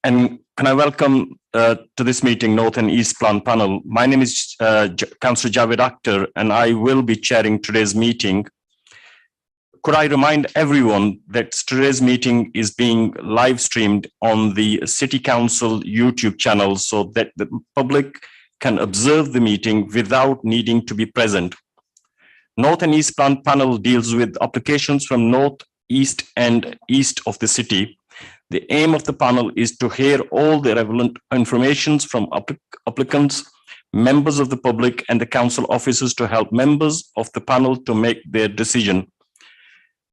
And can I welcome to this meeting North and East Plan panel. My name is Councillor Javed Akhtar, and I will be chairing today's meeting. Could I remind everyone that today's meeting is being live streamed on the City Council YouTube channel so that the public can observe the meeting without needing to be present. North and East Plan panel deals with applications from north, east, and east of the city. The aim of the panel is to hear all the relevant information from applicants, members of the public, and the council officers to help members of the panel to make their decision.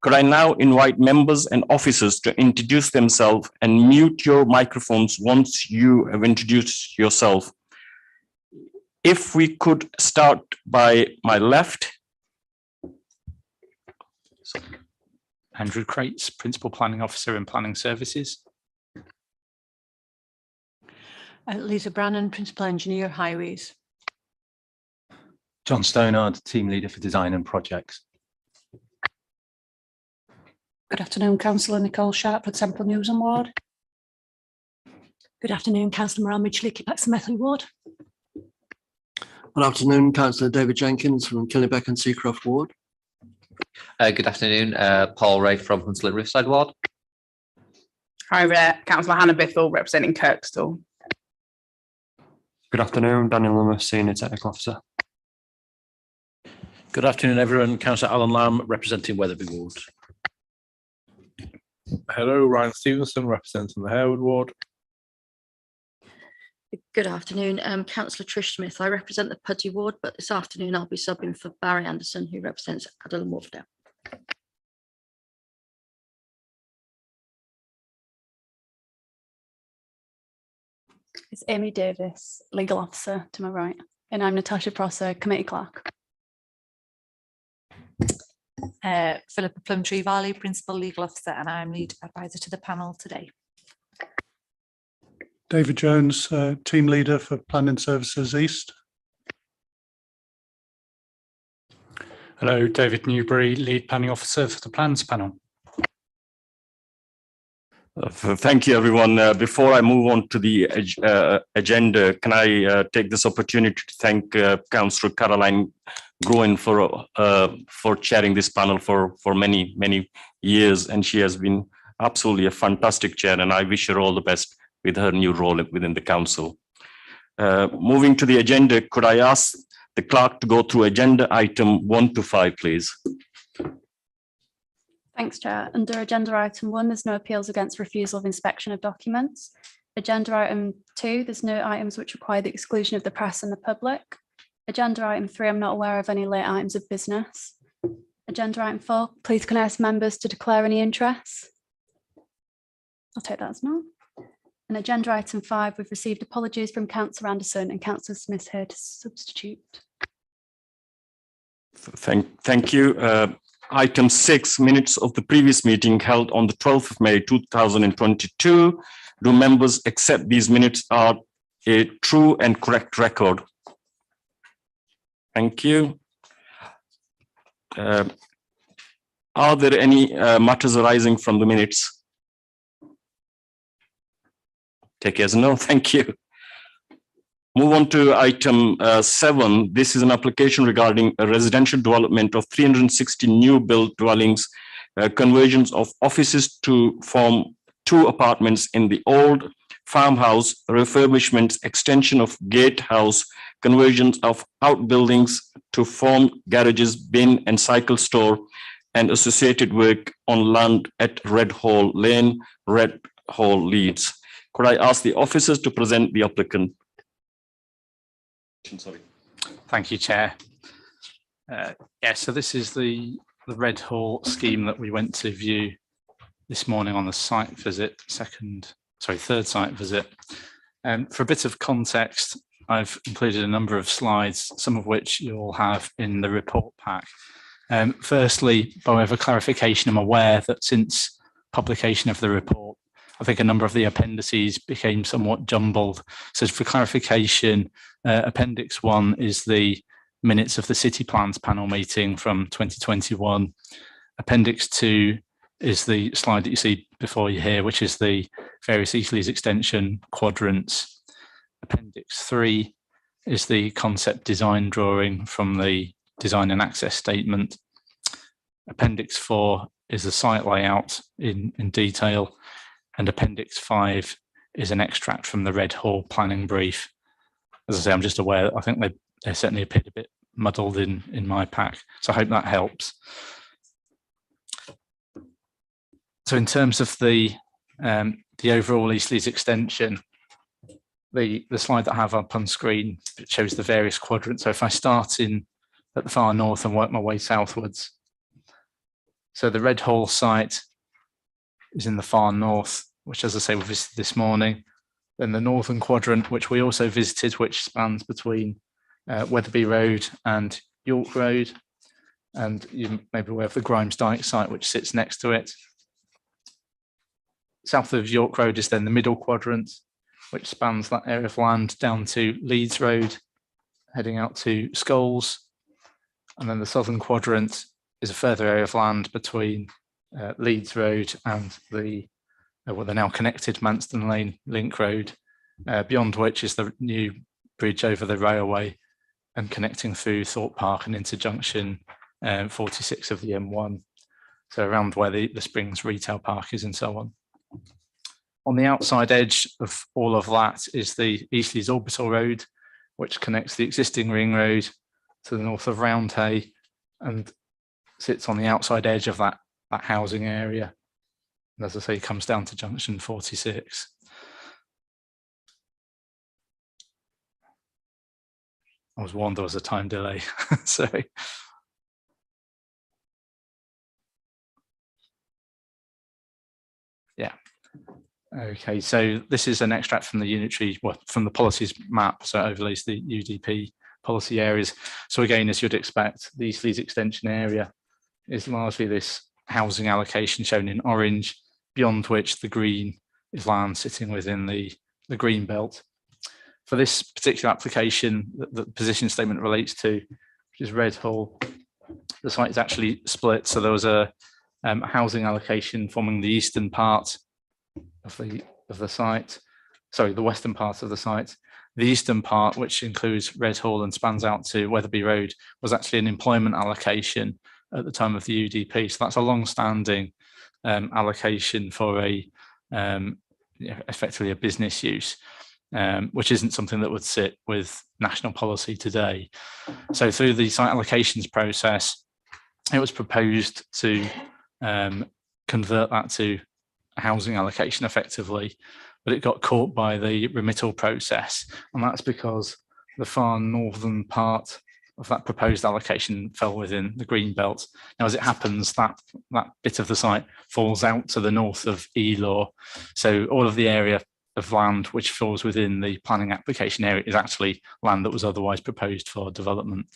Could I now invite members and officers to introduce themselves and mute your microphones once you have introduced yourself. If we could start by my left. Andrew Crates, Principal Planning Officer in Planning Services. Lisa Brannan, Principal Engineer, Highways. John Stonard, Team Leader for Design and Projects. Good afternoon, Councillor Nicole Sharp for Temple News and Ward. Good afternoon, Councillor Moran Midgley, Paxton Ward. Good afternoon, Councillor David Jenkins from Killybeck and Seacroft Ward. Good afternoon, Paul Ray from Hunslet Riverside Ward. Hi there, Councillor Hannah Bithell representing Kirkstall. Good afternoon, Daniel Lummer, Senior Technical Officer. Good afternoon, everyone. Councillor Alan Lamb representing Wetherby Ward. Hello, Ryan Stevenson representing the Harewood Ward. Good afternoon, Councillor Trish Smith. I represent the Puddy Ward, but this afternoon I'll be subbing for Barry Anderson, who represents Adel and Wharfdale. It's Amy Davis, Legal Officer to my right, and I'm Natasha Prosser, Committee Clerk. Philippa Plumtree Valley, Principal Legal Officer, and I'm Lead Advisor to the panel today. David Jones, Team Leader for Planning Services East. Hello, David Newbury, Lead Planning Officer for the Plans panel. Thank you, everyone. Before I move on to the agenda, can I take this opportunity to thank Councillor Caroline Gruen for chairing this panel for many years, and she has been absolutely a fantastic chair, and I wish her all the best with her new role within the council. Moving to the agenda, could I ask the clerk to go through agenda item 1 to 5, please? Thanks, Chair. Under agenda item 1, there's no appeals against refusal of inspection of documents. Agenda item 2, there's no items which require the exclusion of the press and the public. Agenda item 3, I'm not aware of any late items of business. Agenda item 4, please can I ask members to declare any interests? I'll take that as no. And agenda item 5, we've received apologies from Councillor Anderson and Councillor Smith here to substitute. Thank you. Item 6, minutes of the previous meeting held on the 12th of May 2022. Do members accept these minutes are a true and correct record? Thank you. Are there any matters arising from the minutes? Take it as no, thank you. Move on to item 7. This is an application regarding a residential development of 360 new build dwellings, conversions of offices to form 2 apartments in the old farmhouse, refurbishments, extension of gatehouse, conversions of outbuildings to form garages, bin and cycle store, and associated work on land at Red Hall Lane, Red Hall, Leeds. Could I ask the officers to present the applicant? Sorry. Thank you, Chair. Yeah, so this is the Red Hall scheme that we went to view this morning on the site visit, third site visit. For a bit of context, I've included a number of slides, some of which you'll have in the report pack. Firstly, by way of a clarification, I'm aware that since publication of the report, I think a number of the appendices became somewhat jumbled. So for clarification, Appendix 1 is the minutes of the City Plans panel meeting from 2021. Appendix 2 is the slide that you see before you here, which is the various East Leeds extension quadrants. Appendix 3 is the concept design drawing from the design and access statement. Appendix 4 is the site layout in detail, and Appendix 5 is an extract from the Red Hall planning brief. As I say, I'm just aware, I think they certainly appeared a bit muddled in my pack, so I hope that helps. So in terms of the overall East Leeds extension, the slide that I have up on screen shows the various quadrants. So if I start at the far north and work my way southwards, so the Red Hall site is in the far north, which, as I say, we visited this morning. Then the northern quadrant, which we also visited, which spans between Wetherby Road and York Road, and you may be aware of the Grimes Dyke site, which sits next to it. South of York Road is then the middle quadrant, which spans that area of land down to Leeds Road, heading out to Scholes. And then the southern quadrant is a further area of land between Leeds Road and the now connected Manston Lane Link Road, beyond which is the new bridge over the railway and connecting through Thorpe Park and into junction 46 of the M1. So around where the Springs Retail Park is and so on. On the outside edge of all of that is the East Leeds Orbital Road, which connects the existing ring road to the north of Roundhay and sits on the outside edge of that housing area. And as I say, comes down to junction 46. I was warned there was a time delay, sorry. Yeah. Okay, so this is an extract from the unitary, well, from the policies map, so it overlays the UDP policy areas. So again, as you'd expect, the East Leeds extension area is largely this housing allocation shown in orange, beyond which the green is land sitting within the green belt. For this particular application that the position statement relates to, which is Red Hall, the site is actually split. So there was a housing allocation forming the eastern part of the site, sorry, the western part of the site. The eastern part, which includes Red Hall and spans out to Wetherby Road, was actually an employment allocation at the time of the UDP. So that's a long-standing allocation for effectively a business use, which isn't something that would sit with national policy today. So through the site allocations process, it was proposed to convert that to a housing allocation effectively, but it got caught by the remittal process. And that's because the far northern part of that proposed allocation fell within the green belt. Now, as it happens, that bit of the site falls out to the north of Elaw. So all of the area of land which falls within the planning application area is actually land that was otherwise proposed for development.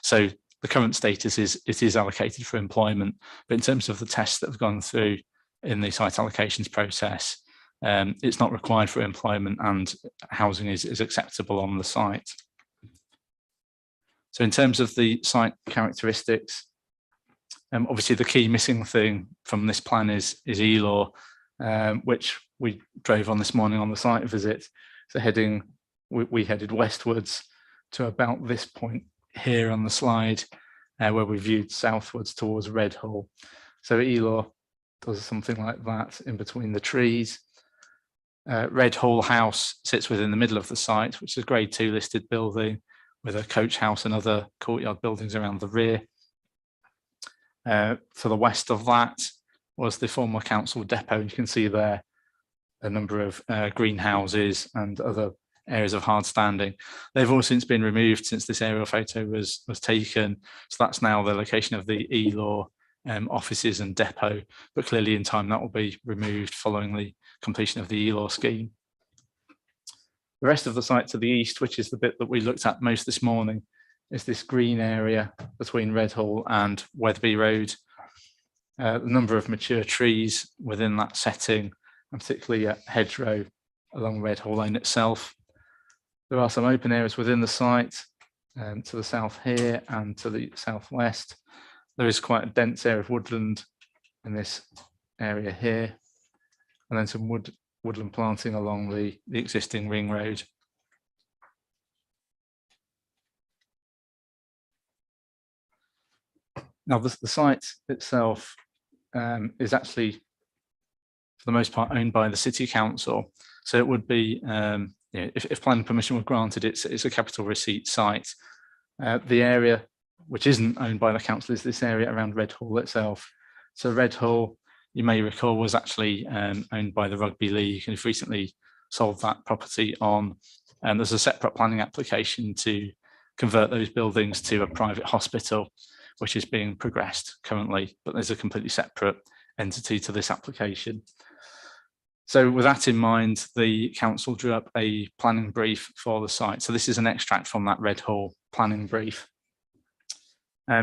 So the current status is it is allocated for employment, but in terms of the tests that have gone through in the site allocations process, it's not required for employment and housing is acceptable on the site. So in terms of the site characteristics, obviously the key missing thing from this plan is Elaw, which we drove on this morning on the site visit. So we headed westwards to about this point here on the slide, where we viewed southwards towards Red Hall. So Elaw does something like that in between the trees. Red Hall House sits within the middle of the site, which is a grade 2 listed building with a coach house and other courtyard buildings around the rear. To the west of that was the former council depot, and you can see there a number of greenhouses and other areas of hard standing. They've all since been removed since this aerial photo was taken. So that's now the location of the Elaw offices and depot, but clearly in time that will be removed following the completion of the Elaw scheme. The rest of the site to the east, which is the bit that we looked at most this morning, is this green area between Red Hall and Wetherby Road. The number of mature trees within that setting, and particularly a hedgerow along Red Hall Lane itself. There are some open areas within the site to the south here and to the southwest. There is quite a dense area of woodland in this area here, and then some woodland planting along the existing ring road. Now, the site itself is actually, for the most part, owned by the City Council. So it would be, if planning permission were granted, it's a capital receipt site. The area which isn't owned by the council is this area around Red Hall itself. So Red Hall, you may recall, was actually owned by the Rugby League, and have recently sold that property on. And there's a separate planning application to convert those buildings to a private hospital, which is being progressed currently, but there's a completely separate entity to this application. So with that in mind, the council drew up a planning brief for the site. So this is an extract from that Red Hall planning brief.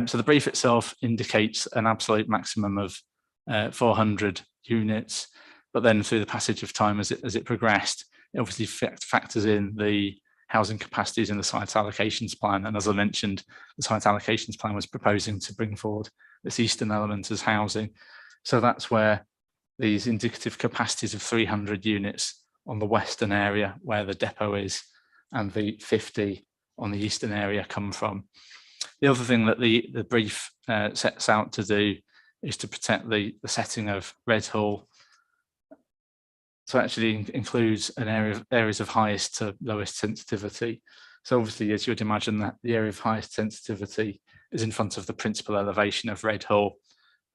So the brief itself indicates an absolute maximum of 400 units, but then through the passage of time as it progressed, it obviously factors in the housing capacities in the site allocations plan. And as I mentioned, the site allocations plan was proposing to bring forward this eastern element as housing. So that's where these indicative capacities of 300 units on the western area where the depot is, and the 50 on the eastern area come from. The other thing that the brief sets out to do is to protect the setting of Red Hall. So actually includes an areas of highest to lowest sensitivity. So obviously, as you would imagine, that the area of highest sensitivity is in front of the principal elevation of Red Hall,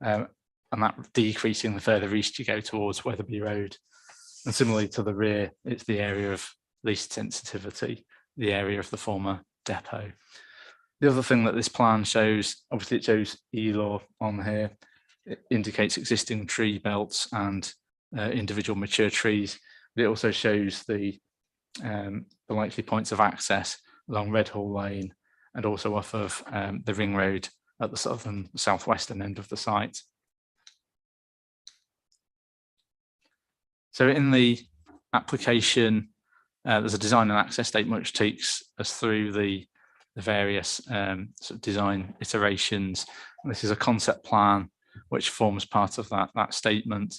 and that decreasing the further east you go towards Wetherby Road. And similarly to the rear, it's the area of least sensitivity, the area of the former depot. The other thing that this plan shows, obviously it shows ELAW on here. It indicates existing tree belts and individual mature trees. But it also shows the likely points of access along Red Hall Lane and also off of the ring road at the southern southwestern end of the site. So in the application, there's a design and access statement which takes us through the various sort of design iterations. And this is a concept plan which forms part of that statement.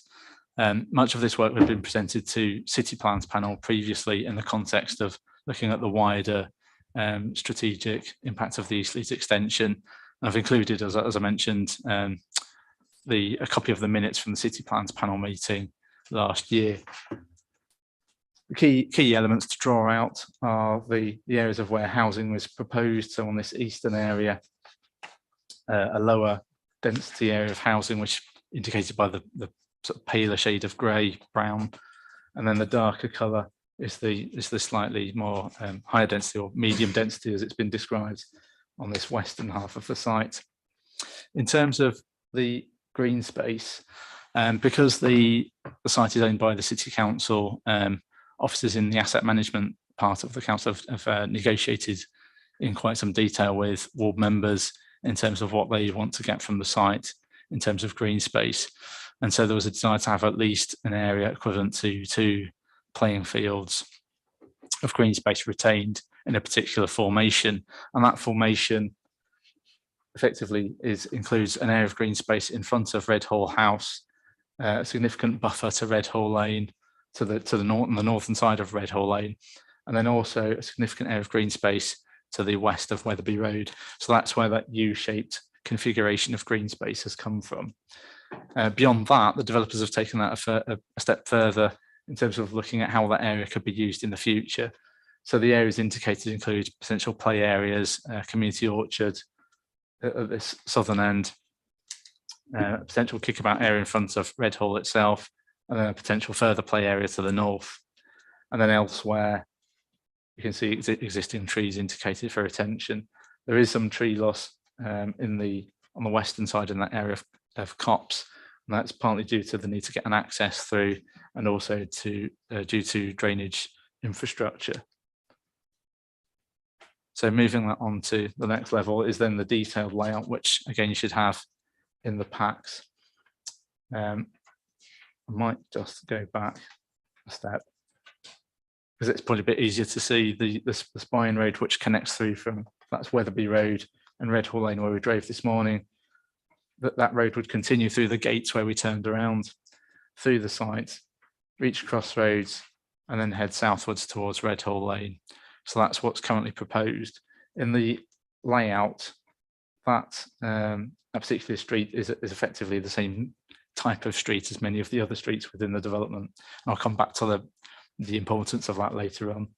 Much of this work had been presented to City Plans panel previously in the context of looking at the wider strategic impact of the East Leeds extension. I've included, as I mentioned, a copy of the minutes from the City Plans panel meeting last year. The key elements to draw out are the areas of where housing was proposed. So on this eastern area, a lower density area of housing, which indicated by the sort of paler shade of grey, brown, and then the darker colour is the slightly more higher density or medium density as it's been described on this western half of the site. In terms of the green space, because the site is owned by the City Council, officers in the asset management part of the council have negotiated in quite some detail with ward members in terms of what they want to get from the site in terms of green space. And so there was a desire to have at least an area equivalent to 2 playing fields of green space retained in a particular formation. And that formation effectively includes an area of green space in front of Red Hall House, a significant buffer to Red Hall Lane, to the northern side of Red Hall Lane, and then also a significant area of green space to the west of Wetherby Road. So that's where that U-shaped configuration of green space has come from. Beyond that, the developers have taken that a step further in terms of looking at how that area could be used in the future. So the areas indicated include potential play areas, community orchard at this southern end, potential kickabout area in front of Red Hall itself, and then a potential further play area to the north. And then elsewhere, you can see existing trees indicated for retention. There is some tree loss on the western side in that area of copse, and that's partly due to the need to get an access through, and also due to drainage infrastructure. So moving that on to the next level is then the detailed layout, which again you should have in the packs. I might just go back a step because it's probably a bit easier to see the spine road which connects through from, that's Wetherby Road and Red Hall Lane where we drove this morning. That road would continue through the gates where we turned around. through the site, reach Crossroads, and then head southwards towards Redhall Lane. So that's what's currently proposed. In the layout, that particular street is effectively the same type of street as many of the other streets within the development. And I'll come back to the importance of that later on.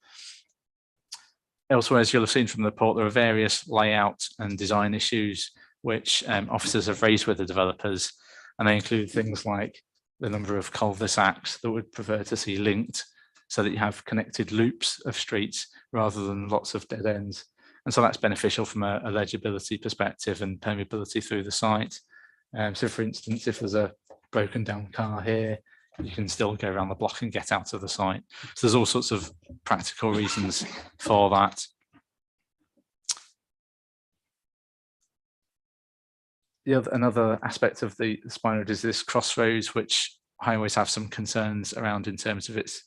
Elsewhere, as you'll have seen from the report, there are various layout and design issues which officers have raised with the developers, and they include things like the number of cul-de-sacs that would prefer to see linked so that you have connected loops of streets rather than lots of dead ends. And so that's beneficial from a legibility perspective and permeability through the site. So for instance, if there's a broken down car here, you can still go around the block and get out of the site. So there's all sorts of practical reasons for that. Another aspect of the spine road is this crossroads, which highways have some concerns around in terms of its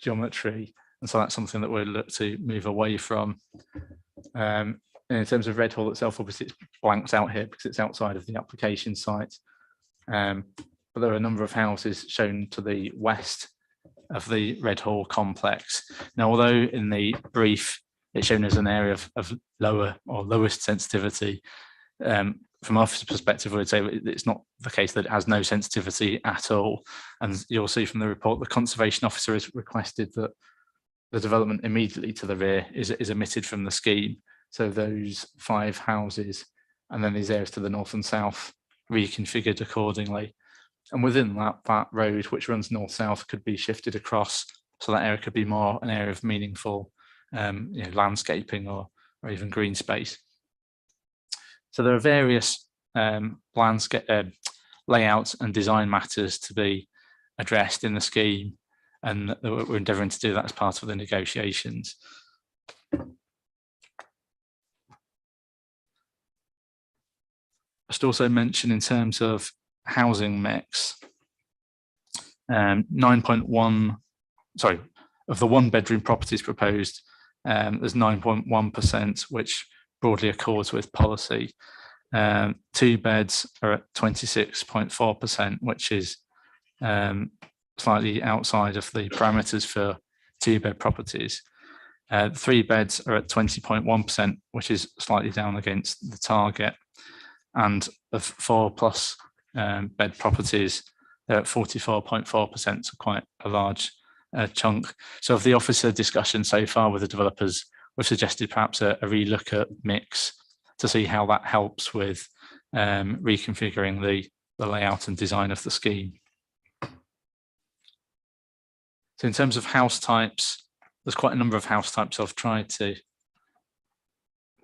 geometry. And so that's something that we'll look to move away from. And in terms of Redhall itself, obviously it's blanked out here because it's outside of the application site. But there are a number of houses shown to the west of the Redhall complex. Now, although in the brief it's shown as an area of lower or lowest sensitivity, from our perspective, I would say it's not the case that it has no sensitivity at all. And you'll see from the report, the conservation officer has requested that the development immediately to the rear is omitted from the scheme. So those 5 houses and then these areas to the north and south reconfigured accordingly. And within that road, which runs north-south, could be shifted across, so that area could be more an area of meaningful landscaping or even green space. So there are various landscape layouts and design matters to be addressed in the scheme, and we're endeavouring to do that as part of the negotiations. Just also mention in terms of housing mix, 9.1, sorry, of the 1-bedroom properties proposed, there's 9.1%, which broadly accords with policy. 2 beds are at 26.4%, which is slightly outside of the parameters for 2-bed properties. 3 beds are at 20.1%, which is slightly down against the target. And of 4+ bed properties, they're at 44.4%, so quite a large chunk. So of the officer discussion so far with the developers, we've suggested perhaps a relook at mix to see how that helps with reconfiguring the layout and design of the scheme. So in terms of house types, there's quite a number of house types. I've tried to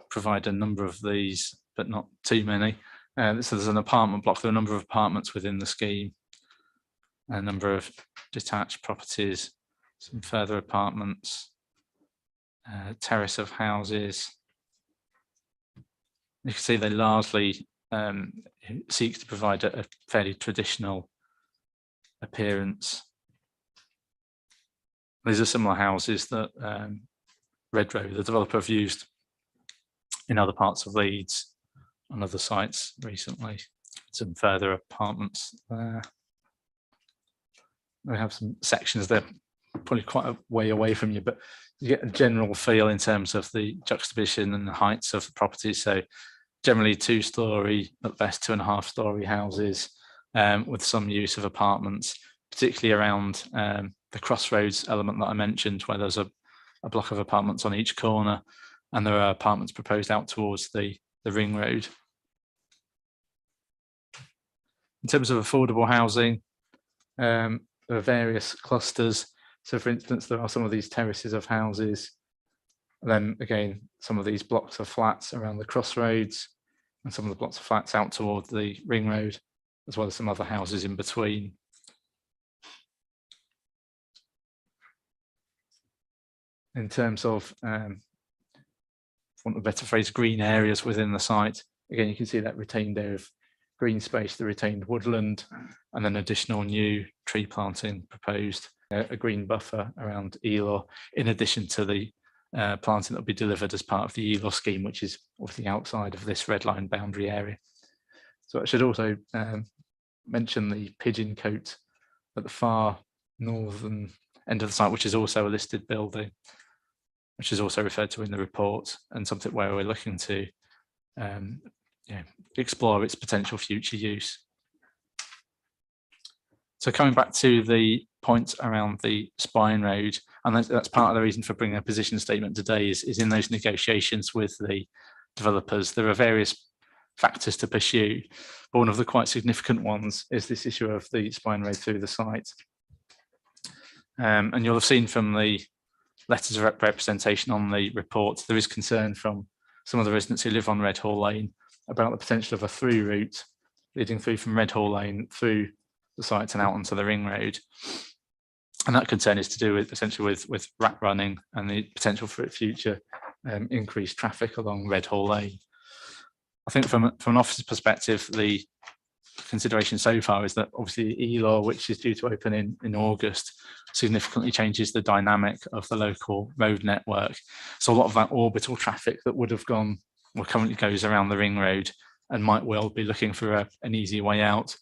provide a number of these, but not too many. So there's an apartment block. There are a number of apartments within the scheme, a number of detached properties, some further apartments, terrace of houses. You can see they largely seek to provide a fairly traditional appearance. These are similar houses that Redrow, the developer, have used in other parts of Leeds on other sites recently. Some further apartments there. We have some sections there, probably quite a way away from you, but you get a general feel in terms of the juxtaposition and the heights of the properties. So generally 2-storey, at best 2.5-storey houses with some use of apartments, particularly around the crossroads element that I mentioned, where there's a block of apartments on each corner, and there are apartments proposed out towards the ring road. In terms of affordable housing, there are various clusters. So for instance, there are some of these terraces of houses, and then again, some of these blocks of flats around the crossroads, and some of the blocks of flats out toward the ring road, as well as some other houses in between. In terms of, for want of a better phrase, green areas within the site, again, you can see that retained area of green space, the retained woodland, and then additional new tree planting proposed, a green buffer around Elor, in addition to the planting that will be delivered as part of the Elor scheme, which is obviously outside of this red line boundary area. So I should also mention the pigeon cote at the far northern end of the site, which is also a listed building, which is also referred to in the report, and something where we're looking to explore its potential future use. So coming back to the point around the spine road, and that's part of the reason for bringing a position statement today is in those negotiations with the developers. There are various factors to pursue, but one of the quite significant ones is this issue of the spine road through the site. And you'll have seen from the letters of representation on the report, there is concern from some of the residents who live on Red Hall Lane about the potential of a through route leading through from Red Hall Lane through the site and out onto the ring road. And that concern is to do with essentially with rat running and the potential for future increased traffic along Red Hall Lane. I think from an officer's perspective, the consideration so far is that obviously E-Law, which is due to open in August, significantly changes the dynamic of the local road network. So a lot of that orbital traffic that would have gone, or currently goes around the ring road and might well be looking for an easy way out,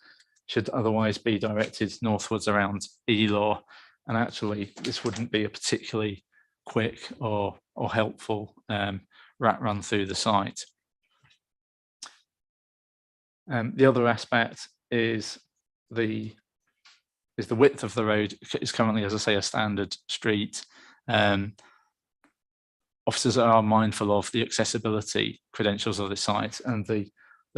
should otherwise be directed northwards around E-Law. And actually, this wouldn't be a particularly quick or helpful rat run through the site. The other aspect is the width of the road is currently, as I say, a standard street. Officers are mindful of the accessibility credentials of the site, and there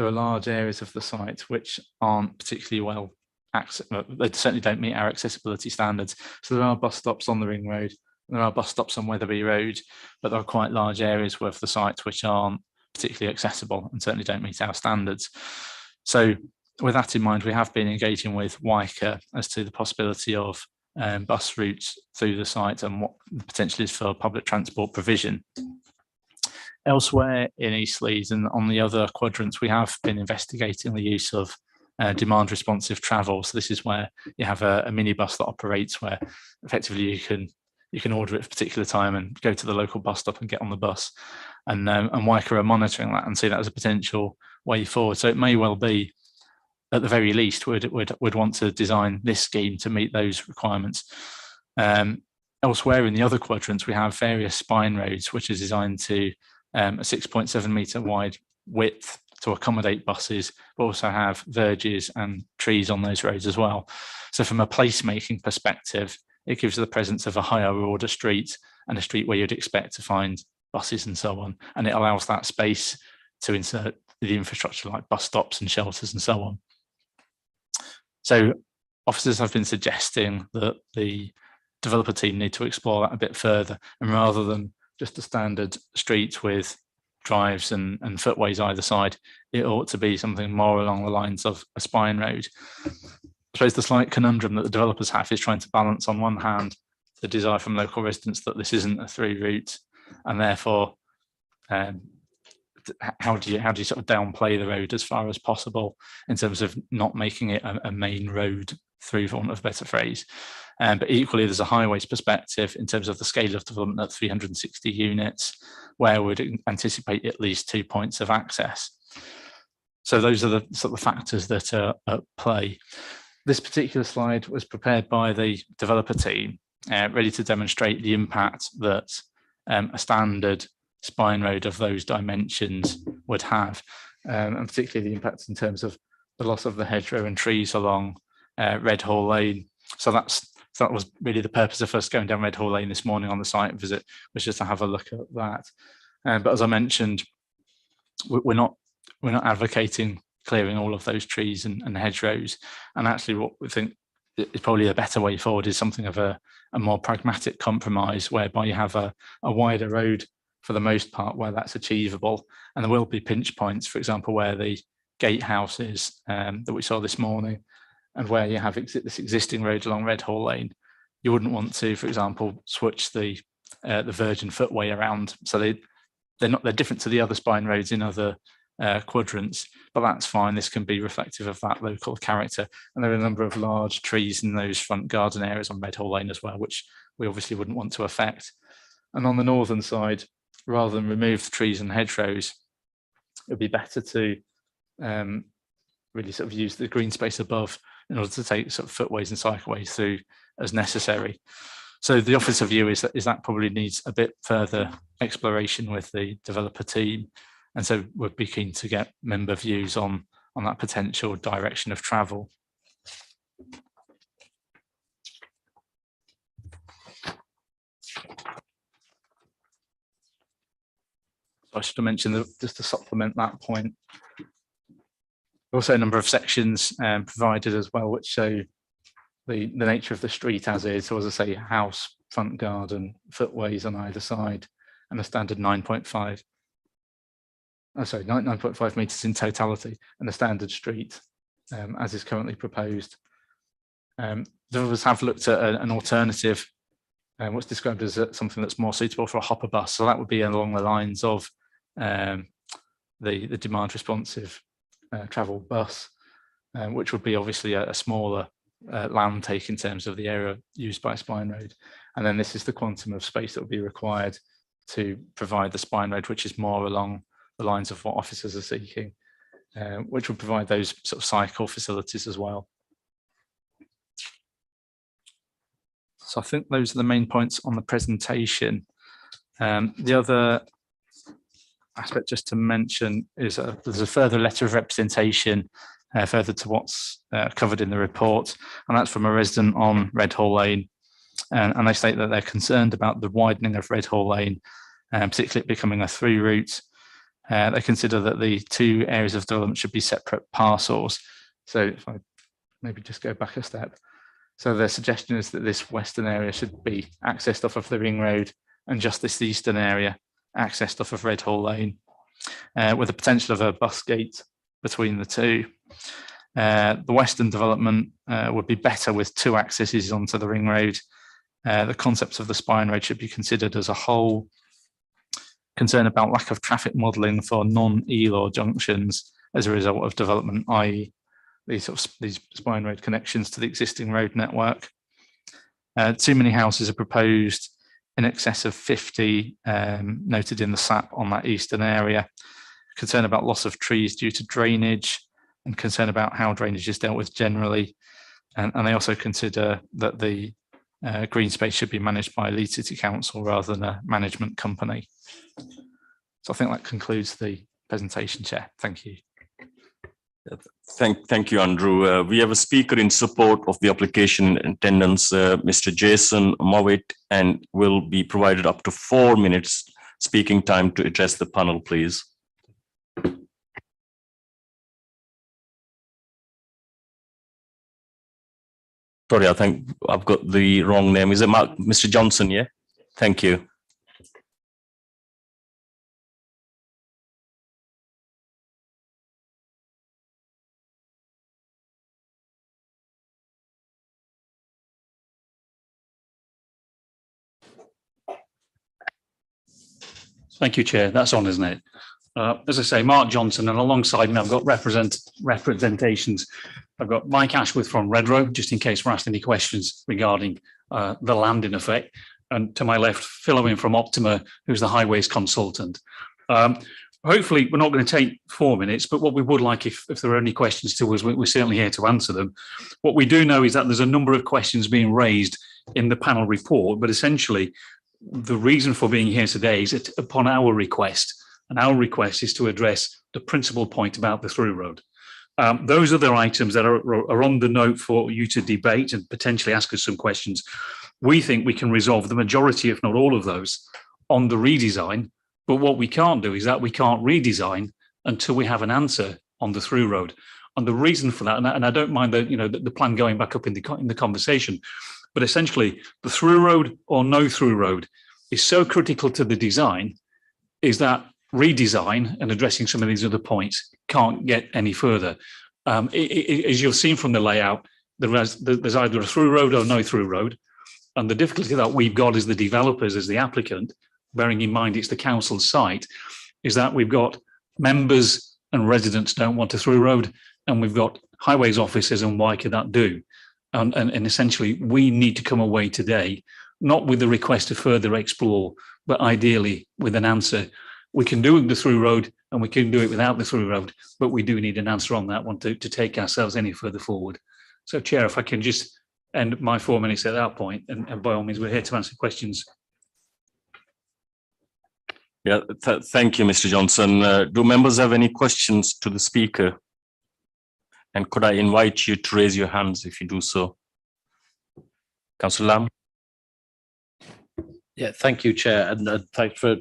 are large areas of the site which aren't particularly well accessible. They certainly don't meet our accessibility standards. So there are bus stops on the ring road, there are bus stops on Wetherby Road, but there are quite large areas of the site which aren't particularly accessible and certainly don't meet our standards. So with that in mind, we have been engaging with WICA as to the possibility of bus routes through the site and what the potential is for public transport provision. Elsewhere in East Leeds and on the other quadrants, we have been investigating the use of demand responsive travel. So this is where you have a minibus that operates where effectively you can order it at a particular time and go to the local bus stop and get on the bus. And WICA are monitoring that and see that as a potential way forward. So it may well be, at the very least, would want to design this scheme to meet those requirements. Elsewhere in the other quadrants, we have various spine roads, which are designed to a 6.7 metre wide width to accommodate buses, but also have verges and trees on those roads as well. So from a placemaking perspective, it gives the presence of a higher order street and a street where you'd expect to find buses and so on. And it allows that space to insert the infrastructure like bus stops and shelters and so on. So officers have been suggesting that the developer team need to explore that a bit further, and rather than just a standard street with drives and footways either side, it ought to be something more along the lines of a spine road. I suppose the slight conundrum that the developers have is trying to balance, on one hand, the desire from local residents that this isn't a through route, and therefore how do you sort of downplay the road as far as possible in terms of not making it a main road through, for want of a better phrase. But equally, there's a highways perspective in terms of the scale of development at 360 units, where we'd anticipate at least 2 points of access. So those are the sort of factors that are at play. This particular slide was prepared by the developer team, ready to demonstrate the impact that a standard spine road of those dimensions would have, and particularly the impact in terms of the loss of the hedgerow and trees along Red Hall Lane. So that was really the purpose of us going down Red Hall Lane this morning on the site visit, was just to have a look at that. But as I mentioned, we're not advocating clearing all of those trees and hedgerows. And actually, what we think is probably a better way forward is something of a more pragmatic compromise, whereby you have a wider road for the most part where that's achievable. And there will be pinch points, for example, where the gatehouse is that we saw this morning, and where you have this existing road along Red Hall Lane. You wouldn't want to, for example, switch the virgin footway around. So they're different to the other spine roads in other quadrants, but that's fine. This can be reflective of that local character. And there are a number of large trees in those front garden areas on Red Hall Lane as well, which we obviously wouldn't want to affect. And on the northern side, rather than remove the trees and hedgerows, it would be better to really sort of use the green space above in order to take sort of footways and cycleways through as necessary. So the officer view is that probably needs a bit further exploration with the developer team. And so we're be keen to get member views on that potential direction of travel. I should have mentioned that just to supplement that point. Also a number of sections provided as well, which show the nature of the street as is. So as I say, house, front garden, footways on either side, and a standard 9.5 meters in totality, and a standard street as is currently proposed. Developers have looked at an alternative, what's described as something that's more suitable for a hopper bus. So that would be along the lines of the demand responsive travel bus, which would be obviously a smaller land take in terms of the area used by a spine road. And then this is the quantum of space that would be required to provide the spine road, which is more along the lines of what officers are seeking, which would provide those sort of cycle facilities as well. So I think those are the main points on the presentation. The other aspect just to mention is there's a further letter of representation further to what's covered in the report, and that's from a resident on Redhall Lane. And they state that they're concerned about the widening of Redhall Lane, particularly it becoming a through route. They consider that the two areas of development should be separate parcels. So if I maybe just go back a step. So their suggestion is that this western area should be accessed off of the ring road, and just this eastern area accessed off of Redhall Lane, with the potential of a bus gate between the two. The western development would be better with two accesses onto the ring road. The concept of the spine road should be considered as a whole. Concern about lack of traffic modelling for non-ELAW junctions as a result of development, i.e. these spine road connections to the existing road network. Too many houses are proposed, in excess of 50 noted in the SAP on that eastern area. Concern about loss of trees due to drainage, and concern about how drainage is dealt with generally. And they also consider that the green space should be managed by Leeds City Council rather than a management company. So I think that concludes the presentation, Chair. Thank you. Thank you, Andrew. We have a speaker in support of the application in attendance, Mr. Jason Mowitt, and will be provided up to 4 minutes speaking time to address the panel, please. Sorry, I think I've got the wrong name. Is it Mr. Johnson? Yeah. Thank you. Thank you, Chair. That's on, isn't it? As I say, Mark Johnson, and alongside me, I've got representations. I've got Mike Ashworth from Redrow, just in case we're asked any questions regarding the land in effect. And to my left, Phil Owen from Optima, who's the highways consultant. Hopefully, we're not going to take 4 minutes, but what we would like, if there are any questions to us, we're certainly here to answer them. What we do know is that there's a number of questions being raised in the panel report, but essentially, the reason for being here today is upon our request, and our request is to address the principal point about the through road. Those other items that are on the note for you to debate and potentially ask us some questions, we think we can resolve the majority, if not all of those, on the redesign. But what we can't do is that we can't redesign until we have an answer on the through road. And the reason for that, and I don't mind the plan going back up in the conversation, but essentially the through road or no through road is so critical to the design, is that redesign and addressing some of these other points can't get any further. As you've seen from the layout, there's either a through road or no through road. And the difficulty that we've got as the developers, as the applicant, bearing in mind it's the council's site, is that we've got members and residents don't want a through road, and we've got highways officers and WICA that do. And essentially, we need to come away today, not with the request to further explore, but ideally with an answer. We can do the through road and we can do it without the through road, but we do need an answer on that one to take ourselves any further forward. So Chair, if I can just end my 4 minutes at that point, and by all means, we're here to answer questions. Yeah, thank you, Mr. Johnson. Do members have any questions to the speaker? And could I invite you to raise your hands if you do so? Councillor Lamb. Yeah, thank you, Chair, and thanks for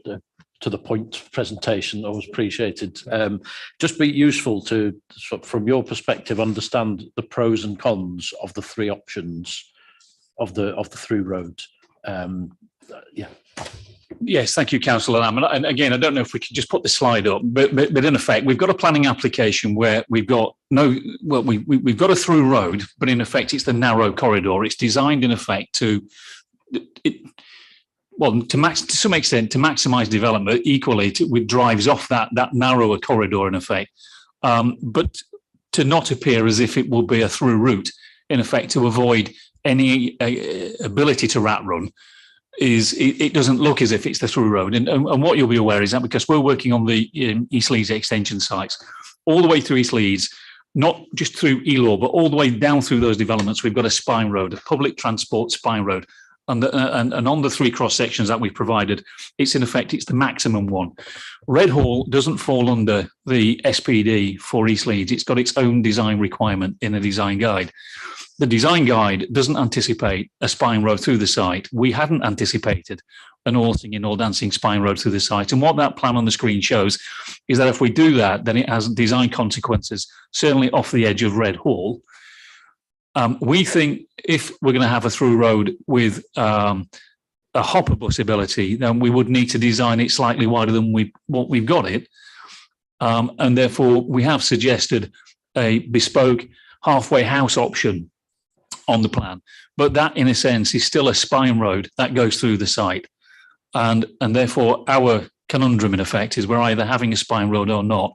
to the point presentation. Always appreciated. Just be useful to, from your perspective, understand the pros and cons of the three options of the through road. Yeah. Yes, thank you, Councillor Lamb. And again, I don't know if we could just put the slide up, but in effect, we've got a planning application where we've got we've got a through road, but in effect, it's the narrow corridor. It's designed in effect to some extent to maximise development, equally with drives off that narrower corridor in effect, but to not appear as if it will be a through route in effect, to avoid any ability to rat run. It doesn't look as if it's the through road, and what you'll be aware is that because we're working on the East Leeds extension sites all the way through East Leeds, not just through Elaw, but all the way down through those developments, we've got a spine road, a public transport spine road. And on the three cross sections that we've provided, it's in effect, it's the maximum one. Redhall doesn't fall under the SPD for East Leeds. It's got its own design requirement in a design guide. The design guide doesn't anticipate a spine road through the site. We hadn't anticipated an all singing, all dancing spine road through the site. And what that plan on the screen shows is that if we do that, then it has design consequences, certainly off the edge of Redhall. We think if we're going to have a through road with a hopper bus ability, then we would need to design it slightly wider than what we've got it. And therefore, we have suggested a bespoke halfway house option on the plan. But that, in a sense, is still a spine road that goes through the site. And therefore, our conundrum, in effect, is we're either having a spine road or not.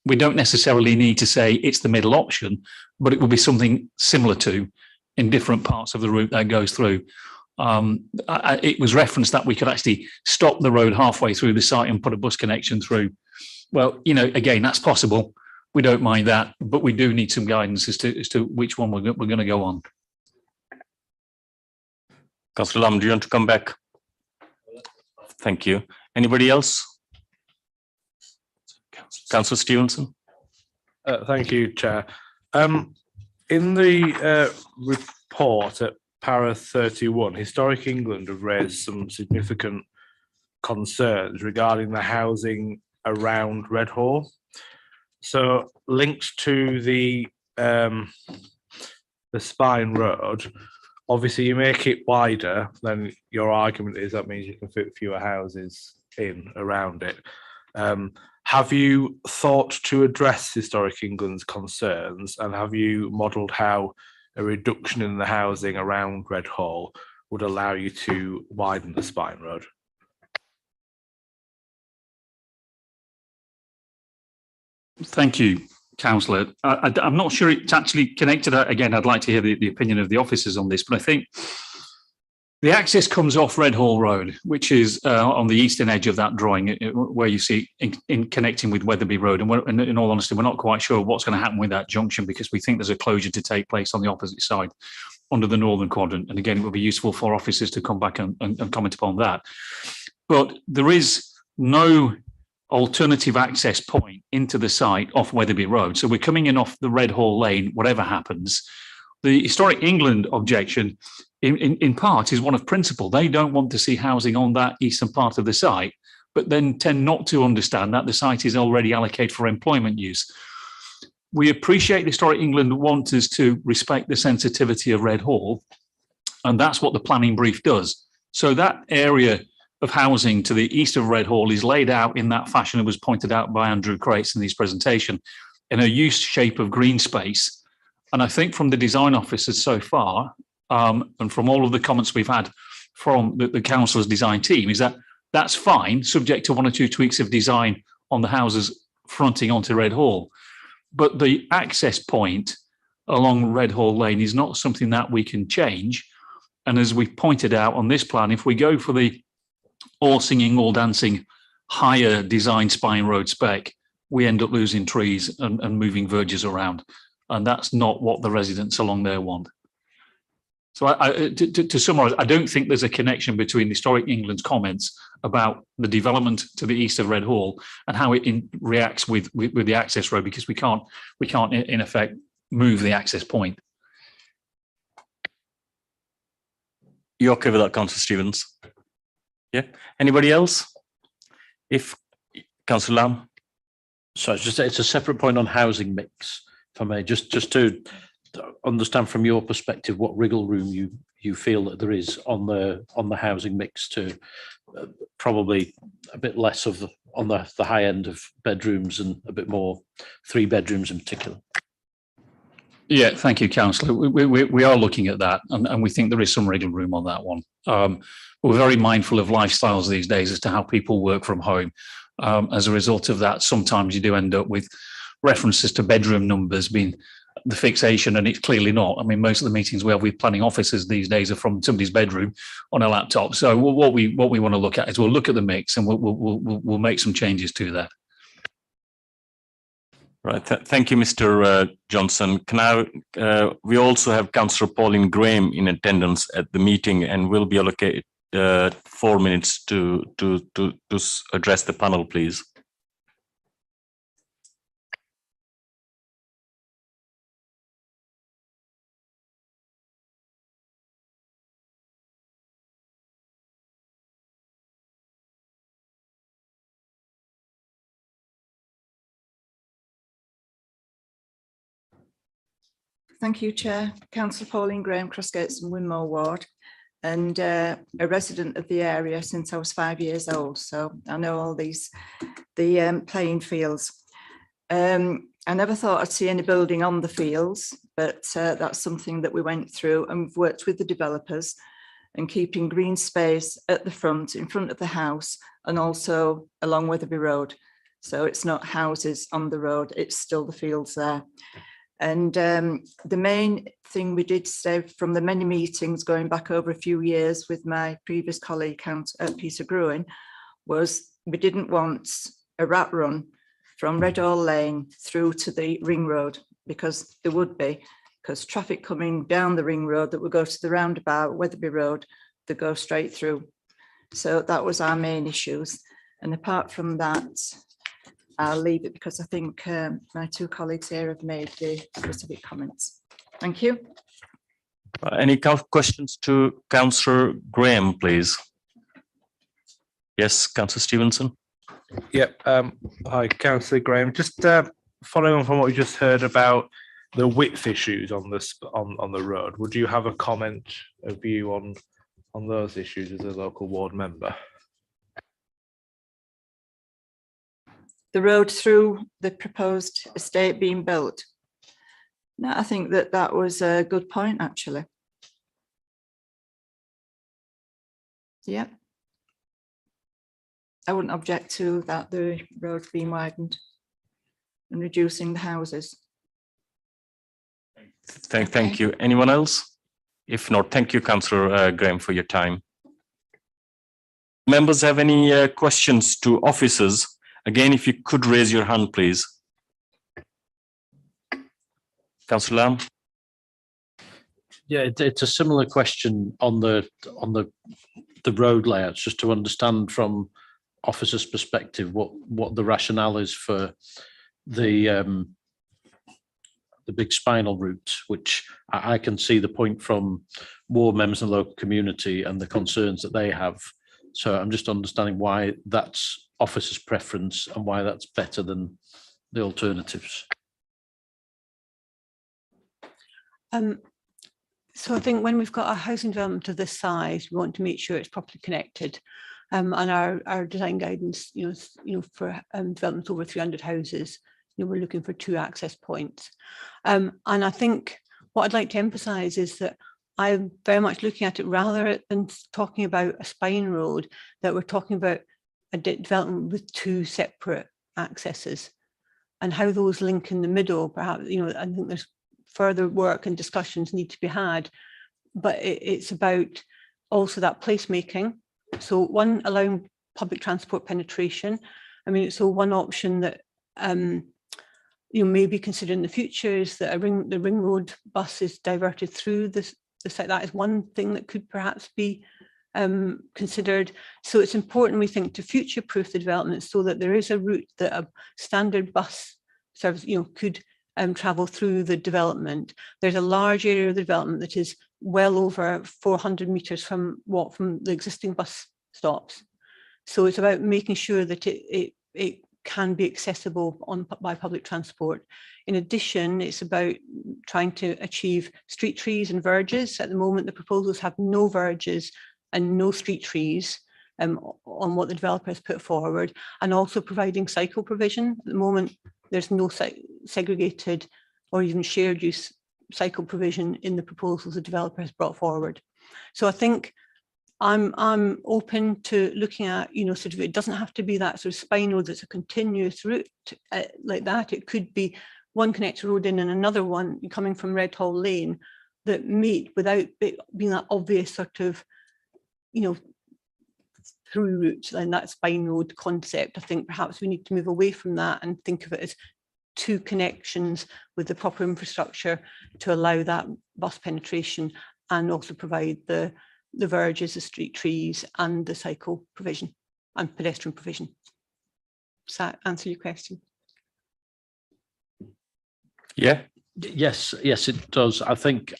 We don't necessarily need to say it's the middle option, but it will be something similar to in different parts of the route that goes through. It was referenced that we could actually stop the road halfway through the site and put a bus connection through. Well, again, that's possible. We don't mind that, but we do need some guidance as to which one we're going to go on. Councillor Lamb, do you want to come back? Thank you. Anybody else? Councillor Stevenson. Thank you, Chair. In the report at para 31, Historic England have raised some significant concerns regarding the housing around Redhall. So linked to the spine road, obviously you make it wider, then your argument is that means you can fit fewer houses in around it. Have you thought to address Historic England's concerns, and have you modelled how a reduction in the housing around Redhall would allow you to widen the spine road? Thank you, Councillor. I'm not sure it's actually connected. Again, I'd like to hear the opinion of the officers on this, but I think the access comes off Redhall Road, which is on the eastern edge of that drawing, where you see in connecting with Wetherby Road. And in all honesty, we're not quite sure what's going to happen with that junction, because we think there's a closure to take place on the opposite side under the northern quadrant. And again, it would be useful for officers to come back and comment upon that. But there is no alternative access point into the site off Wetherby Road. So we're coming in off the Redhall Lane, whatever happens. The Historic England objection, in part, is one of principle. They don't want to see housing on that eastern part of the site, but then tend not to understand that the site is already allocated for employment use. We appreciate Historic England want us to respect the sensitivity of Redhall, and that's what the planning brief does. So that area of housing to the east of Redhall is laid out in that fashion that was pointed out by Andrew Crates in his presentation, in a use shape of green space. And I think from the design officers so far, and from all of the comments we've had from the councillor's design team, is that that's fine, subject to one or two tweaks of design on the houses fronting onto Redhall. But the access point along Redhall Lane is not something that we can change. And as we've pointed out on this plan, if we go for the all singing, all dancing, higher design spine road spec, we end up losing trees and moving verges around. and that's not what the residents along there want. So to summarise, I don't think there's a connection between Historic England's comments about the development to the east of Red Hall and how it reacts with the access road, because we can't in effect move the access point. You okay with that, Councillor Stevens? Yeah. Anybody else? If Councillor Lamb. So it's a separate point on housing mix, if I may, just to understand from your perspective what wriggle room you feel that there is on the housing mix to probably a bit less of on the high end of bedrooms and a bit more 3 bedrooms in particular. Yeah, thank you, Councillor. We are looking at that, and we think there is some wriggle room on that one. We're very mindful of lifestyles these days as to how people work from home. As a result of that, sometimes you do end up with references to bedroom numbers being the fixation, and it's clearly not. I mean, most of the meetings we have with planning officers these days are from somebody's bedroom on a laptop. So what we want to look at is we'll look at the mix and we'll make some changes to that. Right. Thank you, Mr. Johnson. Can we also have Councillor Pauline Graham in attendance at the meeting, and will be allocated 4 minutes to address the panel, please. Thank you, Chair. Councillor Pauline Graham, Crossgates and Winmore Ward, and a resident of the area since I was 5 years old. So I know all the playing fields. I never thought I'd see any building on the fields, but that's something that we went through, and we've worked with the developers and keeping green space at the front, in front of the house, and also along Wetherby Road. So it's not houses on the road, it's still the fields there. And the main thing we did say from the many meetings going back over a few years with my previous colleague, Peter Gruen, was we didn't want a rat run from Red Hall Lane through to the ring road, because there would be, because traffic coming down the ring road that would go to the roundabout, Wetherby Road, that go straight through. So that was our main issues. And apart from that, I'll leave it because I think my 2 colleagues here have made the specific comments. Thank you. Any questions to Councillor Graham, please? Yes, Councillor Stevenson. Yep. Hi, Councillor Graham. Just following on from what we just heard about the width issues on this on the road, would you have a comment, a view on those issues as a local ward member? The road through the proposed estate being built. No, I think that was a good point, actually. Yeah. I wouldn't object to that, the road being widened and reducing the houses. Thank you. Anyone else? If not, thank you, Councillor Graham, for your time. Members have any questions to officers? Again, if you could raise your hand, please. Councillor Lamb. Yeah, it's a similar question on the road layouts, just to understand from officers' perspective what the rationale is for the big spinal route, which I can see the point from ward members and the local community and the concerns that they have. So I'm just understanding why that's officers' preference and why that's better than the alternatives. So I think when we've got a housing development of this size, we want to make sure it's properly connected. And our design guidance, for developments over 300 houses, we're looking for 2 access points. And I think what I'd like to emphasise is that I'm very much looking at it rather than talking about a spine road, that we're talking about a development with 2 separate accesses and how those link in the middle. Perhaps, I think there's further work and discussions need to be had, but it's about also that placemaking. So one, allowing public transport penetration. I mean, so one option that maybe consider in the future is that the ring road bus is diverted through the site. That is one thing that could perhaps be considered. So it's important, we think, to future-proof the development so that there is a route that a standard bus service, could travel through the development. There's a large area of the development that is well over 400 metres from the existing bus stops. So it's about making sure that it can be accessible by public transport. In addition, it's about trying to achieve street trees and verges. At the moment, the proposals have no verges and no street trees on what the developer has put forward, and also providing cycle provision. At the moment, there's no segregated or even shared use cycle provision in the proposals the developer has brought forward. So I think I'm open to looking at, sort of, it doesn't have to be that sort of spine road that's a continuous route like that. It could be one connector road in and another one coming from Redhall Lane that meet without being that obvious sort of, through route and that spine road concept. I think perhaps we need to move away from that and think of it as two connections with the proper infrastructure to allow that bus penetration and also provide the verges, the street trees and the cycle provision and pedestrian provision. Does that answer your question? Yeah. Yes, it does. I think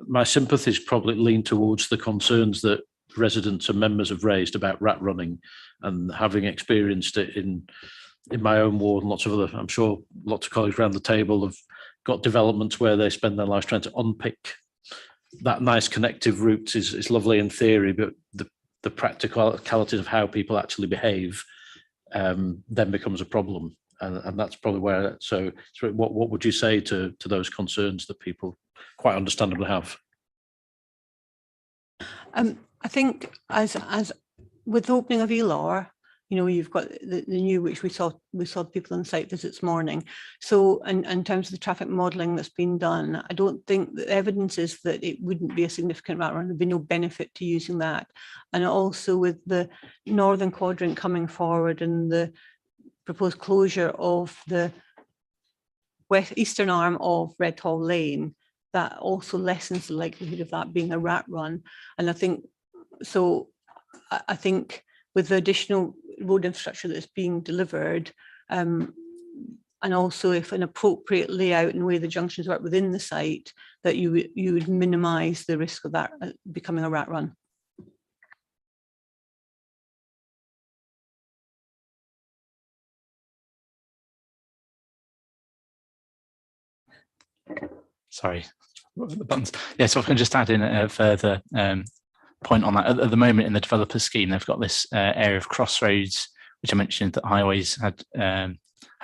my sympathies probably lean towards the concerns that residents and members have raised about rat running, and having experienced it in my own ward and lots of other, I'm sure lots of colleagues around the table have got developments where they spend their lives trying to unpick that nice connective route is lovely in theory, but the practicalities of how people actually behave then becomes a problem. And that's probably where, so what would you say to those concerns that people quite understandably have? I think as with the opening of ELAR, you've got the new, which we saw people on site visits this morning. So in terms of the traffic modelling that's been done, I don't think the evidence is that it wouldn't be a significant rat run. There'd be no benefit to using that. And also with the northern quadrant coming forward and the proposed closure of the eastern arm of Redhall Lane, that also lessens the likelihood of that being a rat run. And I think with the additional road infrastructure that's being delivered, and also if an appropriate layout and way the junctions work within the site, that you would minimise the risk of that becoming a rat run. Sorry, the buttons. Yeah, so if I can just add in a further point on that. At the moment in the developer scheme, they've got this area of crossroads, which I mentioned that Highways had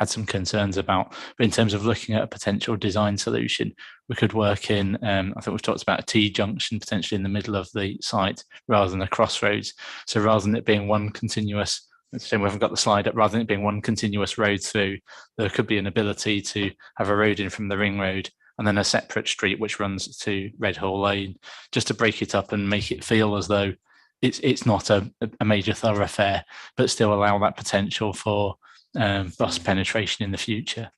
some concerns about. But in terms of looking at a potential design solution, we could work in, I think we've talked about a T-junction potentially in the middle of the site rather than a crossroads. So rather than it being one continuous, we haven't got the slide up, rather than it being one continuous road through, there could be an ability to have a road in from the ring road and then a separate street which runs to Redhall Lane, just to break it up and make it feel as though it's not a major thoroughfare, but still allow that potential for bus penetration in the future.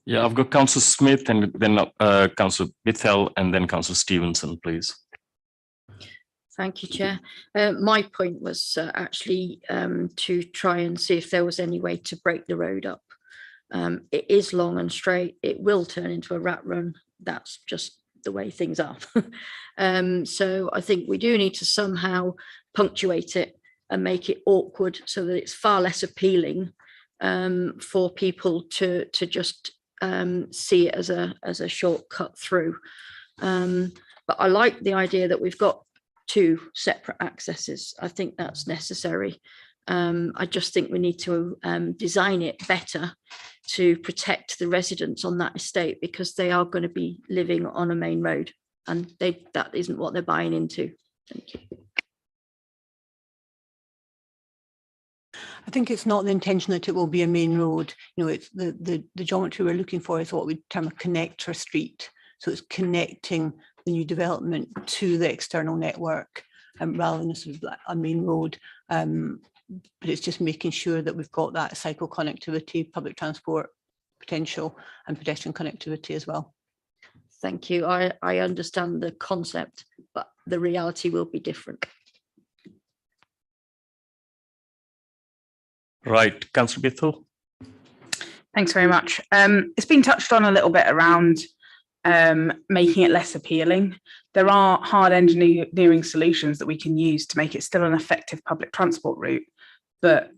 Yeah, I've got Councillor Smith and then Councillor Bithell and then Councillor Stevenson, please. Thank you, Chair. My point was actually to try and see if there was any way to break the road up. It is long and straight. It will turn into a rat run. That's just the way things are. So I think we do need to somehow punctuate it and make it awkward so that it's far less appealing for people to just see it as a shortcut through. But I like the idea that we've got two separate accesses. I think that's necessary. I just think we need to design it better to protect the residents on that estate, because they are going to be living on a main road and that isn't what they're buying into. Thank you. I think it's not the intention that it will be a main road. It's the geometry we're looking for is what we term a connector street. So it's connecting the new development to the external network rather than a sort of like a main road. but it's just making sure that we've got that cycle connectivity, public transport potential and pedestrian connectivity as well. Thank you. I understand the concept, but the reality will be different. Right, Councillor Bithell. Thanks very much. It's been touched on a little bit around making it less appealing. There are hard engineering solutions that we can use to make it still an effective public transport route, but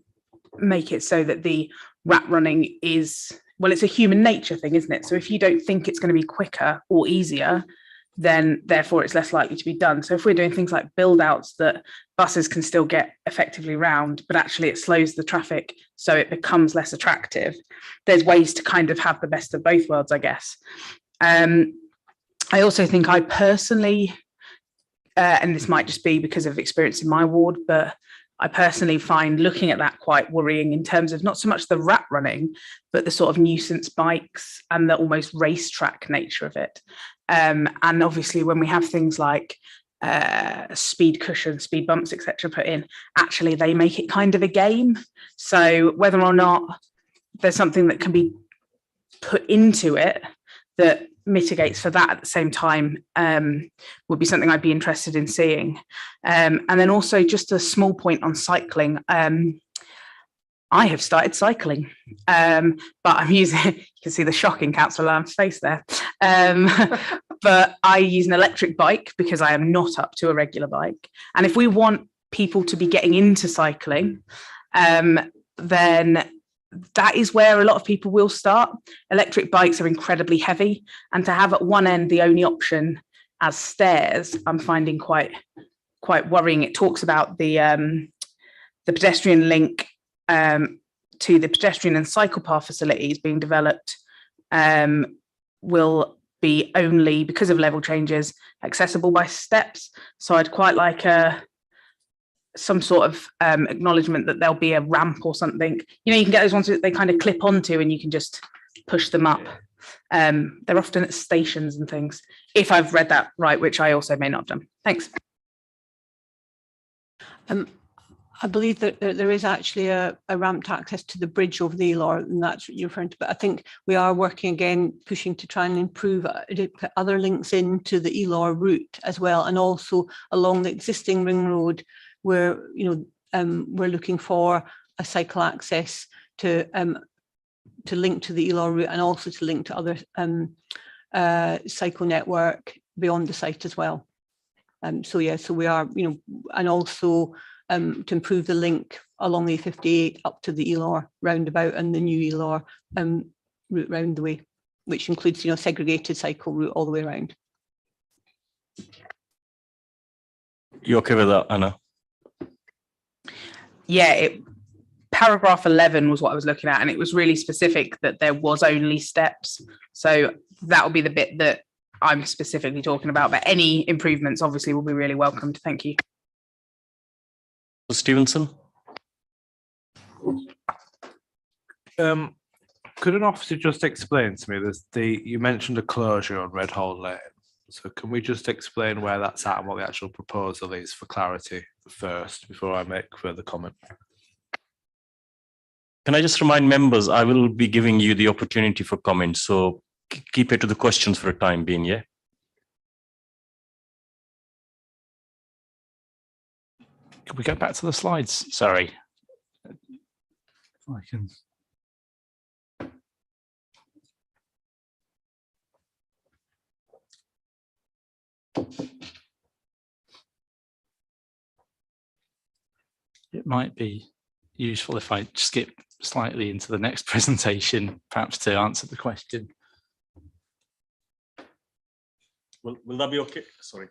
make it so that the rat running is, well, it's a human nature thing, isn't it? So if you don't think it's going to be quicker or easier, then therefore it's less likely to be done. So if we're doing things like build outs that buses can still get effectively round, but actually it slows the traffic so it becomes less attractive, there's ways to kind of have the best of both worlds, I guess. I also think I personally, and this might just be because of experience in my ward, but I personally find looking at that quite worrying in terms of not so much the rat running, but the sort of nuisance bikes and the almost racetrack nature of it. And obviously when we have things like speed cushions, speed bumps, etc. put in, actually they make it kind of a game. So whether or not there's something that can be put into it that mitigates for that at the same time would be something I'd be interested in seeing. And then also just a small point on cycling. I have started cycling, but I'm using, you can see the shock in Councillor Lamb's face there. But I use an electric bike because I am not up to a regular bike. And if we want people to be getting into cycling, then that is where a lot of people will start. Electric bikes are incredibly heavy, and to have at one end the only option as stairs, I'm finding quite worrying. It talks about the pedestrian link to the pedestrian and cycle path facilities being developed will be only, because of level changes, accessible by steps. So I'd quite like some sort of acknowledgement that there'll be a ramp or something. You know, you can get those ones that they kind of clip onto and you can just push them up. They're often at stations and things, if I've read that right, which I also may not have done. Thanks. I believe that there is actually a ramped access to the bridge over the Elor, and that's what you're referring to. But I think we are working again, pushing to try and improve, put other links into the Elor route as well, and also along the existing ring road, where we're looking for a cycle access to link to the Elor route, and also to link to other cycle network beyond the site as well. So we are, and also to improve the link along the A58 up to the Elor roundabout and the new Elor route round the way, which includes, segregated cycle route all the way around. You okay with that, Anna? Yeah, paragraph 11 was what I was looking at, and it was really specific that there was only steps. So that will be the bit that I'm specifically talking about, but any improvements obviously will be really welcomed. Thank you. Stevenson? Could an officer just explain to me, you mentioned a closure on Red Hole Lane. So can we just explain where that's at and what the actual proposal is for clarity first, before I make further comment? Can I just remind members, I will be giving you the opportunity for comments, so keep it to the questions for a time being, yeah? Can we go back to the slides? Sorry. If I can. It might be useful if I skip slightly into the next presentation, perhaps to answer the question. Will that be okay? Sorry.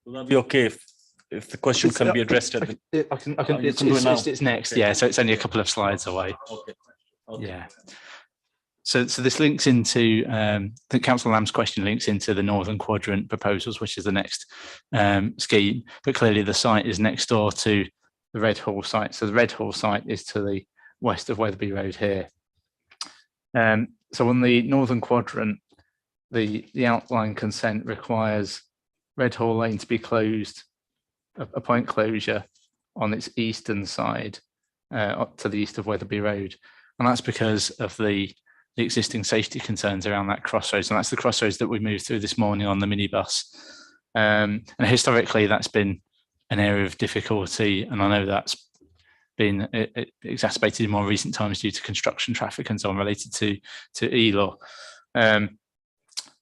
Will that be okay if the question can be addressed at the... It's next, yeah, so it's only a couple of slides away. Okay. Yeah. So this links into, the Councillor Lamb's question links into the Northern Quadrant proposals, which is the next scheme, but clearly the site is next door to the Red Hall site. So the Red Hall site is to the west of Weatherby Road here. So on the Northern Quadrant, the outline consent requires Red Hall Lane to be closed, a point closure on its eastern side, up to the east of Wetherby Road. And that's because of the existing safety concerns around that crossroads. And that's the crossroads that we moved through this morning on the minibus. And historically, that's been an area of difficulty. And I know that's been exacerbated in more recent times due to construction traffic and so on related to ELAW.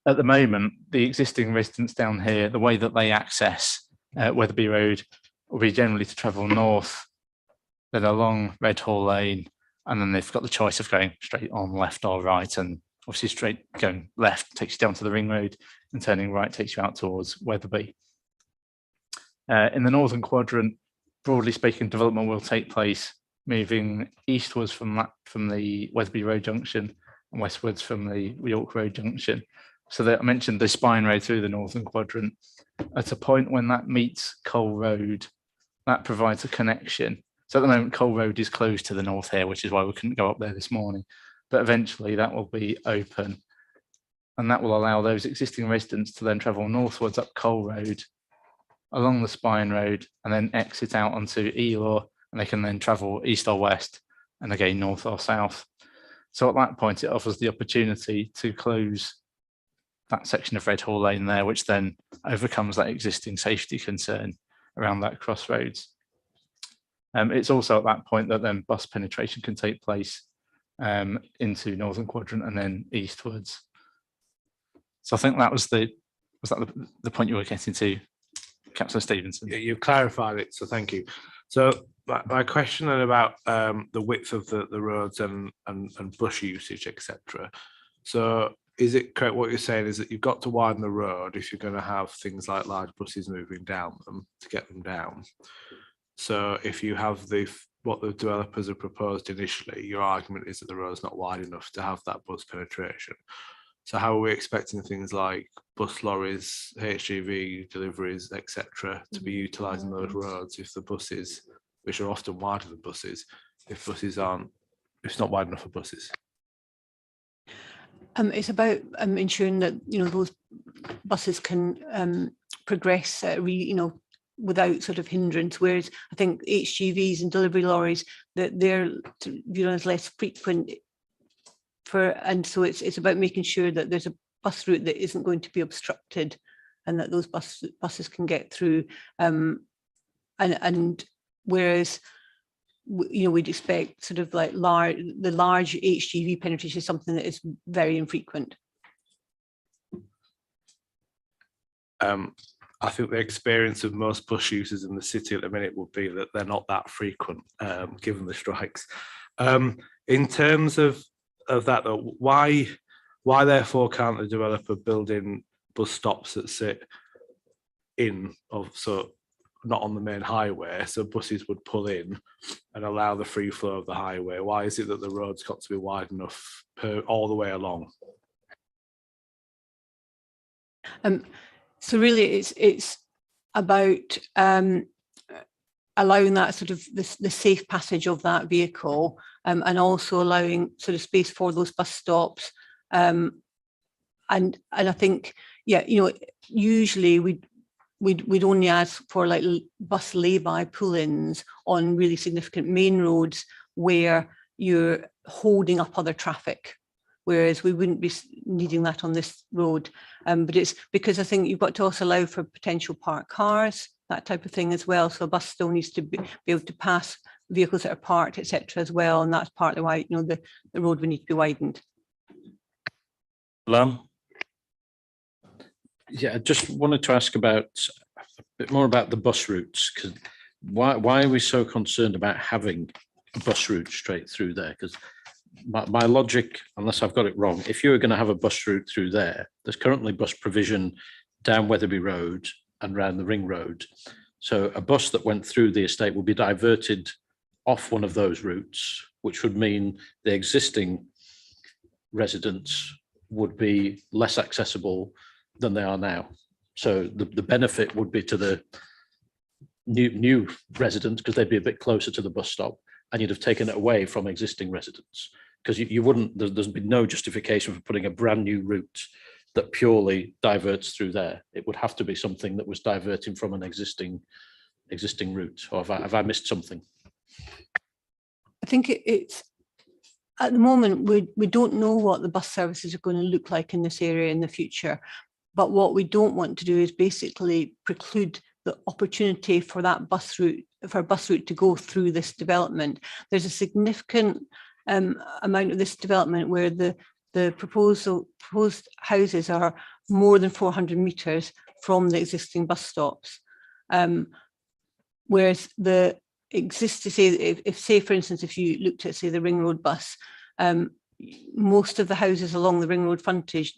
At the moment, the existing residents down here, the way that they access Wetherby Road will be generally to travel north, then along Red Hall Lane, and then they've got the choice of going straight on left or right. And obviously straight going left takes you down to the ring road, and turning right takes you out towards Wetherby. In the northern quadrant, broadly speaking, development will take place moving eastwards from the Wetherby Road junction and westwards from the York Road junction. So that I mentioned the spine road through the northern quadrant. At a point when that meets Cole Road, that provides a connection. So at the moment, Cole Road is closed to the north here, which is why we couldn't go up there this morning. But eventually that will be open, and that will allow those existing residents to then travel northwards up Cole Road, along the spine road, and then exit out onto ELAW, and they can then travel east or west, and again north or south. So at that point, it offers the opportunity to close that section of Red Hall Lane there, which then overcomes that existing safety concern around that crossroads. It's also at that point that then bus penetration can take place into northern quadrant and then eastwards. So I think that was the point you were getting to, Councillor Stevenson. Yeah, you've clarified it, so thank you. So my question then about the width of the roads and bus usage, etc. So is it correct what you're saying is that you've got to widen the road if you're going to have things like large buses moving down them to get them down? So if you have what the developers have proposed initially, your argument is that the road's not wide enough to have that bus penetration. So how are we expecting things like bus lorries, HGV deliveries, etc., to be utilising those roads if the buses, which are often wider than buses, if it's not wide enough for buses? It's about ensuring that those buses can progress, without sort of hindrance. Whereas I think HGVs and delivery lorries, that they're viewed as less frequent. And so it's about making sure that there's a bus route that isn't going to be obstructed, and that those buses can get through. And whereas we'd expect sort of like the large HGV penetration is something that is very infrequent. I think the experience of most bus users in the city at the minute would be that they're not that frequent, given the strikes. In terms of that though, why therefore can't the developer build in bus stops that sit not on the main highway, so buses would pull in and allow the free flow of the highway? Why is it that the road's got to be wide enough all the way along? So really it's about allowing that sort of the safe passage of that vehicle, and also allowing sort of space for those bus stops. And I think, usually we'd only ask for like bus lay-by pull-ins on really significant main roads where you're holding up other traffic, whereas we wouldn't be needing that on this road. But it's because I think you've got to also allow for potential parked cars, that type of thing as well. So a bus still needs to be able to pass vehicles that are parked, etc. as well. And that's partly why the road would need to be widened. Lam? Yeah, I just wanted to ask about a bit more about the bus routes, because why are we so concerned about having a bus route straight through there? Because my logic, unless I've got it wrong, if you were going to have a bus route through there, there's currently bus provision down Wetherby Road and round the Ring Road. So a bus that went through the estate will be diverted off one of those routes, which would mean the existing residents would be less accessible than they are now. So the benefit would be to the new residents, because they'd be a bit closer to the bus stop, and you'd have taken it away from existing residents, because you wouldn't, there's been no justification for putting a brand new route that purely diverts through there. It would have to be something that was diverting from an existing existing route, or have I missed something? I think it's at the moment we don't know what the bus services are going to look like in this area in the future. But what we don't want to do is basically preclude the opportunity for that bus route, to go through this development. There's a significant amount of this development where the proposed houses are more than 400 metres from the existing bus stops. Whereas the existing, say for instance, if you looked at, say, the Ring Road bus, most of the houses along the Ring Road frontage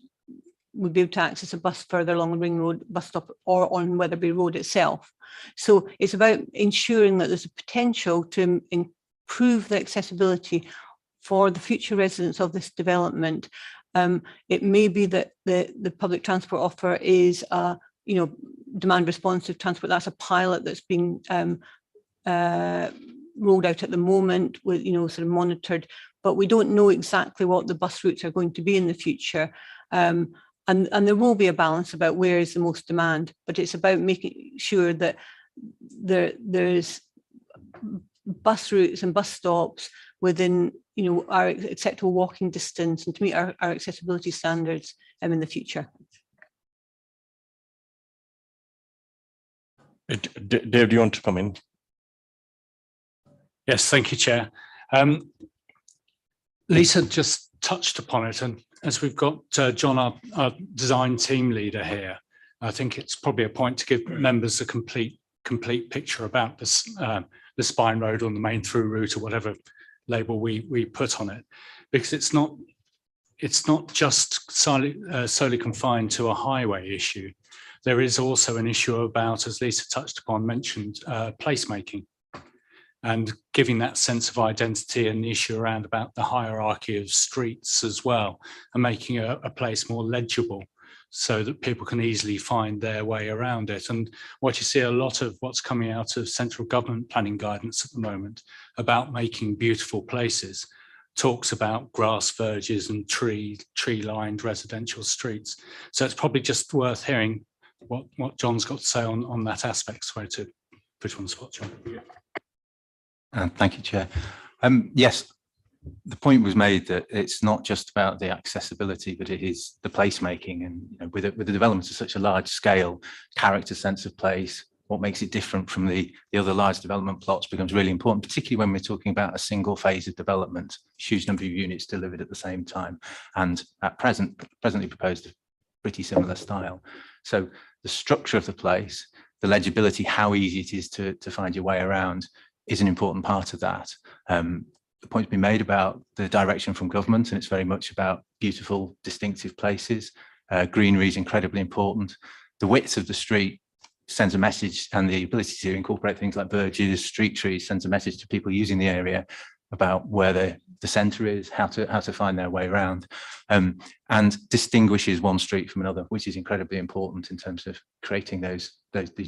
would be able to access a bus further along the Ring Road bus stop or on Wetherby Road itself. So it's about ensuring that there's a potential to improve the accessibility for the future residents of this development. It may be that the public transport offer is demand responsive transport. That's a pilot that's being rolled out at the moment, with sort of monitored, but we don't know exactly what the bus routes are going to be in the future. And there will be a balance about where is the most demand, but it's about making sure that there's bus routes and bus stops within our acceptable walking distance and to meet our accessibility standards in the future. Dave, do you want to come in? Yes, thank you, Chair. Lisa just touched upon it, and as we've got John, our design team leader here, I think it's probably a point to give members a complete picture about this, the spine road on the main through route, or whatever label we put on it, because it's not just solely confined to a highway issue. There is also an issue about, as Lisa touched upon, mentioned placemaking, and giving that sense of identity, and the issue around about the hierarchy of streets as well, and making a place more legible so that people can easily find their way around it. And what you see a lot of what's coming out of central government planning guidance at the moment about making beautiful places talks about grass verges and tree-lined residential streets. So it's probably just worth hearing what John's got to say on that aspect. Sorry to put you on the spot, John. Thank you, Chair. Yes, the point was made that it's not just about the accessibility, but it is the placemaking. And with the development of such a large scale, character, sense of place, what makes it different from the other large development plots becomes really important, particularly when we're talking about a single phase of development, huge number of units delivered at the same time, and at presently proposed a pretty similar style. So the structure of the place, the legibility, how easy it is to find your way around, is an important part of that. The point's been made about the direction from government, and it's very much about beautiful, distinctive places. Greenery is incredibly important. The width of the street sends a message, and the ability to incorporate things like verges, street trees, sends a message to people using the area about where the centre is, how to find their way around, and distinguishes one street from another, which is incredibly important in terms of creating these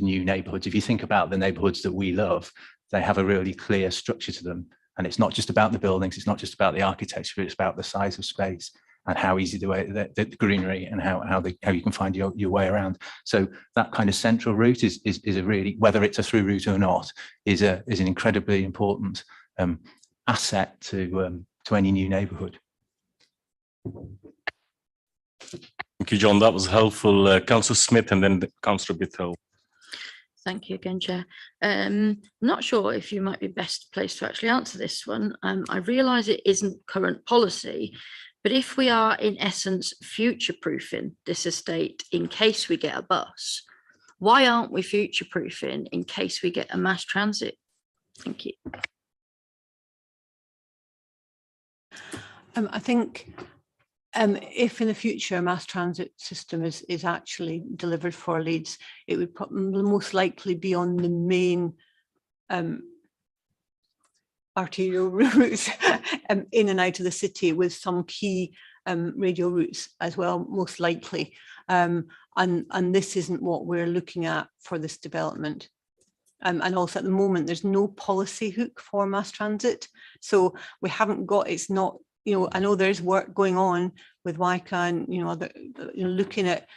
new neighbourhoods. If you think about the neighbourhoods that we love, they have a really clear structure to them. And it's not just about the buildings, it's not just about the architecture, but it's about the size of space and how easy the greenery, and how you can find your way around. So that kind of central route is a really, whether it's a through route or not, is an incredibly important asset to any new neighbourhood. Thank you, John. That was helpful. Councillor Smith and then Councillor Bithell. Thank you again, Chair. I'm not sure if you might be best placed to actually answer this one. I realise it isn't current policy, but if we are in essence future-proofing this estate in case we get a bus, why aren't we future-proofing in case we get a mass transit? Thank you. I think if in the future a mass transit system is actually delivered for Leeds, it would most likely be on the main arterial routes in and out of the city, with some key radial routes as well, most likely. And this isn't what we're looking at for this development. And also at the moment, there's no policy hook for mass transit. So we haven't got, it's not, I know there's work going on with WICA and, looking at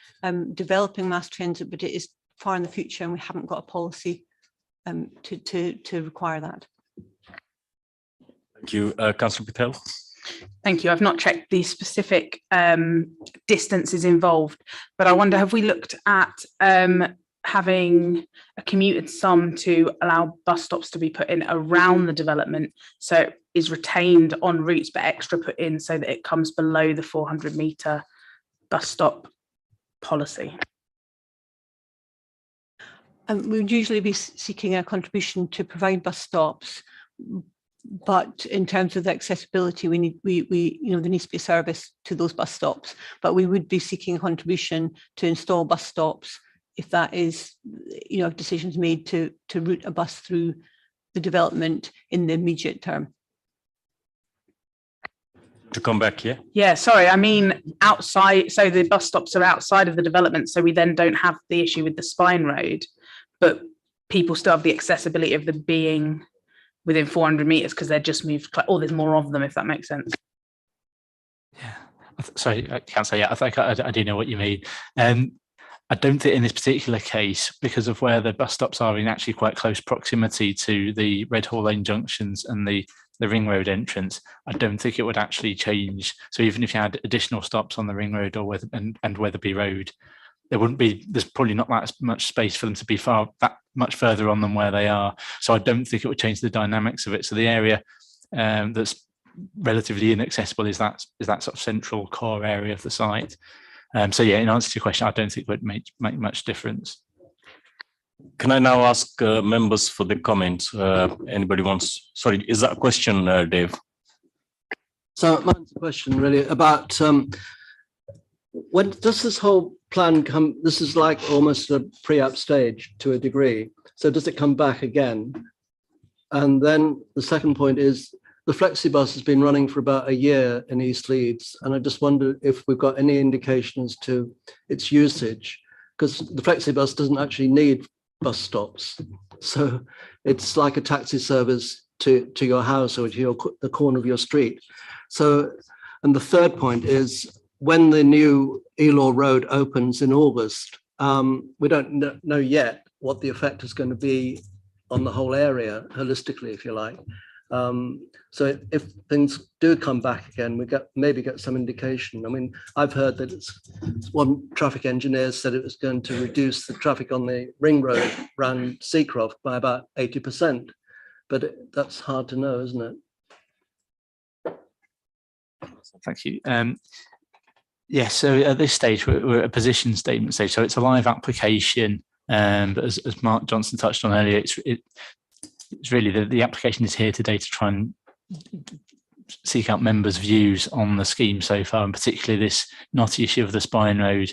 developing mass transit, but it is far in the future and we haven't got a policy to require that. Thank you, Councillor Patel. Thank you. I've not checked the specific distances involved, but I wonder, have we looked at having a commuted sum to allow bus stops to be put in around the development, so it is retained on routes but extra put in so that it comes below the 400-metre bus stop policy? We would usually be seeking a contribution to provide bus stops, but in terms of the accessibility, we there needs to be a service to those bus stops. But we would be seeking a contribution to install bus stops if that is, if decisions made to route a bus through the development in the immediate term. To come back here. Yeah, sorry, I mean outside, so the bus stops are outside of the development, so we then don't have the issue with the spine road, but people still have the accessibility of them being within 400 metres because they're just moved, or there's more of them, if that makes sense. Yeah, sorry, Councillor, yeah, I think I do know what you mean. I don't think in this particular case, because of where the bus stops are in actually quite close proximity to the Red Hall Lane junctions and the Ring Road entrance, I don't think it would actually change. So even if you had additional stops on the Ring Road or and Wetherby Road, there's probably not that much space for them to be that much further on than where they are. So I don't think it would change the dynamics of it. So the area that's relatively inaccessible is that sort of central core area of the site. So yeah, in answer to your question, I don't think it would make much difference. Can I now ask members for the comments? Anybody wants? Sorry, is that a question, Dave? So mine's a question really about when does this whole plan come? This is like almost a pre-app stage to a degree. So does it come back again? And then the second point is, the flexibus has been running for about a year in East Leeds, and I just wonder if we've got any indication as to its usage, because the flexibus doesn't actually need bus stops. So it's like a taxi service to your house or to the corner of your street. So, and the third point is, when the new Elaw Road opens in August, we don't know yet what the effect is going to be on the whole area holistically, if you like. So if things do come back again, we maybe get some indication. I mean, I've heard that one traffic engineer said it was going to reduce the traffic on the ring road around Seacroft by about 80%, but that's hard to know, isn't it? Thank you. Yes, so at this stage, we're at a position statement stage. So it's a live application, but as Mark Johnson touched on earlier, it's really the application is here today to try and seek out members' views on the scheme so far, and particularly this knotty issue of the spine road,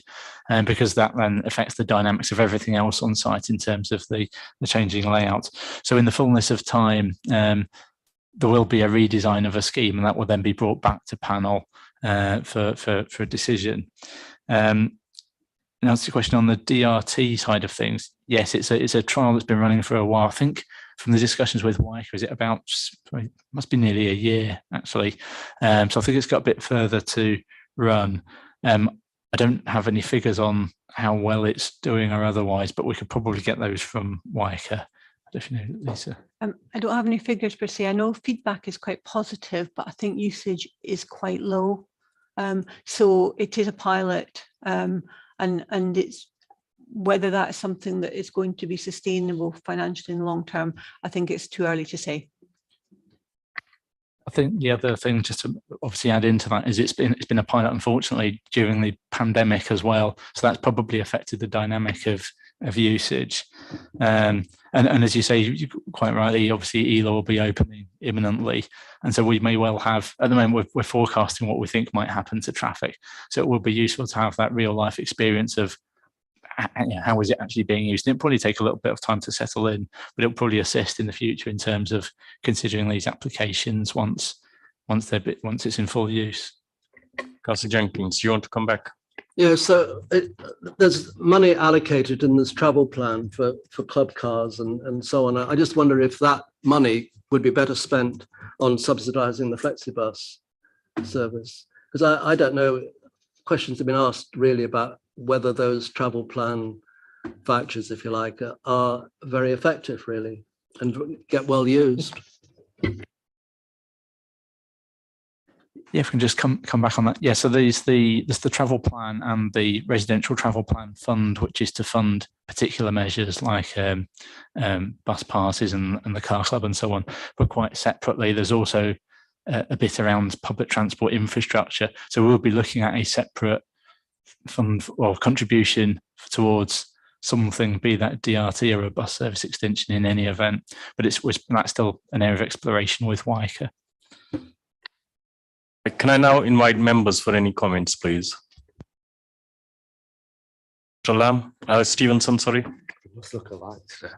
because that then affects the dynamics of everything else on site in terms of the changing layout. So in the fullness of time, there will be a redesign of a scheme, and that will then be brought back to panel for a decision. And that's the question on the DRT side of things. Yes, it's a trial that's been running for a while. I think from the discussions with Wyker, is it about, must be nearly a year actually. So I think it's got a bit further to run. I don't have any figures on how well it's doing or otherwise, but we could probably get those from Wyker. I don't know, Lisa. I don't have any figures per se. I know feedback is quite positive, but I think usage is quite low. So it is a pilot, and it's whether that is something that is going to be sustainable financially in the long term. I think it's too early to say. I think the other thing just to obviously add into that is it's been a pilot, unfortunately, during the pandemic as well. So that's probably affected the dynamic of usage. And as you say, quite rightly, obviously Elaw will be opening imminently. And so we may well have, at the moment, we're forecasting what we think might happen to traffic. So it will be useful to have that real life experience of how is it actually being used. And it'll probably take a little bit of time to settle in, but it'll probably assist in the future in terms of considering these applications once it's in full use. Councillor Jenkins, you want to come back? Yeah, so there's money allocated in this travel plan for club cars and so on. I just wonder if that money would be better spent on subsidising the flexibus service, because I don't know, questions have been asked really about whether those travel plan vouchers, if you like, are very effective, really, and get well used. Yeah, if we can just come back on that. Yeah, so there's the travel plan and the residential travel plan fund, which is to fund particular measures like bus passes and the car club and so on. But quite separately, there's also a bit around public transport infrastructure. So we'll be looking at a separate fund or contribution towards something, be that DRT or a bus service extension in any event. But that's still an area of exploration with WICA. Can I now invite members for any comments, please? Lam, Stevenson, sorry. Must look alike today.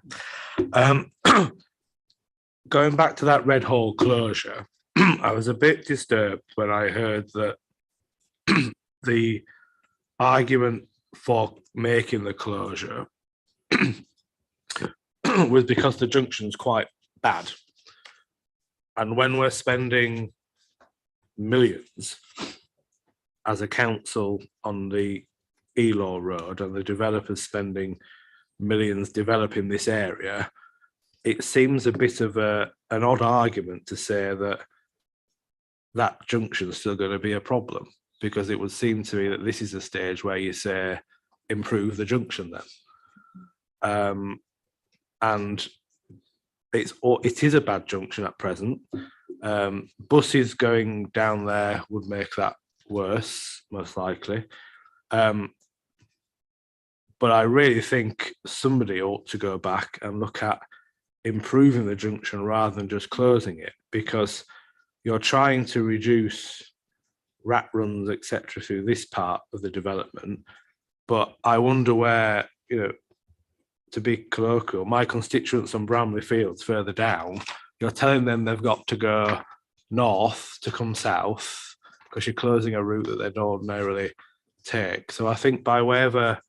Going back to that Red Hall closure, I was a bit disturbed when I heard that the argument for making the closure was because the junction's quite bad. And when we're spending millions as a council on the Elaw Road and the developers spending millions developing this area, it seems a bit of an odd argument to say that that junction is still going to be a problem, because it would seem to me that this is a stage where you say improve the junction then. And it is a bad junction at present. Buses going down there would make that worse, most likely. But I really think somebody ought to go back and look at improving the junction rather than just closing it, because you're trying to reduce rat runs, etc., through this part of the development. But I wonder where, to be colloquial, my constituents on Bramley Fields further down, you're telling them they've got to go north to come south because you're closing a route that they'd ordinarily take. So I think by way of a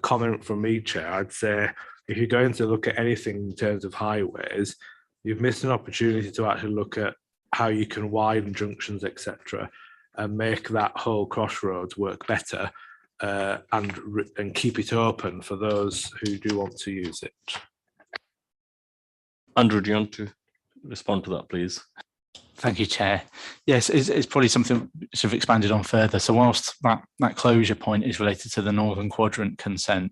comment from me, Chair, I'd say if you're going to look at anything in terms of highways, you've missed an opportunity to actually look at how you can widen junctions, etc., and make that whole crossroads work better, and keep it open for those who do want to use it. Andrew, do you want to respond to that, please? Thank you, Chair. Yes, it's probably something sort of expanded on further. So whilst that closure point is related to the Northern Quadrant consent,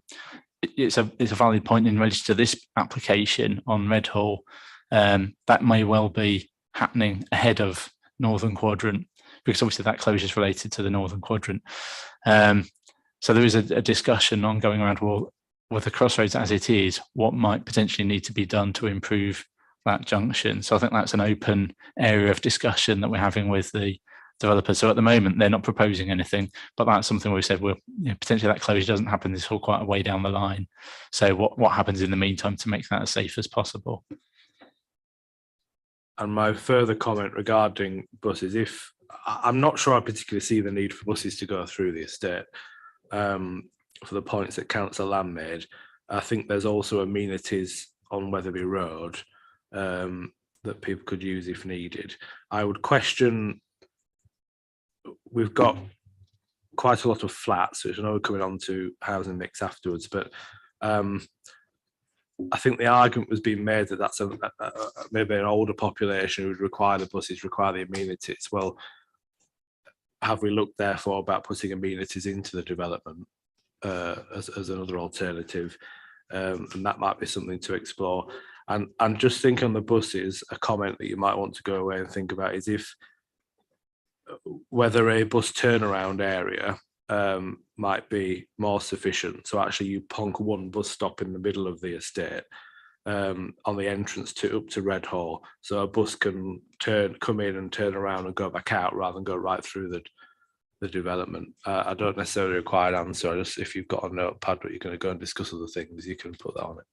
it's a valid point in relation to this application on Red Hall. That may well be happening ahead of Northern Quadrant, because obviously that closure is related to the Northern Quadrant. So there is a discussion ongoing around, well, with the crossroads as it is, what might potentially need to be done to improve that junction. So I think that's an open area of discussion that we're having with the developers. So at the moment, they're not proposing anything, but that's something we said, well, potentially that closure doesn't happen this whole quite a way down the line. So what happens in the meantime to make that as safe as possible? And my further comment regarding buses, I'm not sure I particularly see the need for buses to go through the estate, for the points that Councillor Lamb made. I think there's also amenities on Wetherby Road that people could use if needed. I would question, we've got quite a lot of flats, which I know we're coming on to housing mix afterwards, but I think the argument was being made that that's maybe an older population who would require the buses, require the amenities. Well, have we looked therefore about putting amenities into the development as another alternative? And that might be something to explore. And just think on the buses, a comment that you might want to go away and think about is whether a bus turnaround area might be more sufficient. So actually you plonk one bus stop in the middle of the estate on the entrance up to Red Hall, so a bus can come in and turn around and go back out rather than go right through the development. I don't necessarily require an answer. Just if you've got a notepad but you're going to go and discuss other things, you can put that on it.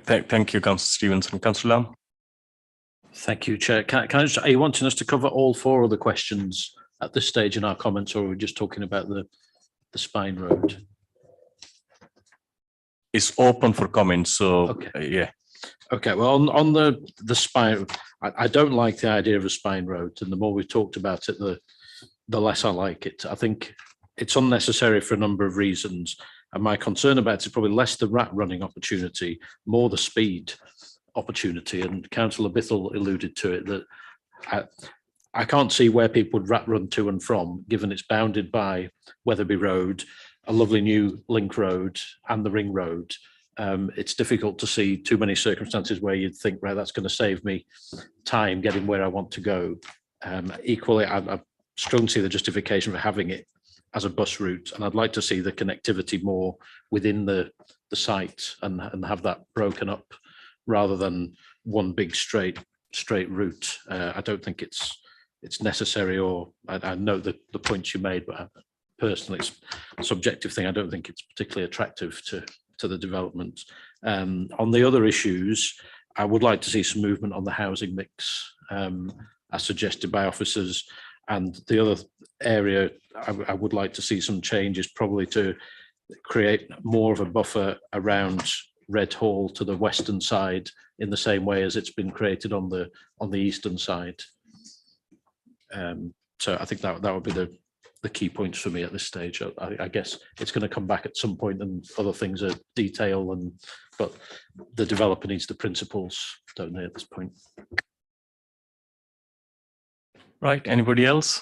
Thank you, Councillor Stevenson. Councillor Lamb. Thank you, Chair. Can I just, are you wanting us to cover all four of the questions at this stage in our comments, or are we just talking about the Spine Road? It's open for comments, so okay. Yeah. Okay, well, on the Spine, I don't like the idea of a Spine Road, and the more we've talked about it, the less I like it. I think it's unnecessary for a number of reasons. And my concern about it is probably less the rat running opportunity, more the speed opportunity. And Councillor Bithell alluded to it, that I can't see where people would rat run to and from, given it's bounded by Wetherby Road, a lovely new link road and the ring road. It's difficult to see too many circumstances where you'd think, right, that's going to save me time getting where I want to go. Equally, I strongly see the justification for having it as a bus route, and I'd like to see the connectivity more within the site and have that broken up rather than one big straight route. I don't think it's necessary, or I know the points you made, but personally, it's a subjective thing. I don't think it's particularly attractive to the development. On the other issues, I would like to see some movement on the housing mix, as suggested by officers. And the other area I would like to see some changes, probably to create more of a buffer around Red Hall to the western side, in the same way as it's been created on the eastern side. So I think that would be the key points for me at this stage. I guess it's going to come back at some point, and other things are detail, but the developer needs the principles, don't they, at this point? Right, anybody else?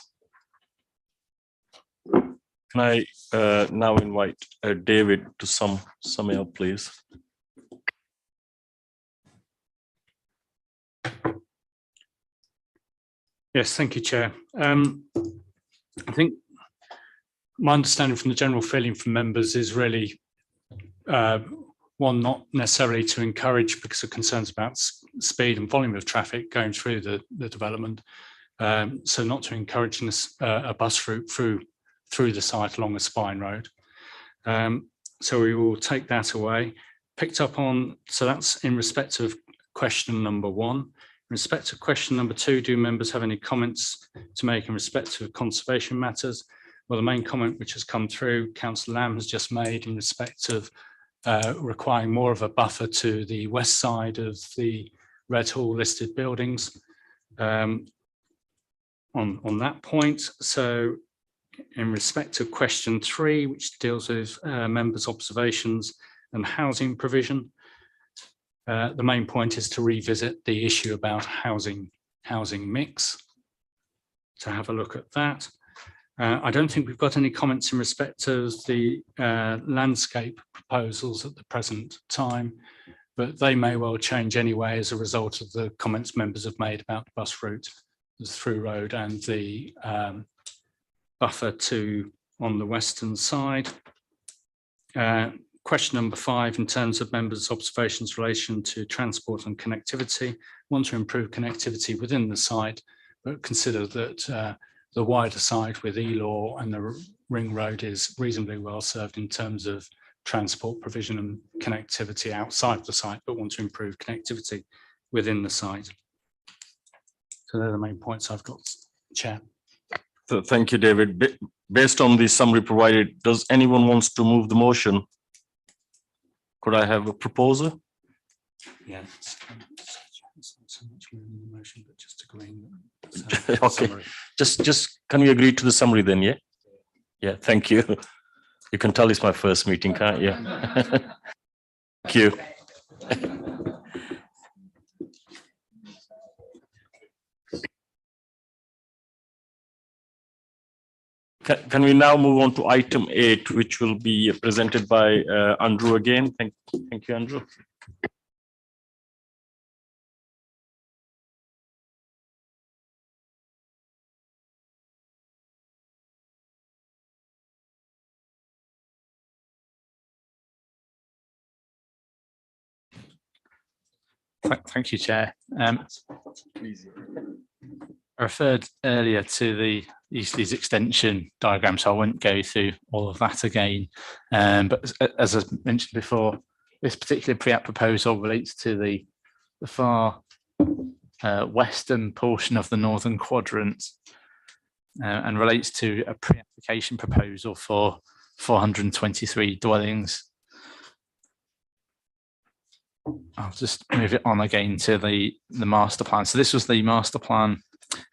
Can I now invite David to sum it up, please? Yes, thank you, Chair. I think my understanding from the general feeling from members is really one, not necessarily to encourage because of concerns about speed and volume of traffic going through the development. So not to encourage a bus route through the site along a spine road. So we will take that away. Picked up on, so that's in respect of question number 1. In respect of question number 2, do members have any comments to make in respect of conservation matters? Well, the main comment which has come through, Councillor Lamb has just made in respect of requiring more of a buffer to the west side of the Red Hall listed buildings. On that point, so in respect of question 3, which deals with members' observations and housing provision, the main point is to revisit the issue about housing mix, to have a look at that. I don't think we've got any comments in respect of the landscape proposals at the present time, but they may well change anyway as a result of the comments members have made about the bus route, the through road and the buffer on the western side. Question number 5, in terms of members' observations in relation to transport and connectivity, want to improve connectivity within the site, but consider that the wider site with Elaw and the ring road is reasonably well served in terms of transport provision and connectivity outside the site, but want to improve connectivity within the site. So they're the main points I've got, Chair. So thank you, David. Based on the summary provided, does anyone wants to move the motion? Could I have a proposer? Yeah. So much moving the motion, but just agreeing. Okay. Just can we agree to the summary then? Yeah. Yeah. Thank you. You can tell it's my first meeting, can't you? Thank you. Can we now move on to item 8, which will be presented by Andrew again? Thank you, Andrew. Thank you, Chair. I referred earlier to the Eastleigh extension diagram, so I won't go through all of that again. But as I mentioned before, this particular pre-app proposal relates to the far western portion of the northern quadrant and relates to a pre-application proposal for 423 dwellings. I'll just move it on again to the master plan. So this was the master plan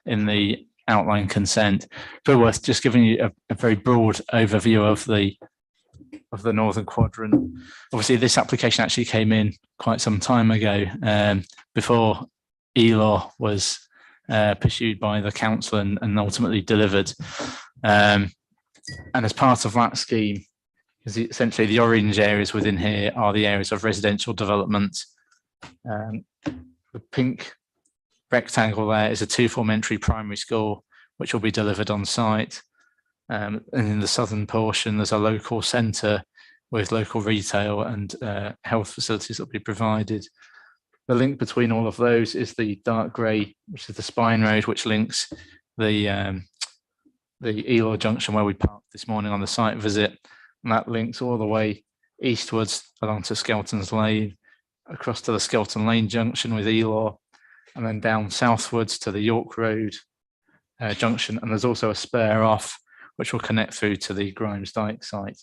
in the outline consent. But worth just giving you a very broad overview of the northern quadrant. Obviously, this application actually came in quite some time ago, before ELAW was pursued by the council and ultimately delivered. And as part of that scheme, essentially the orange areas within here are the areas of residential development. The pink rectangle there is a 2-form entry primary school, which will be delivered on site. And in the southern portion, there's a local centre with local retail and health facilities that will be provided. The link between all of those is the dark grey, which is the spine road, which links the ELAW junction where we parked this morning on the site visit. And that links all the way eastwards along to Skelton's Lane, across to the Skelton Lane junction with ELAW, and then down southwards to the York Road junction. And there's also a spare off, which will connect through to the Grimes Dyke site.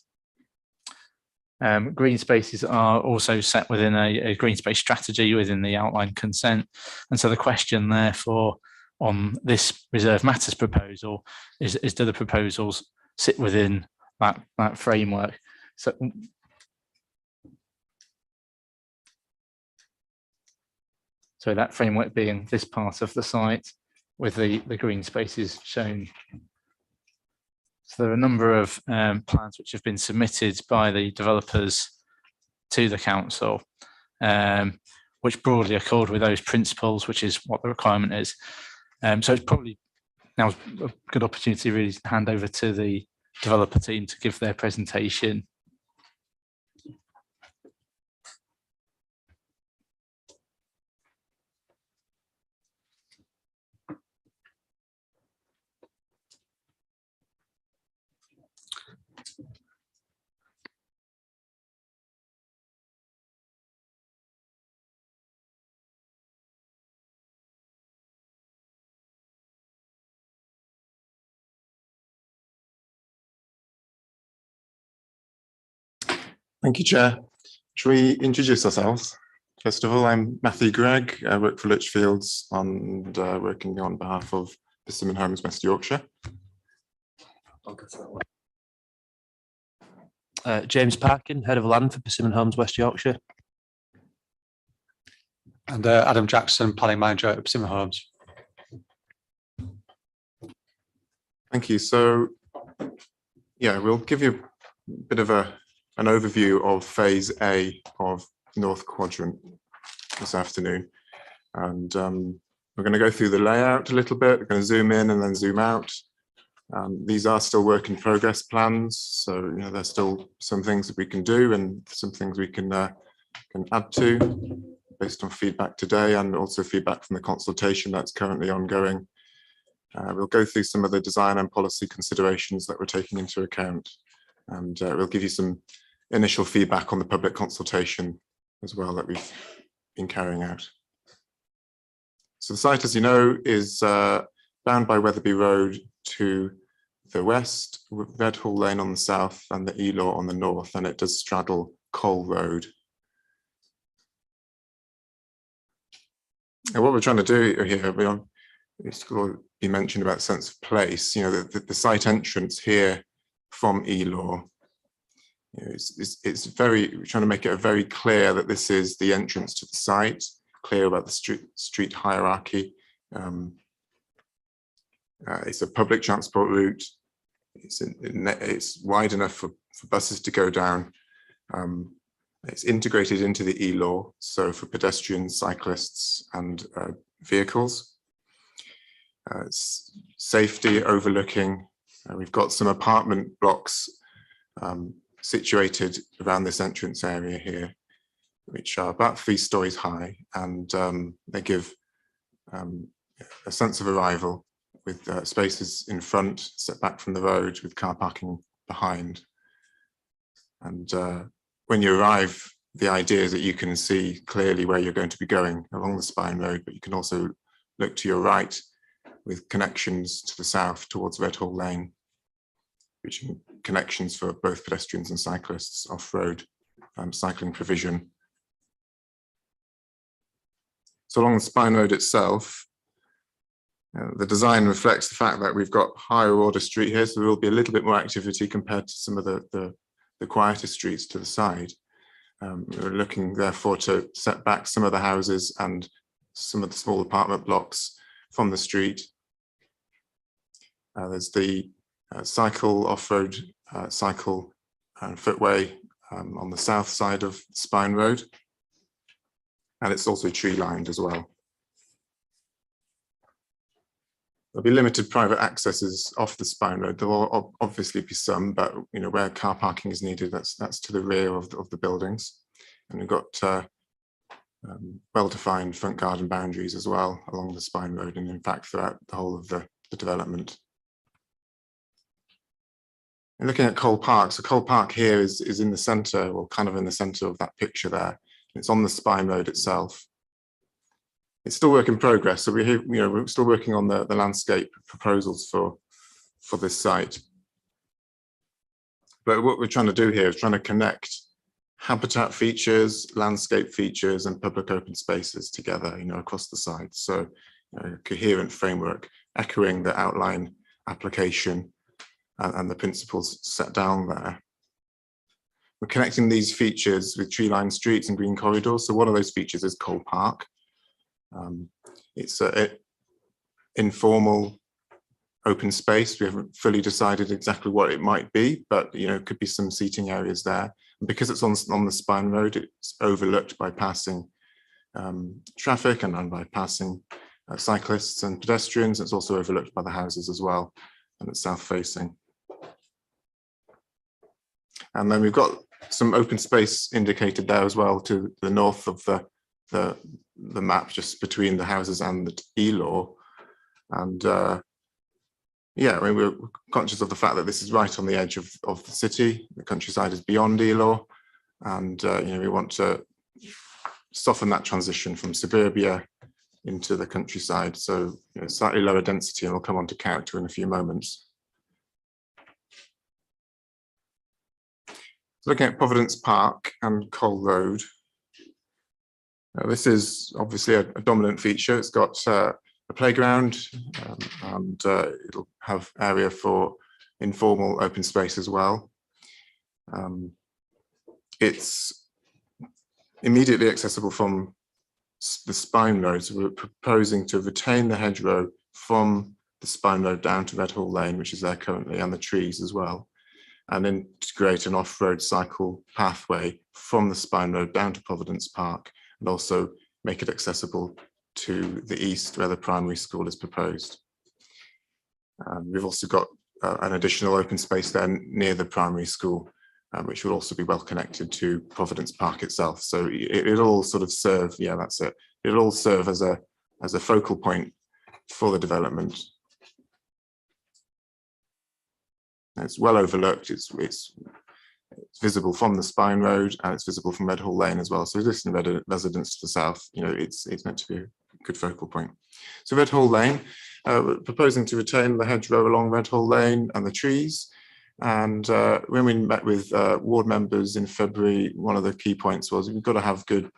Green spaces are also set within a green space strategy within the outline consent. And so the question therefore on this reserve matters proposal is do the proposals sit within that framework? So that framework being this part of the site with the green spaces shown. So there are a number of plans which have been submitted by the developers to the council, which broadly accord with those principles, which is what the requirement is. So it's probably now a good opportunity really to hand over to the developer team to give their presentation. Thank you, Chair. Shall we introduce ourselves? First of all, I'm Matthew Gregg. I work for Lichfields and working on behalf of Persimmon Homes, West Yorkshire. James Parkin, Head of Land for Persimmon Homes, West Yorkshire. And Adam Jackson, Planning Manager at Persimmon Homes. Thank you. So, yeah, we'll give you a bit of an overview of Phase A of North Quadrant this afternoon. And we're going to go through the layout a little bit. We're going to zoom in and then zoom out. These are still work in progress plans. So, you know, there's still some things that we can do and some things we can add to based on feedback today and also feedback from the consultation that's currently ongoing. We'll go through some of the design and policy considerations that we're taking into account. And we'll give you some initial feedback on the public consultation as well that we've been carrying out. So the site, as you know, is bound by Wetherby Road to the west, with Redhall Lane on the south and the ELAW on the north, and it does straddle Cole Road. And what we're trying to do here, it's been mentioned about sense of place. You know, the site entrance here from ELAW, you know, it's very, we're trying to make it very clear that this is the entrance to the site, clear about the street hierarchy. It's a public transport route. It's wide enough for buses to go down. It's integrated into the ELAW, so for pedestrians, cyclists, and vehicles. Safety overlooking. We've got some apartment blocks situated around this entrance area here, which are about 3 stories high, and they give a sense of arrival with spaces in front, set back from the road, with car parking behind. And when you arrive, the idea is that you can see clearly where you're going to be going along the Spine Road, but you can also look to your right with connections to the south towards Redhall Lane, which connections for both pedestrians and cyclists, off-road cycling provision. So along the Spine Road itself, The design reflects the fact that we've got higher order street here, so there will be a little bit more activity compared to some of the quieter streets to the side. We're looking therefore to set back some of the houses and some of the small apartment blocks from the street. There's the cycle off-road cycle and footway on the south side of Spine Road, and it's also tree lined as well. There'll be limited private accesses off the Spine Road. There will obviously be some, but where car parking is needed, that's to the rear of the buildings. And we've got well-defined front garden boundaries as well along the Spine Road, and in fact throughout the whole of the development. And looking at Cole Park, so Cole Park here is in the centre, or kind of in the centre of that picture there. It's on the Spine Road itself. It's still work in progress, so we're still working on the landscape proposals for this site. But what we're trying to do here is trying to connect habitat features, landscape features, and public open spaces together, across the site. So, a coherent framework, echoing the outline application and the principles set down there. We're connecting these features with tree-lined streets and green corridors. So one of those features is Cole Park. It's an informal open space. We haven't fully decided exactly what it might be, but it could be some seating areas there. And because it's on the Spine Road, it's overlooked by passing traffic and by passing cyclists and pedestrians. It's also overlooked by the houses as well, and it's south facing. And then we've got some open space indicated there as well to the north of the map, just between the houses and the E-law. And yeah, we're conscious of the fact that this is right on the edge of the city. The countryside is beyond E-law, and we want to soften that transition from suburbia into the countryside. So slightly lower density, and we'll come on to character in a few moments. Looking at Providence Park and Cole Road. This is obviously a dominant feature. It's got a playground, and it'll have area for informal open space as well. It's immediately accessible from the Spine Road, so we're proposing to retain the hedgerow from the Spine Road down to Red Hall Lane, which is there currently, and the trees as well, and integrate an off-road cycle pathway from the Spine Road down to Providence Park, and also make it accessible to the east where the primary school is proposed. We've also got an additional open space there near the primary school, which will also be well connected to Providence Park itself. So it'll all sort of serve, yeah, that's it. It'll all serve as a focal point for the development. It's well overlooked. It's visible from the Spine Road, and it's visible from Red Hall Lane as well. So distant residents to the south, it's meant to be a good focal point. So Red Hall Lane, we're proposing to retain the hedgerow along Red Hall Lane and the trees. And when we met with ward members in February, one of the key points was we've got to have good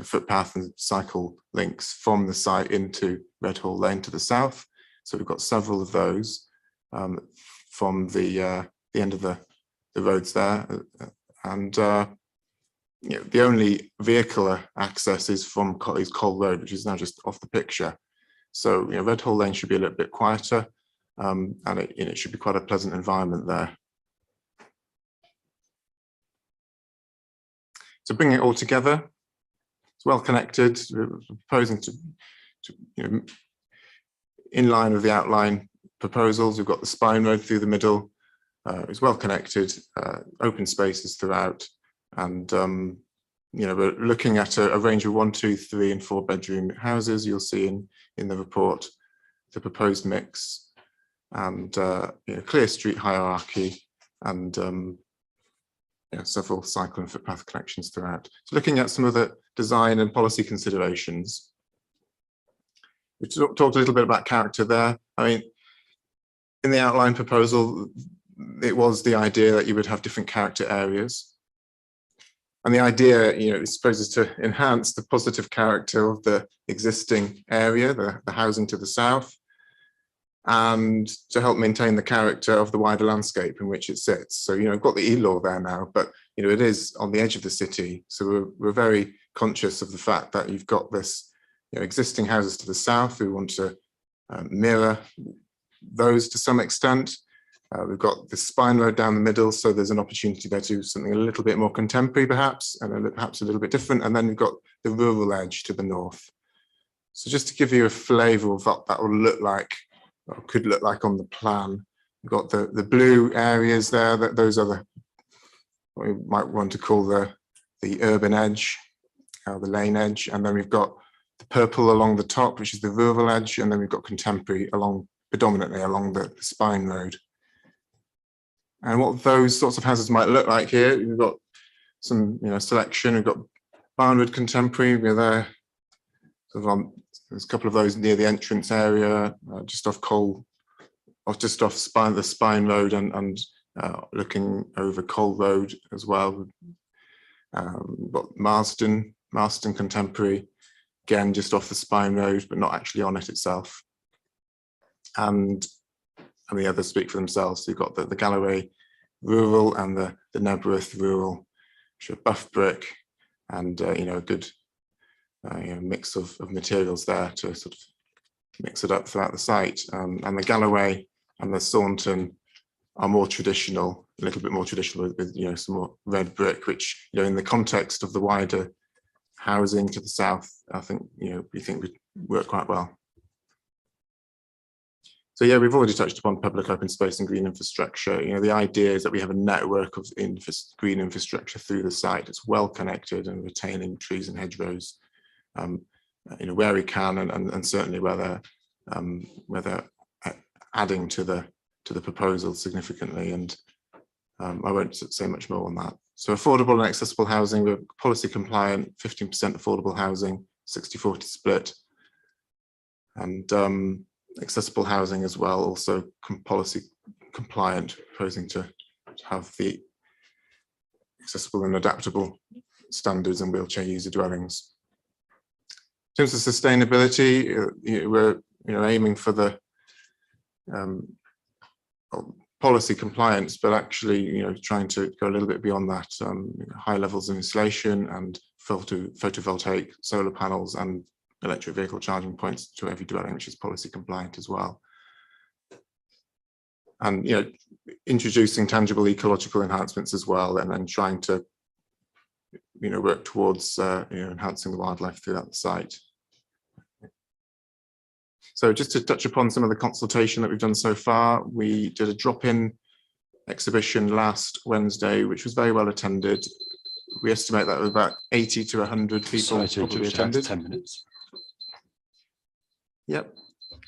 footpath and cycle links from the site into Red Hall Lane to the south. So we've got several of those from the end of the roads there, and the only vehicular access is from Cole Road, which is now just off the picture. So Red Hall Lane should be a little bit quieter, and it should be quite a pleasant environment there. So bringing it all together, it's well connected. We're proposing to in line with the outline proposals. We've got the Spine Road through the middle. It's well connected, open spaces throughout, and we're looking at a range of 1, 2, 3, and 4 bedroom houses. You'll see in the report the proposed mix, and clear street hierarchy, and several cycle and footpath connections throughout. So looking at some of the design and policy considerations, we talked a little bit about character there. I mean, in the outline proposal, it was the idea that you would have different character areas. And the idea, I suppose, is to enhance the positive character of the existing area, the housing to the south, and to help maintain the character of the wider landscape in which it sits. So, I've got the E-law there now, but, it is on the edge of the city. So we're very conscious of the fact that you've got this, existing houses to the south. We want to mirror those to some extent. We've got the spine road down the middle, so there's an opportunity there to do something a little bit more contemporary, perhaps, and perhaps a little bit different. And then we've got the rural edge to the north. So just to give you a flavour of what that will look like, or could look like on the plan, we've got the blue areas there. Those are what we might want to call the urban edge, the lane edge, and then we've got the purple along the top, which is the rural edge, and then we've got contemporary predominantly along the spine road. And what those sorts of houses might look like here, we've got some selection. We've got Barnwood Contemporary. We're there. There's a couple of those near the entrance area, just off the Spine Road and looking over Cole Road as well. We've got Marston Contemporary, again just off the Spine Road, but not actually on it itself. And the others speak for themselves. So you've got the Galloway Rural and the Nebworth Rural, which are buff brick, and a good mix of materials there to sort of mix it up throughout the site. And the Galloway and the Saunton are more traditional, a little bit more traditional with some more red brick, which in the context of the wider housing to the south, I think we think would work quite well. So yeah, we've already touched upon public open space and green infrastructure. The idea is that we have a network of green infrastructure through the site. It's well connected and retaining trees and hedgerows, where we can, and certainly where they're adding to the proposal significantly. And I won't say much more on that. So affordable and accessible housing, we're policy compliant, 15% affordable housing, 60-40 split, and accessible housing as well, also policy compliant, proposing to have the accessible and adaptable standards and wheelchair user dwellings. In terms of sustainability, we're aiming for the policy compliance, but actually trying to go a little bit beyond that. High levels of insulation and photovoltaic solar panels and electric vehicle charging points to every dwelling, which is policy compliant as well. And introducing tangible ecological enhancements as well, and then trying to work towards enhancing the wildlife throughout the site. So just to touch upon some of the consultation that we've done so far, we did a drop-in exhibition last Wednesday, which was very well attended. We estimate that about 80 to 100 people probably attended. 10 minutes. Yep.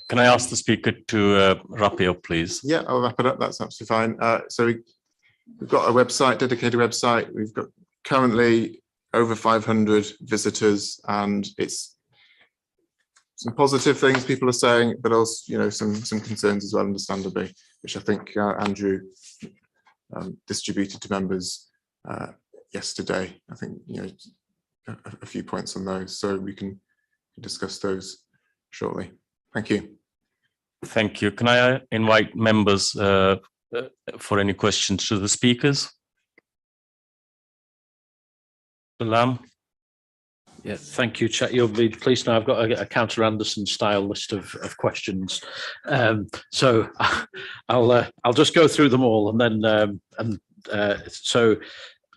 Can I ask the speaker to wrap it up, please? Yeah, I'll wrap it up. That's absolutely fine. So we've got a website, dedicated website. We've got currently over 500 visitors, and it's some positive things people are saying, but also some concerns as well, understandably, which I think Andrew distributed to members yesterday. I think a few points on those, so we can discuss those shortly. Thank you. Thank you. Can I invite members for any questions to the speakers? Lam. Yeah, thank you, Chair. You'll be pleased to know I've got a Councillor Anderson style list of questions. So I'll just go through them all, and then so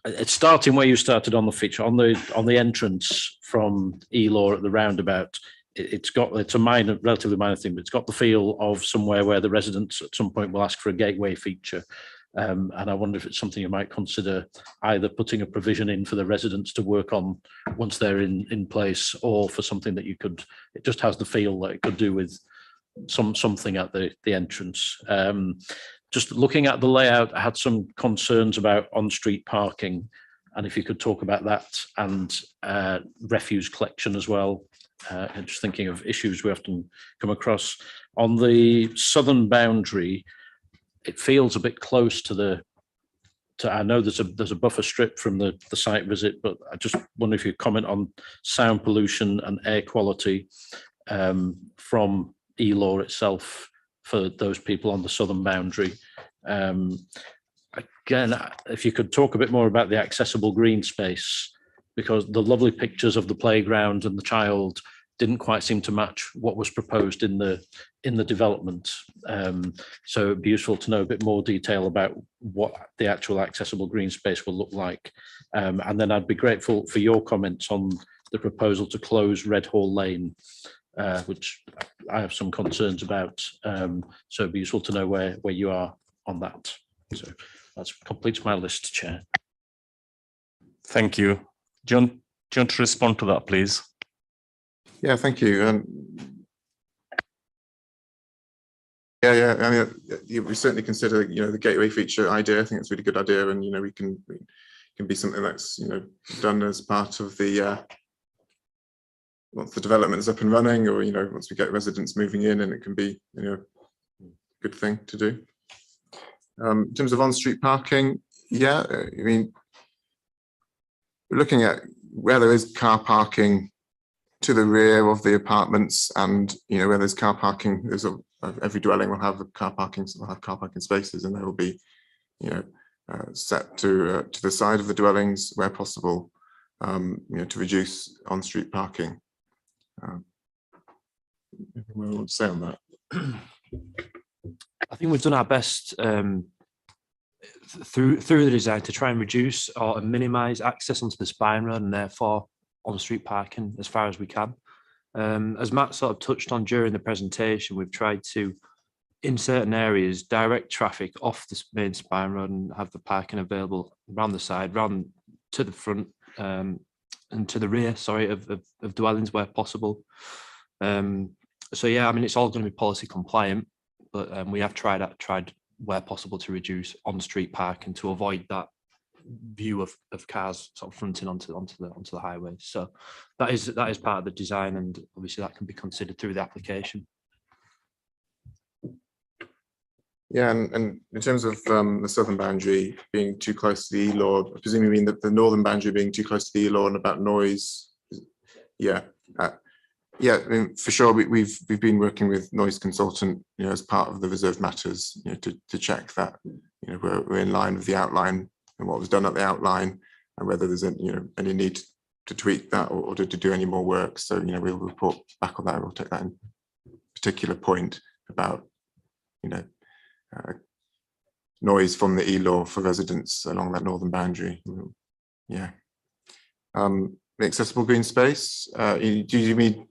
it's starting where you started on the feature on the entrance from E-Law at the roundabout. It's a relatively minor thing, but it's got the feel of somewhere where the residents at some point will ask for a gateway feature. And I wonder if it's something you might consider either putting a provision in for the residents to work on once they're in place, or for something that it just has the feel that it could do with something at the entrance. Just looking at the layout, I had some concerns about on-street parking, and if you could talk about that and refuse collection as well. And just thinking of issues we often come across. On the southern boundary, it feels a bit close to the I know there's a buffer strip from the site visit, but I just wonder if you comment on sound pollution and air quality from E-law itself for those people on the southern boundary. Again, if you could talk a bit more about the accessible green space, because the lovely pictures of the playground and the child didn't quite seem to match what was proposed in the development. So it'd be useful to know a bit more detail about what the actual accessible green space will look like. And then I'd be grateful for your comments on the proposal to close Red Hall Lane, which I have some concerns about. So it'd be useful to know where you are on that. So that completes my list, Chair. Thank you. John, do you want to respond to that, please? Yeah, thank you. Yeah. I mean, we certainly consider, the gateway feature idea. I think it's a really good idea, and we can be something that's done as part of the once the development is up and running, or once we get residents moving in, and it can be a good thing to do. In terms of on-street parking, yeah, I mean, we're looking at where there is car parking to the rear of the apartments, and where there's car parking, every dwelling will have car parking spaces, and they will be set to the side of the dwellings where possible, to reduce on-street parking. What do you want to say on that? I think we've done our best through the design to try and reduce or minimize access onto the spine road, and therefore on-street parking as far as we can. As Matt sort of touched on during the presentation, we've tried to, in certain areas, direct traffic off the main spine road and have the parking available around the side, round to the front, and to the rear, of dwellings where possible. So yeah, I mean, it's all going to be policy compliant, but we have tried where possible to reduce on-street parking to avoid that view of cars sort of fronting onto the highway. So that is part of the design, and obviously that can be considered through the application. Yeah, and in terms of the southern boundary being too close to the E-law, I presume you mean that the northern boundary being too close to the E-law and about noise. Yeah, yeah, I mean, for sure. We've been working with noise consultant, as part of the reserved matters, to check that we're in line with the outline and what was done at the outline, and whether there's any need to tweak that or to do any more work. So we'll report back on that. We'll take that in particular point about noise from the E-law for residents along that northern boundary. Yeah. The accessible green space. Do you mean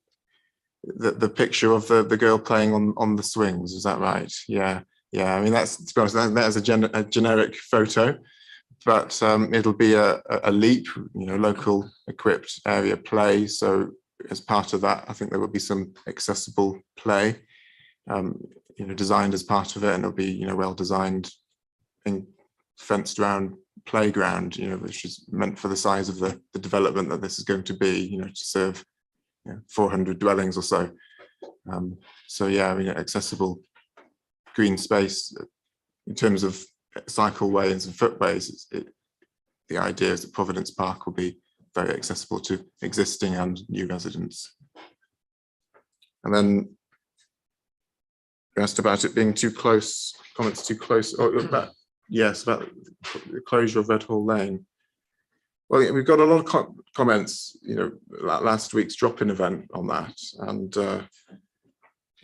the picture of the girl playing on the swings? Is that right? Yeah. I mean, that's, to be honest, that is a generic photo, but it'll be a LEAP, local equipped area play. So as part of that, I think there will be some accessible play, designed as part of it, and it'll be well designed and fenced around playground, which is meant for the size of the development that this is going to be, to serve 400 dwellings or so. So yeah, I mean, accessible green space in terms of cycleways and footways. The idea is that Providence Park will be very accessible to existing and new residents. And then you asked about it being too close, comments too close, or about, yes, about the closure of Red Hall Lane. Well, we've got a lot of comments, last week's drop-in event on that, and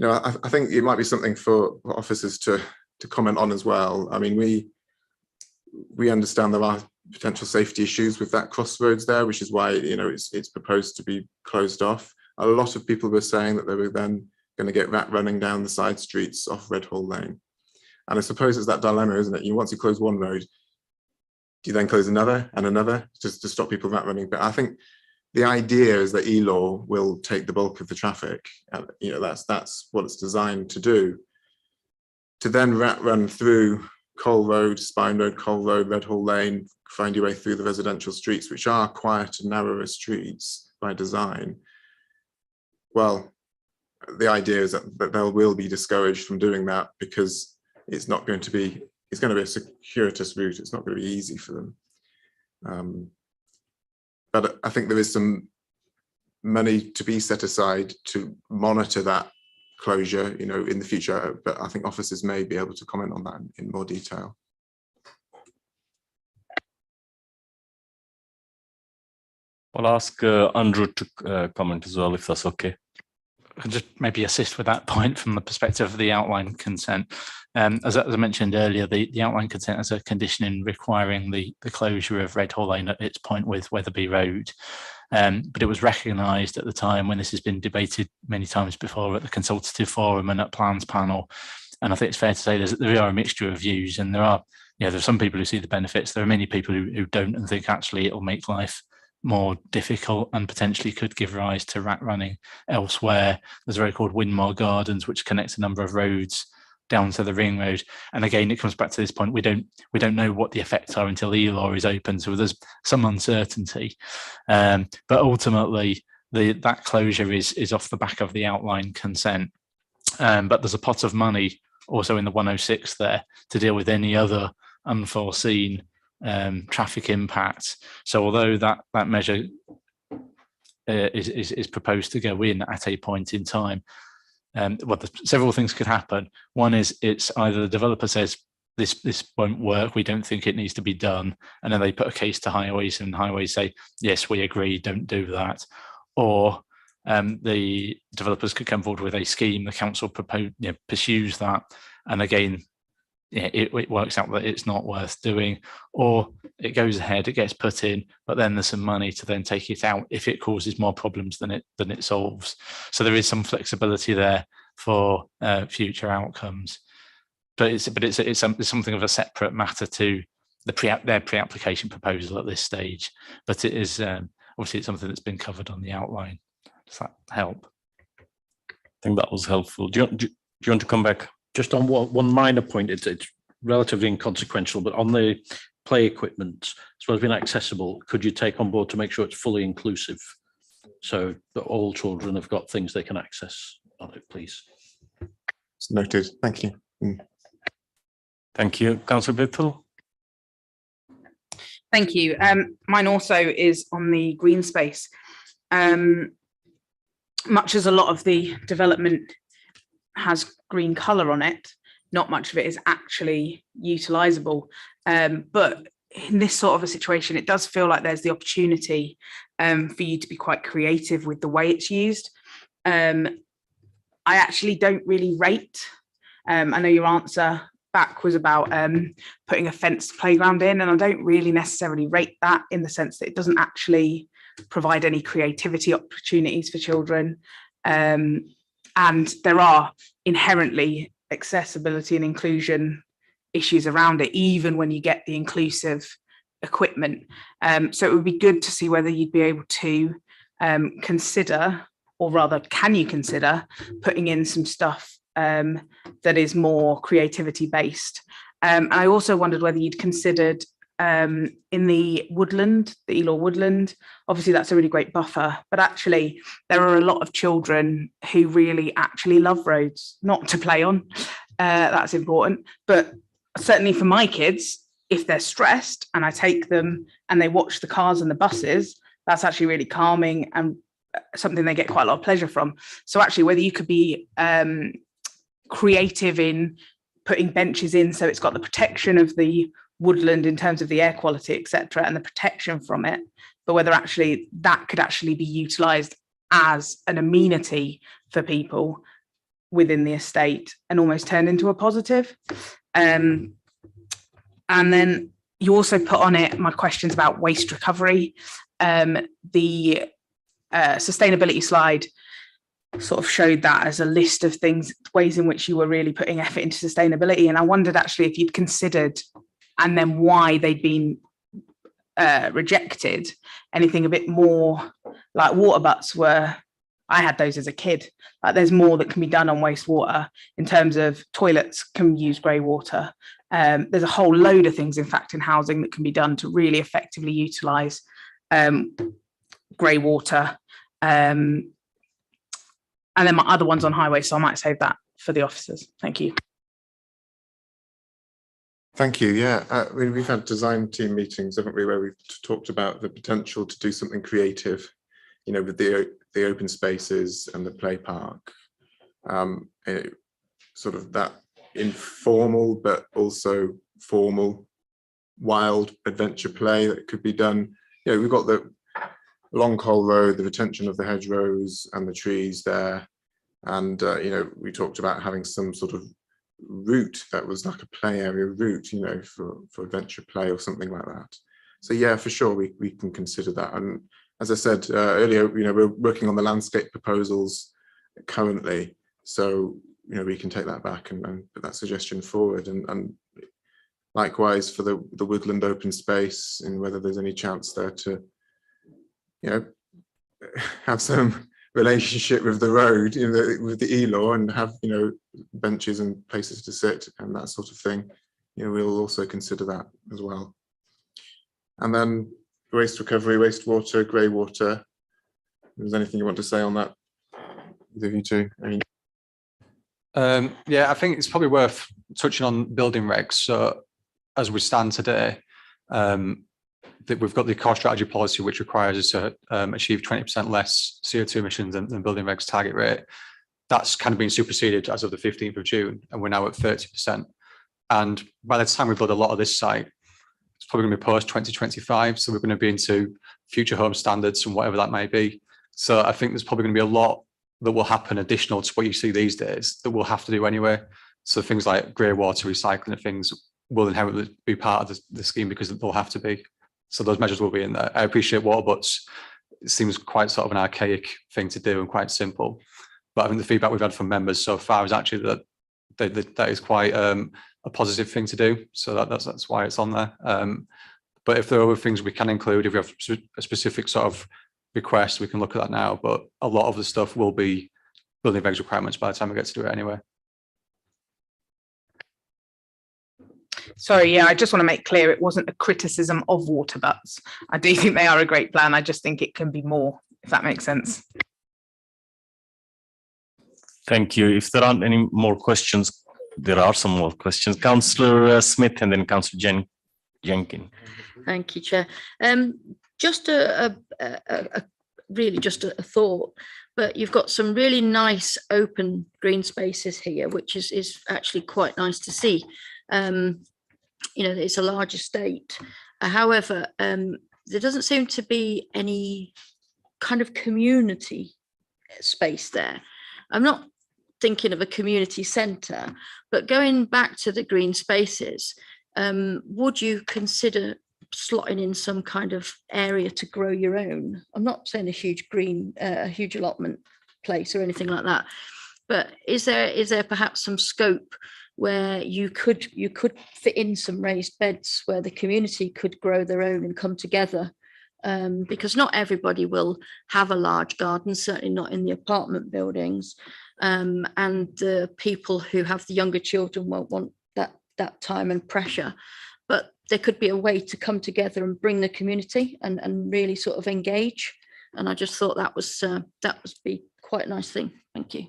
I think it might be something for officers to comment on as well. I mean, we understand there are potential safety issues with that crossroads there, which is why it's proposed to be closed off. A lot of people were saying that they were then going to get rat running down the side streets off Red Hall Lane, and I suppose it's that dilemma, isn't it? Once you close one road, do you then close another and another just to stop people rat running? But I think the idea is that E-law will take the bulk of the traffic, and that's what it's designed to do. To then rat run through Cole Road, Spine Road, Cole Road, Red Hall Lane, find your way through the residential streets, which are quieter, narrower streets by design. Well, the idea is that they will be discouraged from doing that, because it's not going to be it's going to be a circuitous route. It's not going to be easy for them. But I think there is some money to be set aside to monitor that closure, you know, in the future. But I think officers may be able to comment on that in more detail. I'll ask Andrew to comment as well, if that's okay. I can just maybe assist with that point from the perspective of the outline consent. As I mentioned earlier, the outline consent has a condition in requiring the closure of Redhall Lane at its point with Wetherby Road. But it was recognised at the time, when this has been debated many times before at the consultative forum and at plans panel. And I think it's fair to say there are a mixture of views, and there are some people who see the benefits. There are many people who don't, and think actually it'll make life more difficult and potentially could give rise to rat running elsewhere. There's a road called Winmore Gardens, which connects a number of roads down to the ring road. And again, it comes back to this point, we don't know what the effects are until ELAW is open, so there's some uncertainty. But ultimately, that closure is off the back of the outline consent. But there's a pot of money also in the 106 there to deal with any other unforeseen traffic impacts. So although that measure is proposed to go in at a point in time, several things could happen. One is it's either the developer says this won't work, we don't think it needs to be done, and then they put a case to Highways, and Highways say yes, we agree, don't do that. Or the developers could come forward with a scheme, the council pursues that, and again it works out that it's not worth doing, or it goes ahead, it gets put in, but then there's some money to then take it out if it causes more problems than it solves. So there is some flexibility there for future outcomes, but it's something of a separate matter to their pre-application proposal at this stage. But it is obviously it's something that's been covered on the outline. Does that help? I think that was helpful. Do you want to come back? Just on one minor point, it's relatively inconsequential, but on the play equipment, as well as being accessible, could you take on board to make sure it's fully inclusive, so that all children have got things they can access on it, please? It's noted. Thank you. Thank you. Councillor Bithell. Thank you. Mine also is on the green space. Much as a lot of the development has green colour on it, not much of it is actually utilisable. But in this sort of a situation, it does feel like there's the opportunity for you to be quite creative with the way it's used. I actually don't really rate. I know your answer back was about putting a fenced playground in, and I don't really necessarily rate that, in the sense that it doesn't actually provide any creativity opportunities for children. And there are inherently accessibility and inclusion issues around it, even when you get the inclusive equipment. So it would be good to see whether you'd be able to consider, or rather, can you consider putting in some stuff that is more creativity based. And I also wondered whether you'd considered in the woodland, the ELAW woodland, obviously that's a really great buffer, but actually there are a lot of children who really actually love roads, not to play on, that's important, but certainly for my kids, if they're stressed and I take them and they watch the cars and the buses, that's actually really calming and something they get quite a lot of pleasure from. So actually whether you could be creative in putting benches in so it's got the protection of the woodland in terms of the air quality, etc., and the protection from it, but whether actually that could actually be utilised as an amenity for people within the estate and almost turned into a positive. And then you also put on it my questions about waste recovery. The sustainability slide sort of showed that as a list of things, ways in which you were really putting effort into sustainability, and I wondered actually if you'd considered, and then why they'd been rejected, anything a bit more like water butts were. I had those as a kid. Like there's more that can be done on wastewater in terms of toilets can use grey water. There's a whole load of things, in fact, in housing that can be done to really effectively utilise grey water. And then my other one's on highways, so I might save that for the officers. Thank you. Thank you. Yeah, we've had design team meetings, haven't we, where we've talked about the potential to do something creative, you know, with the open spaces and the play park. Sort of that informal but also formal wild adventure play that could be done. You know, we've got the long coal road, the retention of the hedgerows and the trees there, and you know, we talked about having some sort of route that was like a play area route, you know, for adventure play or something like that. So yeah, for sure we can consider that. And as I said earlier, you know, we're working on the landscape proposals currently, so you know, we can take that back and put that suggestion forward, and likewise for the woodland open space, and whether there's any chance there to, you know, have some relationship with the road, you know, with the e-law, and have, you know, benches and places to sit and that sort of thing. You know, we'll also consider that as well. And then waste recovery, wastewater, grey water. If there's anything you want to say on that, either of you two? Yeah, I think it's probably worth touching on building regs. So as we stand today, that we've got the core strategy policy, which requires us to achieve 20% less CO2 emissions than building regs target rate. That's kind of been superseded as of the 15th of June, and we're now at 30%. And by the time we build a lot of this site, it's probably going to be post 2025. So we're going to be into future home standards and whatever that may be. So I think there's probably going to be a lot that will happen additional to what you see these days that we'll have to do anyway. So things like grey water recycling and things will inherently be part of the scheme because they'll have to be. So those measures will be in there. I appreciate water butts. It seems quite sort of an archaic thing to do and quite simple. But I think the feedback we've had from members so far is actually that is quite a positive thing to do. So that's why it's on there. But if there are other things we can include, if we have a specific sort of request, we can look at that now. But a lot of the stuff will be building regs requirements by the time we get to do it anyway. Sorry, yeah, I just want to make clear it wasn't a criticism of water butts. I do think they are a great plan. I just think it can be more, if that makes sense. Thank you. If there aren't any more questions, there are some more questions. Councillor Smith and then Councillor Jenkins. Thank you, Chair. Just really just a thought, but you've got some really nice open green spaces here, which is actually quite nice to see. You know, it's a large estate. However, there doesn't seem to be any kind of community space there. I'm not thinking of a community centre, but going back to the green spaces, would you consider slotting in some kind of area to grow your own? I'm not saying a huge green, a huge allotment place or anything like that, but is there perhaps some scope where you could fit in some raised beds where the community could grow their own and come together? Because not everybody will have a large garden, certainly not in the apartment buildings, and the people who have the younger children won't want that time and pressure. But there could be a way to come together and bring the community and really sort of engage. And I just thought that was be quite a nice thing. Thank you.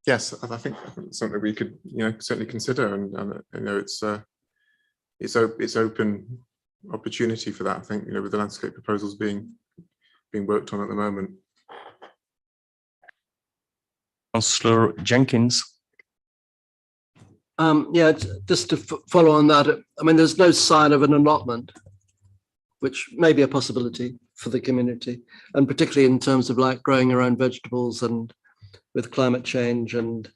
Yes, I think something we could, you know, certainly consider, and you know, it's open opportunity for that. I think, you know, with the landscape proposals being worked on at the moment. Councillor Jenkins. Yeah, just to follow on that, I mean, there's no sign of an allotment, which may be a possibility for the community, and particularly in terms of like growing your own vegetables and with climate change and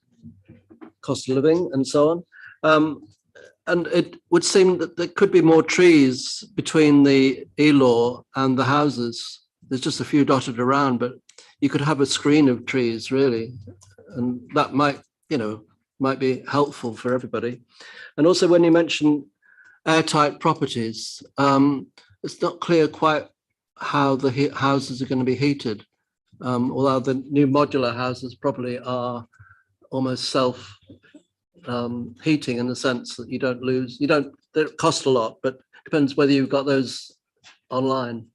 cost of living and so on. And it would seem that there could be more trees between the e-law and the houses. There's just a few dotted around, but you could have a screen of trees really, and that might, you know, might be helpful for everybody. And also when you mention airtight properties, it's not clear quite how the houses are going to be heated. Although the new modular houses probably are almost self heating in the sense that they cost a lot, but depends whether you've got those online.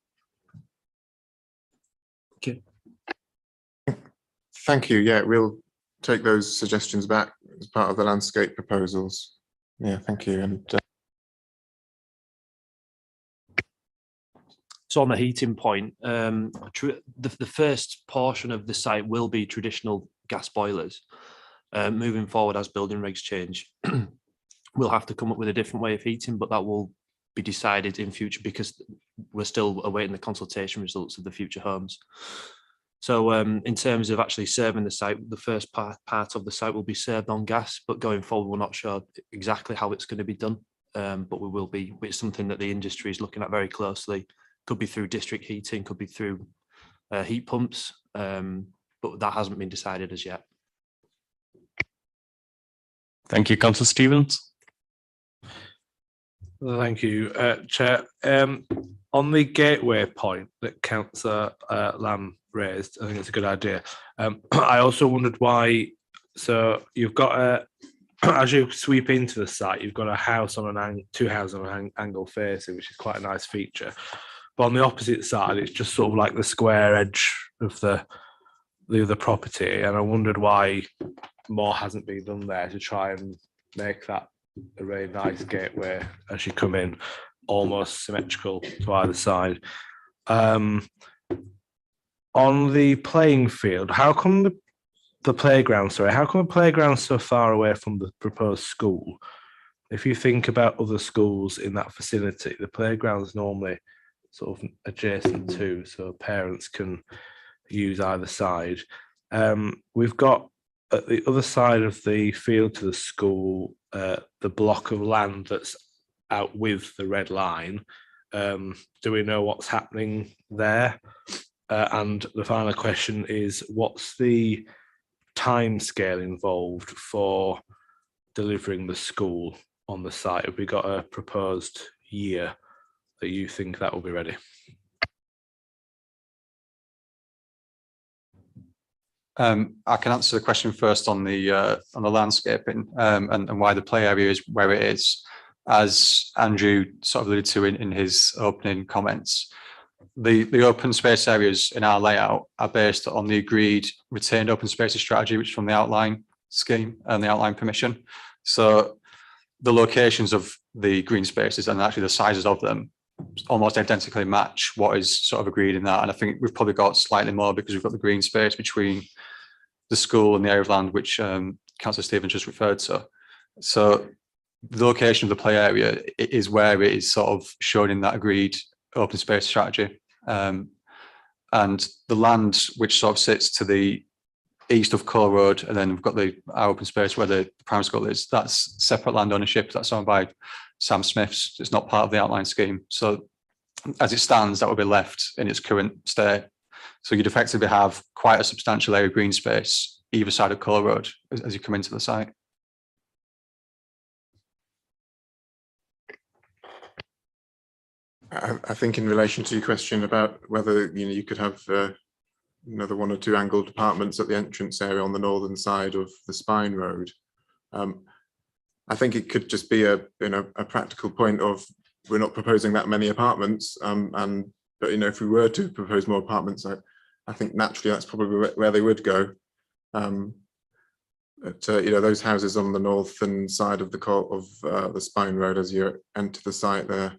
Thank you. Yeah, we'll take those suggestions back as part of the landscape proposals. Yeah, thank you. And so on the heating point, the first portion of the site will be traditional gas boilers. Moving forward, as building regs change, we'll have to come up with a different way of heating, but that will be decided in future because we're still awaiting the consultation results of the future homes. So in terms of actually serving the site, the first part of the site will be served on gas, but going forward, we're not sure exactly how it's going to be done. But we will be, it's something that the industry is looking at very closely. Could be through district heating, could be through heat pumps, but that hasn't been decided as yet. Thank you, Councillor Stevens. Thank you, Chair. On the gateway point that Councillor Lamb raised, I think it's a good idea. I also wondered why, so you've got as you sweep into the site, you've got a house on two houses on an angle facing, which is quite a nice feature. But on the opposite side, it's just sort of like the square edge of the other property. And I wondered why more hasn't been done there to try and make that a really nice gateway as you come in, almost symmetrical to either side. On the playing field, how come the playground, how come the playground's so far away from the proposed school? If you think about other schools in that vicinity, the playground's normally sort of adjacent to, so parents can use either side. We've got at the other side of the field to the school, the block of land that's out with the red line. Do we know what's happening there? And the final question is, what's the time scale involved for delivering the school on the site? Have we got a proposed year that you think that will be ready? I can answer the question first on the landscaping and why the play area is where it is. As Andrew sort of alluded to in his opening comments, the open space areas in our layout are based on the agreed retained open spaces strategy, which is from the outline scheme and the outline permission. So the locations of the green spaces and actually the sizes of them almost identically match what is sort of agreed in that. And I think we've probably got slightly more because we've got the green space between the school and the area of land which Councillor Stevens just referred to. So the location of the play area is where it is sort of shown in that agreed open space strategy. And the land which sort of sits to the east of Cole Road, and then we've got our open space where the primary school is, that's separate land ownership. That's owned by Sam Smiths. It's not part of the outline scheme. So as it stands, that will be left in its current state. So you'd effectively have quite a substantial area of green space either side of Cole Road as you come into the site. I think in relation to your question about whether you could have another one or two angled apartments at the entrance area on the northern side of the Spine Road, I think it could just be a practical point of we're not proposing that many apartments, but if we were to propose more apartments, I think naturally that's probably where they would go. But those houses on the northern side of the Spine Road, as you enter the site, they're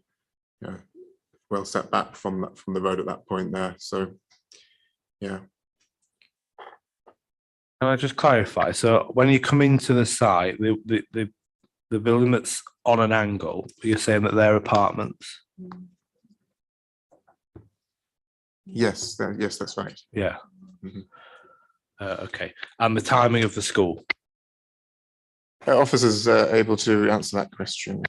well set back from the road at that point there. So yeah. Can I just clarify? So when you come into the site, the building that's on an angle, you're saying that they're apartments? Yes, that's right. Yeah. Okay. And the timing of the school? Officers are able to answer that question.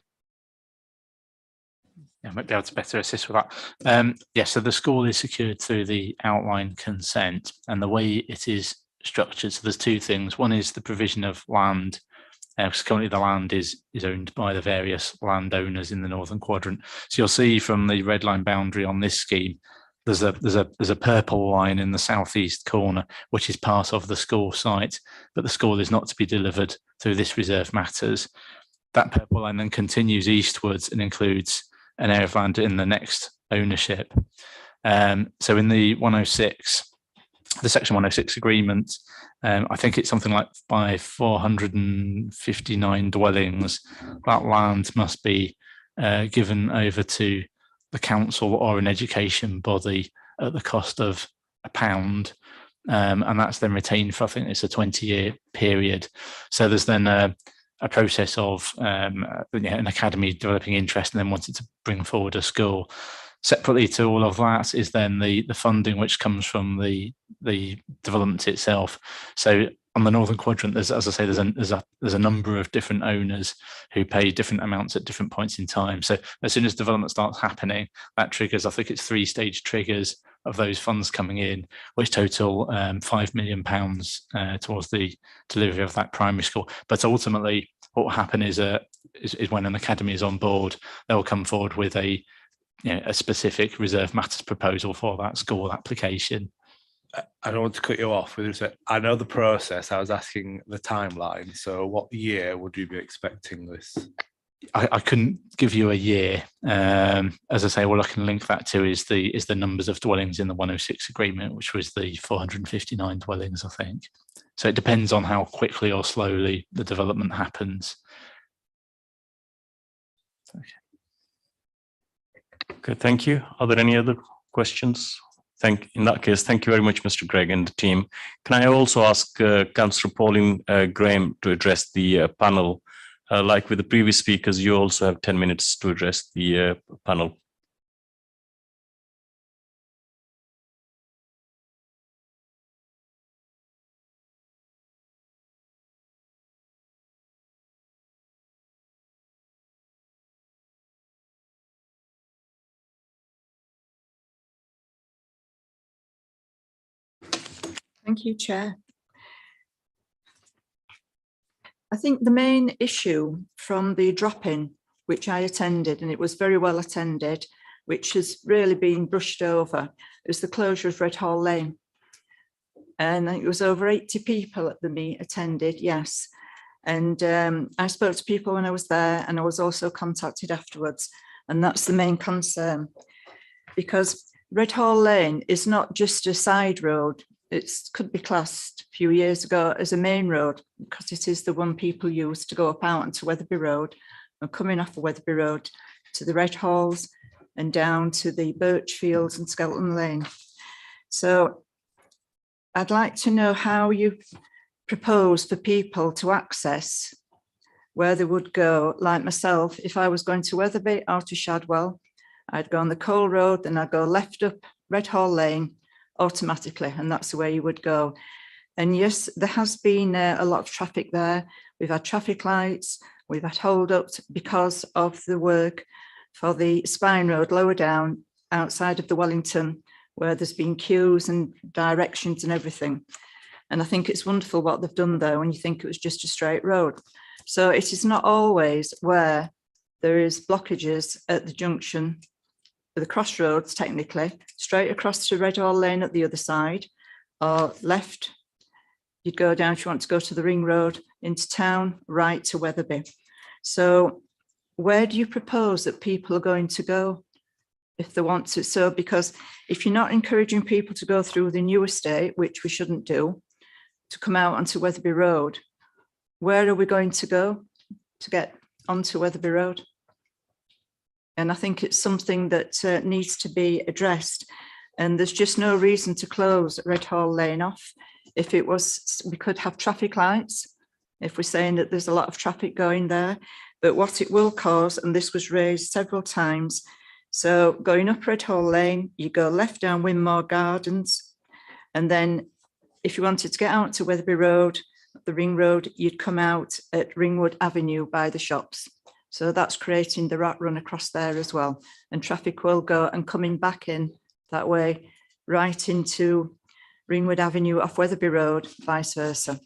I might be able to better assist with that. Yes, so the school is secured through the outline consent, and the way it is structured, so there's two things. One is the provision of land, because currently the land is owned by the various landowners in the Northern Quadrant. So you'll see from the red line boundary on this scheme, there's a purple line in the southeast corner, which is part of the school site, but the school is not to be delivered through this reserve matters. That purple line then continues eastwards and includes an area of land in the next ownership. So in the 106, the Section 106 agreement. I think it's something like by 459 dwellings, that land must be given over to the council or an education body at the cost of £1. And that's then retained for, I think it's a 20-year period. So there's then a process of an academy developing interest and then wanting to bring forward a school. Separately to all of that is then the funding which comes from the development itself. So on the Northern Quadrant, there's, as I say, there's a number of different owners who pay different amounts at different points in time. So as soon as development starts happening, that triggers, I think it's 3-stage triggers of those funds coming in, which total £5 million towards the delivery of that primary school. But ultimately, what will happen is when an academy is on board, they'll come forward with a specific reserve matters proposal for that school application. I don't want to cut you off. I know the process. I was asking the timeline. So what year would you be expecting this? I couldn't give you a year. As I say, all I can link that to is the numbers of dwellings in the 106 agreement, which was the 459 dwellings, I think. So it depends on how quickly or slowly the development happens. Okay. Okay, thank you. Are there any other questions? In that case, thank you very much, Mr. Gregg and the team. Can I also ask Councillor Pauline Graham to address the panel? Like with the previous speakers, you also have 10 minutes to address the panel. Thank you, Chair. I think the main issue from the drop-in, which I attended, and it was very well attended, which has really been brushed over, is the closure of Red Hall Lane. And I think it was over 80 people at the meet attended, yes. And I spoke to people when I was there, and I was also contacted afterwards. And that's the main concern, because Red Hall Lane is not just a side road. It could be classed a few years ago as a main road, because it is the one people use to go up out onto Wetherby Road and coming off of Wetherby Road to the Red Halls and down to the Birch Fields and Skelton Lane. So I'd like to know how you propose for people to access where they would go. Like myself, if I was going to Wetherby out to Shadwell, I'd go on the Cole Road, then I'd go left up Red Hall Lane automatically, and that's the way you would go. And yes, there has been a lot of traffic there. We've had traffic lights, we've had hold-ups because of the work for the Spine Road lower down outside of the Wellington, where there's been queues and directions and everything. And I think it's wonderful what they've done there when you think it was just a straight road. So it is not always where there is blockages at the junction, the crossroads, technically, straight across to Red Hall Lane at the other side, or left, you'd go down if you want to go to the Ring Road into town, right to Wetherby. So where do you propose that people are going to go if they want to? So because if you're not encouraging people to go through the new estate, which we shouldn't do, to come out onto Wetherby Road, where are we going to go to get onto Wetherby Road? And I think it's something that needs to be addressed. And there's just no reason to close Red Hall Lane off. If it was, we could have traffic lights, if we're saying that there's a lot of traffic going there. But what it will cause, and this was raised several times, so going up Red Hall Lane, you go left down Winmore Gardens, and then if you wanted to get out to Wetherby Road, the Ring Road, you'd come out at Ringwood Avenue by the shops. So that's creating the rat run across there as well. And traffic will go and coming back in that way, right into Ringwood Avenue off Wetherby Road, vice versa.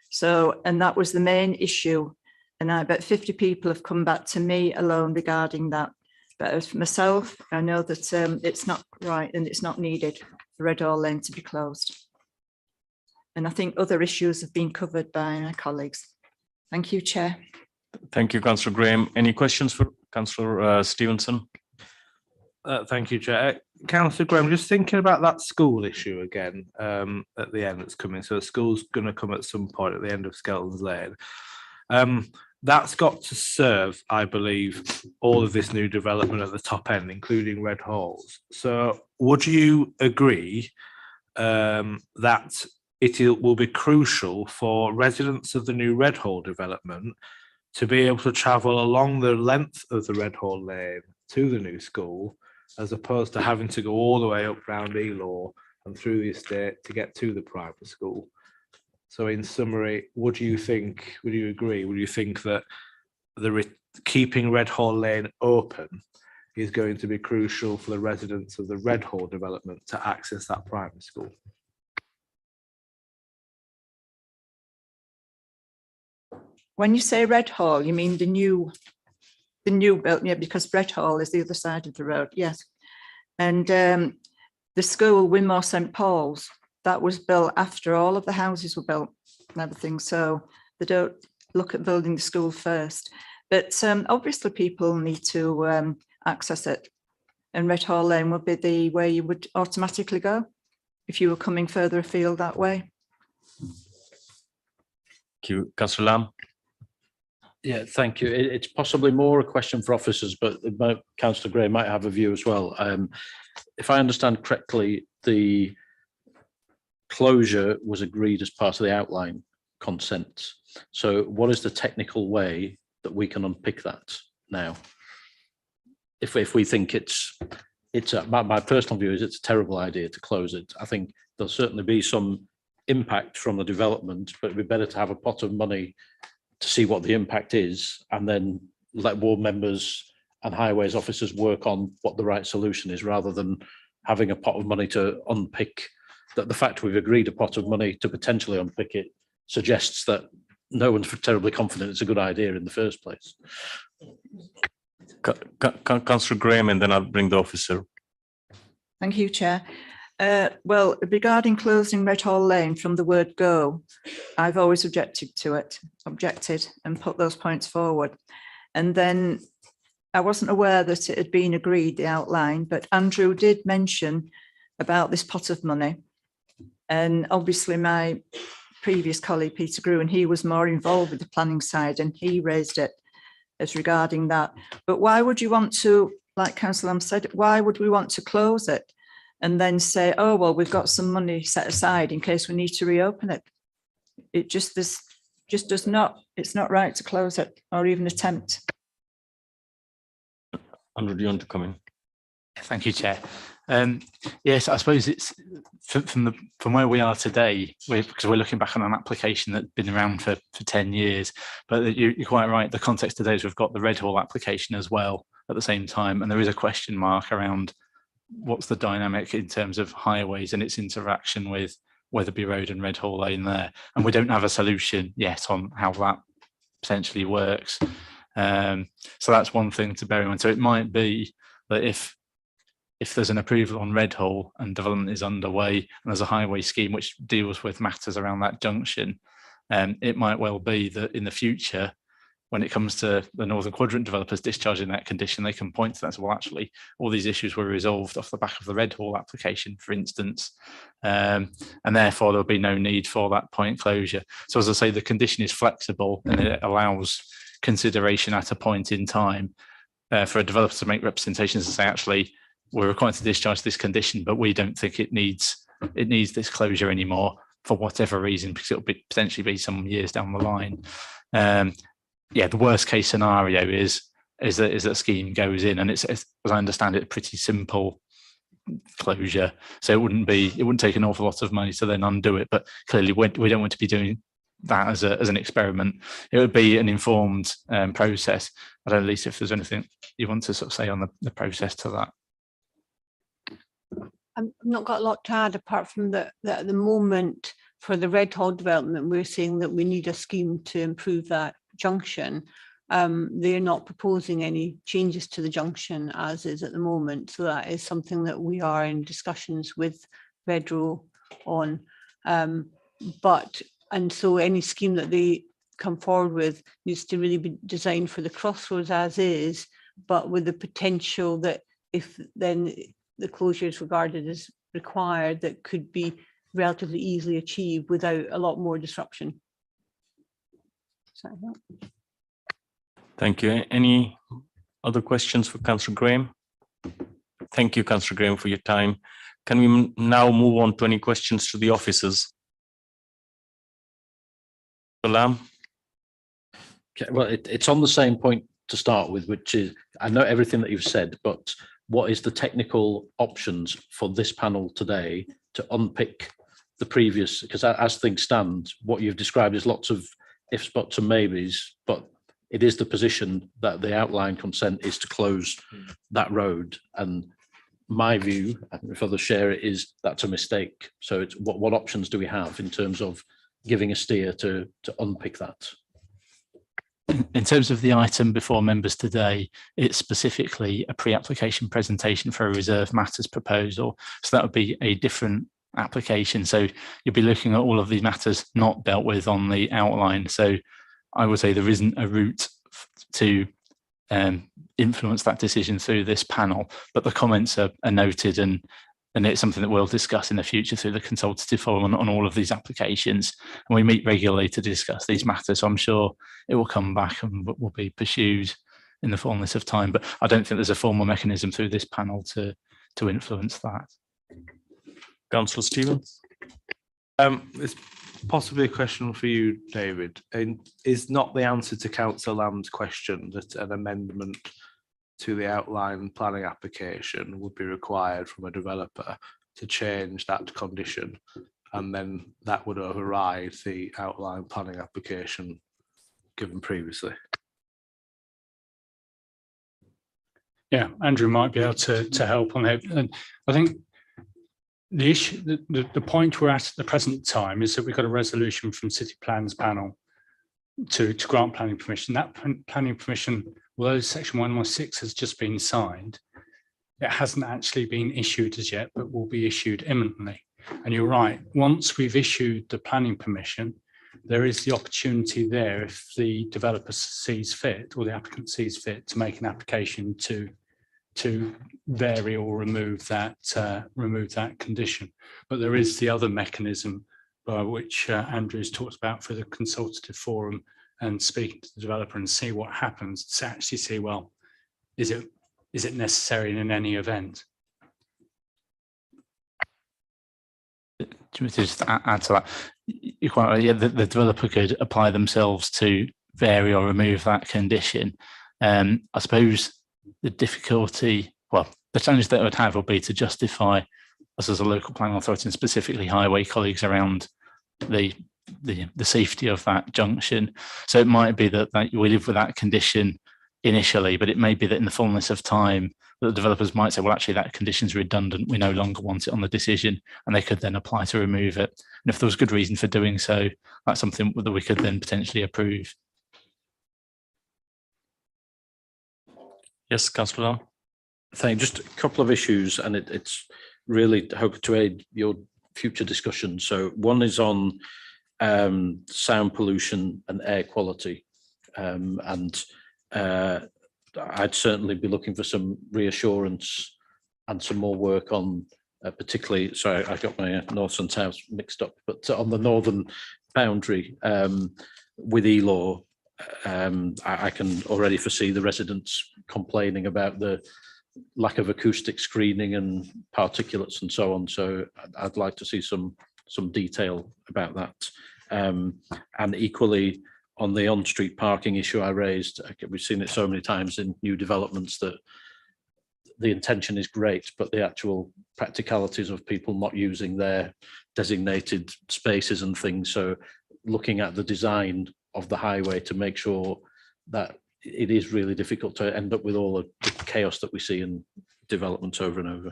So, and that was the main issue. And I bet 50 people have come back to me alone regarding that. But as for myself, I know that it's not right and it's not needed for Red Hall Lane to be closed. And I think other issues have been covered by my colleagues. Thank you, Chair. Thank you, Councillor Graham. Any questions for Councillor Stevenson? Thank you, Chair. Councillor Graham, just thinking about that school issue again at the end that's coming. So the school's going to come at some point at the end of Skelton's Lane. That's got to serve, I believe, all of this new development at the top end, including Red Halls. So would you agree that it will be crucial for residents of the new Red Hall development to be able to travel along the length of the Red Hall Lane to the new school, as opposed to having to go all the way up round Elaw and through the estate to get to the primary school? So in summary, would you agree, would you think that keeping Red Hall Lane open is going to be crucial for the residents of the Red Hall development to access that primary school? When you say Red Hall, you mean the new built, yeah, because Red Hall is the other side of the road, yes. And the school, Winmore St Paul's, that was built after all of the houses were built and everything. So they don't look at building the school first. But obviously people need to access it. And Red Hall Lane would be the way you would automatically go if you were coming further afield that way. Thank you. Councillor Lamb. Yeah, thank you. It's possibly more a question for officers, but Councillor Gray might have a view as well. If I understand correctly, the closure was agreed as part of the outline consent. So what is the technical way that we can unpick that now? If we think my personal view is it's a terrible idea to close it. I think there'll certainly be some impact from the development, but it'd be better to have a pot of money to see what the impact is, and then let ward members and highways officers work on what the right solution is, rather than having a pot of money to unpick. That the fact we've agreed a pot of money to potentially unpick it suggests that no one's terribly confident it's a good idea in the first place. Councillor Graham, and then I'll bring the officer. Thank you, Chair. Well, regarding closing Red Hall Lane from the word go, I've always objected and put those points forward. And then I wasn't aware that it had been agreed, the outline, but Andrew did mention about this pot of money. And obviously my previous colleague, Peter Gruen, he was more involved with the planning side and he raised it as regarding that. But why would you want to, like Councillor Lamb said, why would we want to close it and then say, oh, well, we've got some money set aside in case we need to reopen it? It just does not, it's not right to close it or even attempt. Andrew, do you want to come in? Thank you, Chair. Yes, I suppose it's from where we are today, because we're looking back on an application that's been around for 10 years, but you're quite right. The context today is we've got the Red Hall application as well at the same time, and there is a question mark around what's the dynamic in terms of highways and its interaction with Wetherby Road and Red Hall Lane there. And we don't have a solution yet on how that potentially works. So that's one thing to bear in mind. So it might be that if there's an approval on Red Hall and development is underway and there's a highway scheme which deals with matters around that junction, it might well be that in the future, when it comes to the Northern Quadrant developers discharging that condition, they can point to that. So, well, actually, all these issues were resolved off the back of the Red Hall application, for instance, and therefore there'll be no need for that point closure. So, as I say, the condition is flexible and it allows consideration at a point in time for a developer to make representations and say, actually, we're required to discharge this condition, but we don't think it needs this closure anymore for whatever reason, because it'll potentially be some years down the line. Yeah, the worst case scenario is that scheme goes in, and it's, as I understand it, a pretty simple closure. So it wouldn't take an awful lot of money to then undo it. But clearly, we don't want to be doing that as an experiment. It would be an informed process. I don't know, Lisa, if there's anything you want to sort of say on the process to that. I've not got a lot to add apart from that at the moment for the Red Hall development, we're saying that we need a scheme to improve that junction. They're not proposing any changes to the junction as is at the moment. So that is something that we are in discussions with Redrow on. And so any scheme that they come forward with needs to really be designed for the crossroads as is, but with the potential that if then the closure is regarded as required, that could be relatively easily achieved without a lot more disruption. Does that help? Thank you. Any other questions for Councillor Graham? Thank you, Councillor Graham, for your time. Can we now move on to any questions to the officers? Salam? Okay, well, it's on the same point to start with, which is, I know everything that you've said, but what is the technical options for this panel today to unpick the previous, because as things stand, what you've described is lots of ifs, buts and maybes, but it is the position that the outline consent is to close that road. And my view, and if others share it, is that's a mistake. So it's what options do we have in terms of giving a steer to unpick that? In terms of the item before members today, it's specifically a pre-application presentation for a reserve matters proposal. So that would be a different application. So you'll be looking at all of these matters not dealt with on the outline. So I would say there isn't a route to influence that decision through this panel, but the comments are noted, and it's something that we'll discuss in the future through the consultative forum on all of these applications. And we meet regularly to discuss these matters. So I'm sure it will come back and will be pursued in the fullness of time. But I don't think there's a formal mechanism through this panel to influence that. Councillor Stevens? It's possibly a question for you, David. And is not the answer to Councillor Lamb's question that an amendment to the outline planning application would be required from a developer to change that condition, and then that would override the outline planning application given previously? Yeah, Andrew might be able to help on it. And I think the issue, the point we're at the present time is that we've got a resolution from City Plans panel to grant planning permission. That planning permission, although section 116 has just been signed, it hasn't actually been issued as yet, but will be issued imminently. And you're right, once we've issued the planning permission, there is the opportunity there, if the developer sees fit or the applicant sees fit, to make an application to vary or remove that condition. But there is the other mechanism by which Andrew's talked about for the consultative forum, and speaking to the developer and see what happens, to actually see, well, is it necessary in any event? To just add to that, you're quite right, yeah, the developer could apply themselves to vary or remove that condition. I suppose the difficulty, well, the challenge that it would have would be to justify us as a local planning authority, and specifically highway colleagues, around the safety of that junction. So it might be that we live with that condition initially, but it may be that in the fullness of time, the developers might say, well, actually that condition's redundant, we no longer want it on the decision, and they could then apply to remove it. And if there was good reason for doing so, that's something that we could then potentially approve. Yes, Councillor. Thank you. Just a couple of issues, and it's really hoping to aid your future discussion. So one is on sound pollution and air quality, and I'd certainly be looking for some reassurance and some more work on particularly, sorry, I got my north and south mixed up, but on the northern boundary with ELAW, I can already foresee the residents complaining about the lack of acoustic screening and particulates and so on. So I'd like to see some detail about that. And equally, on the on-street parking issue I raised, we've seen it so many times in new developments that the intention is great, but the actual practicalities of people not using their designated spaces and things. So looking at the design of the highway to make sure that it is really difficult to end up with all of the chaos that we see in developments over and over.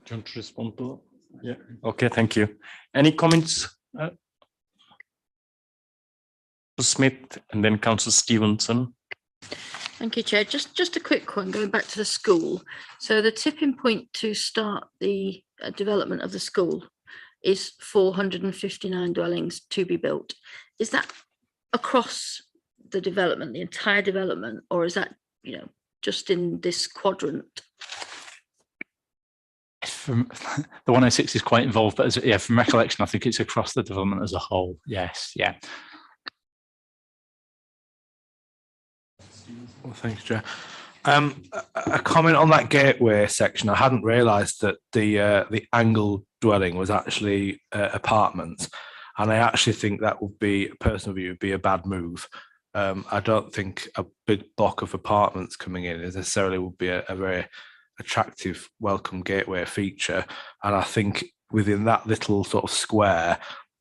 Do you want to respond to that? Yeah. Okay, thank you. Any comments? Smith and then Councillor Stevenson. Thank you, Chair. Just a quick one, going back to the school. So the tipping point to start the development of the school is 459 dwellings to be built. Is that across the development, the entire development, or is that, you know, just in this quadrant? From the 106 is quite involved, but yeah, from recollection, I think it's across the development as a whole. Yes, yeah. Well, thanks, Joe. A comment on that gateway section. I hadn't realised that the angle dwelling was actually apartments, and I actually think that would be, a personal view, would be a bad move. I don't think a big block of apartments coming in necessarily would be a very attractive welcome gateway feature, and I think within that little sort of square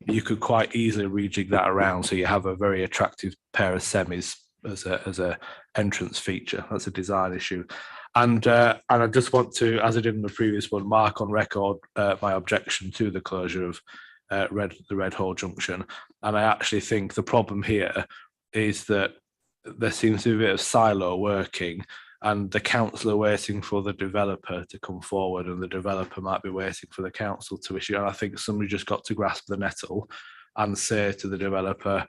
you could quite easily rejig that around so you have a very attractive pair of semis as a entrance feature. That's a design issue, and I just want to, as I did in the previous one, mark on record my objection to the closure of the Red Hall Junction. And I actually think the problem here is that there seems to be a bit of silo working, and the council are waiting for the developer to come forward, and the developer might be waiting for the council to issue. And I think somebody just got to grasp the nettle and say to the developer,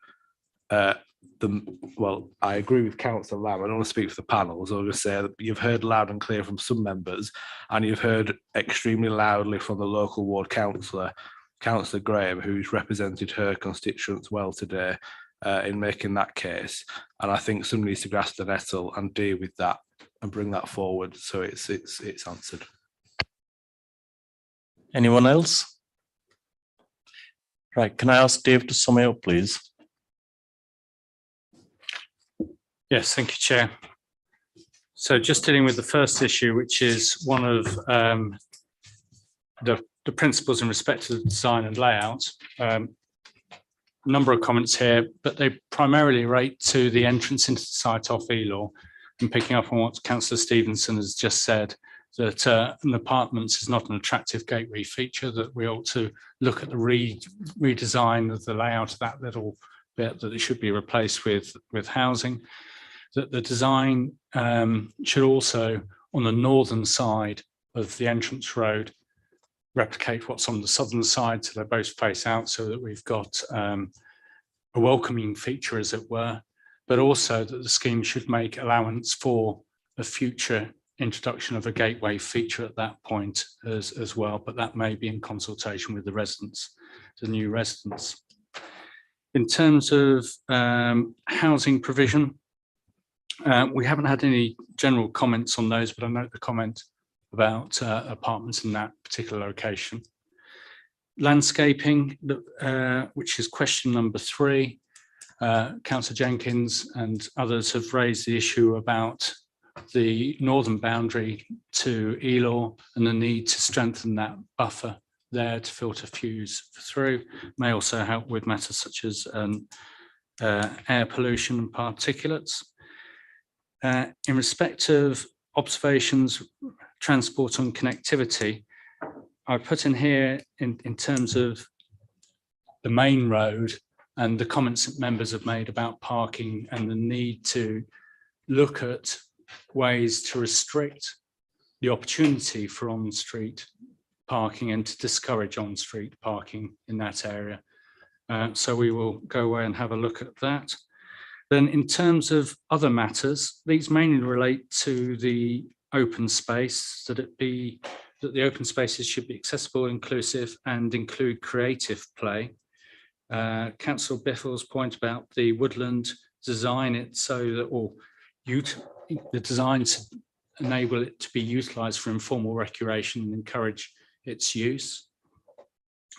well, I agree with Councillor Lamb. I don't want to speak for the panels. I'll just say that you've heard loud and clear from some members, and you've heard extremely loudly from the local ward councillor, Councillor Graham, who's represented her constituents well today in making that case. And I think somebody needs to grasp the nettle and deal with that and bring that forward so it's answered. Anyone else? Right, can I ask Dave to sum it up, please? Yes, thank you, Chair. So just dealing with the first issue, which is one of the principles in respect to the design and layout. A number of comments here, but they primarily relate to the entrance into the site off Elaw, and picking up on what Councillor Stevenson has just said, that an apartments is not an attractive gateway feature, that we ought to look at the redesign of the layout of that little bit, that it should be replaced with housing. That the design should also, on the northern side of the entrance road, replicate what's on the southern side, so they both face out, so that we've got a welcoming feature, as it were, but also that the scheme should make allowance for a future introduction of a gateway feature at that point as well, but that may be in consultation with the residents, the new residents. In terms of housing provision, we haven't had any general comments on those, but I note the comment about apartments in that particular location. Landscaping, which is question number 3. Councillor Jenkins and others have raised the issue about the northern boundary to Elaw and the need to strengthen that buffer there to filter fuse through. May also help with matters such as air pollution and particulates. In respect of observations, transport and connectivity, I put in here in terms of the main road and the comments that members have made about parking and the need to look at ways to restrict the opportunity for on-street parking and to discourage on-street parking in that area. So we will go away and have a look at that. Then in terms of other matters, these mainly relate to the open space, that the open spaces should be accessible, inclusive, and include creative play. Councillor Biffle's point about the woodland, design it so that, or the design to enable it to be utilised for informal recreation and encourage its use.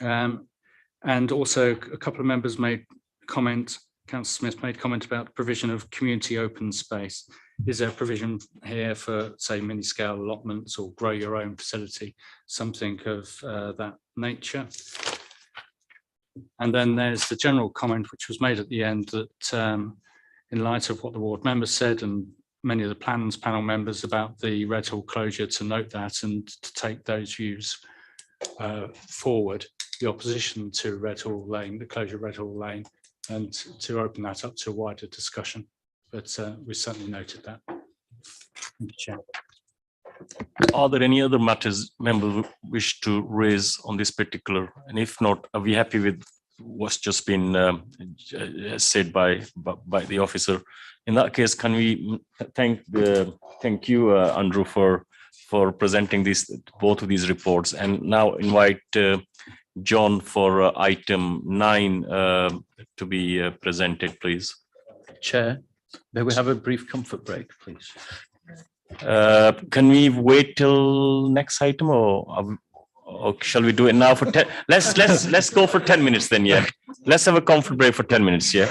And also a couple of members made comment, Councillor Smith made comment about provision of community open space. Is there a provision here for, say, mini-scale allotments or grow your own facility, something of that nature? And then there's the general comment which was made at the end that in light of what the ward members said and many of the plans panel members about the Red Hall closure, to note that and to take those views forward, the opposition to Red Hall Lane, the closure of Red Hall Lane, and to open that up to a wider discussion. But we certainly noted that. Thank you, Chair. Are there any other matters members wish to raise on this particular? And if not, are we happy with was just been said by the officer. In that case, can we thank you, Andrew, for presenting both of these reports, and now invite John for item 9 to be presented, please. Chair, may we have a brief comfort break, please? Can we wait till next item, or shall we do it now for 10? Let's go for 10 minutes then. Yeah, let's have a comfort break for 10 minutes. Yeah.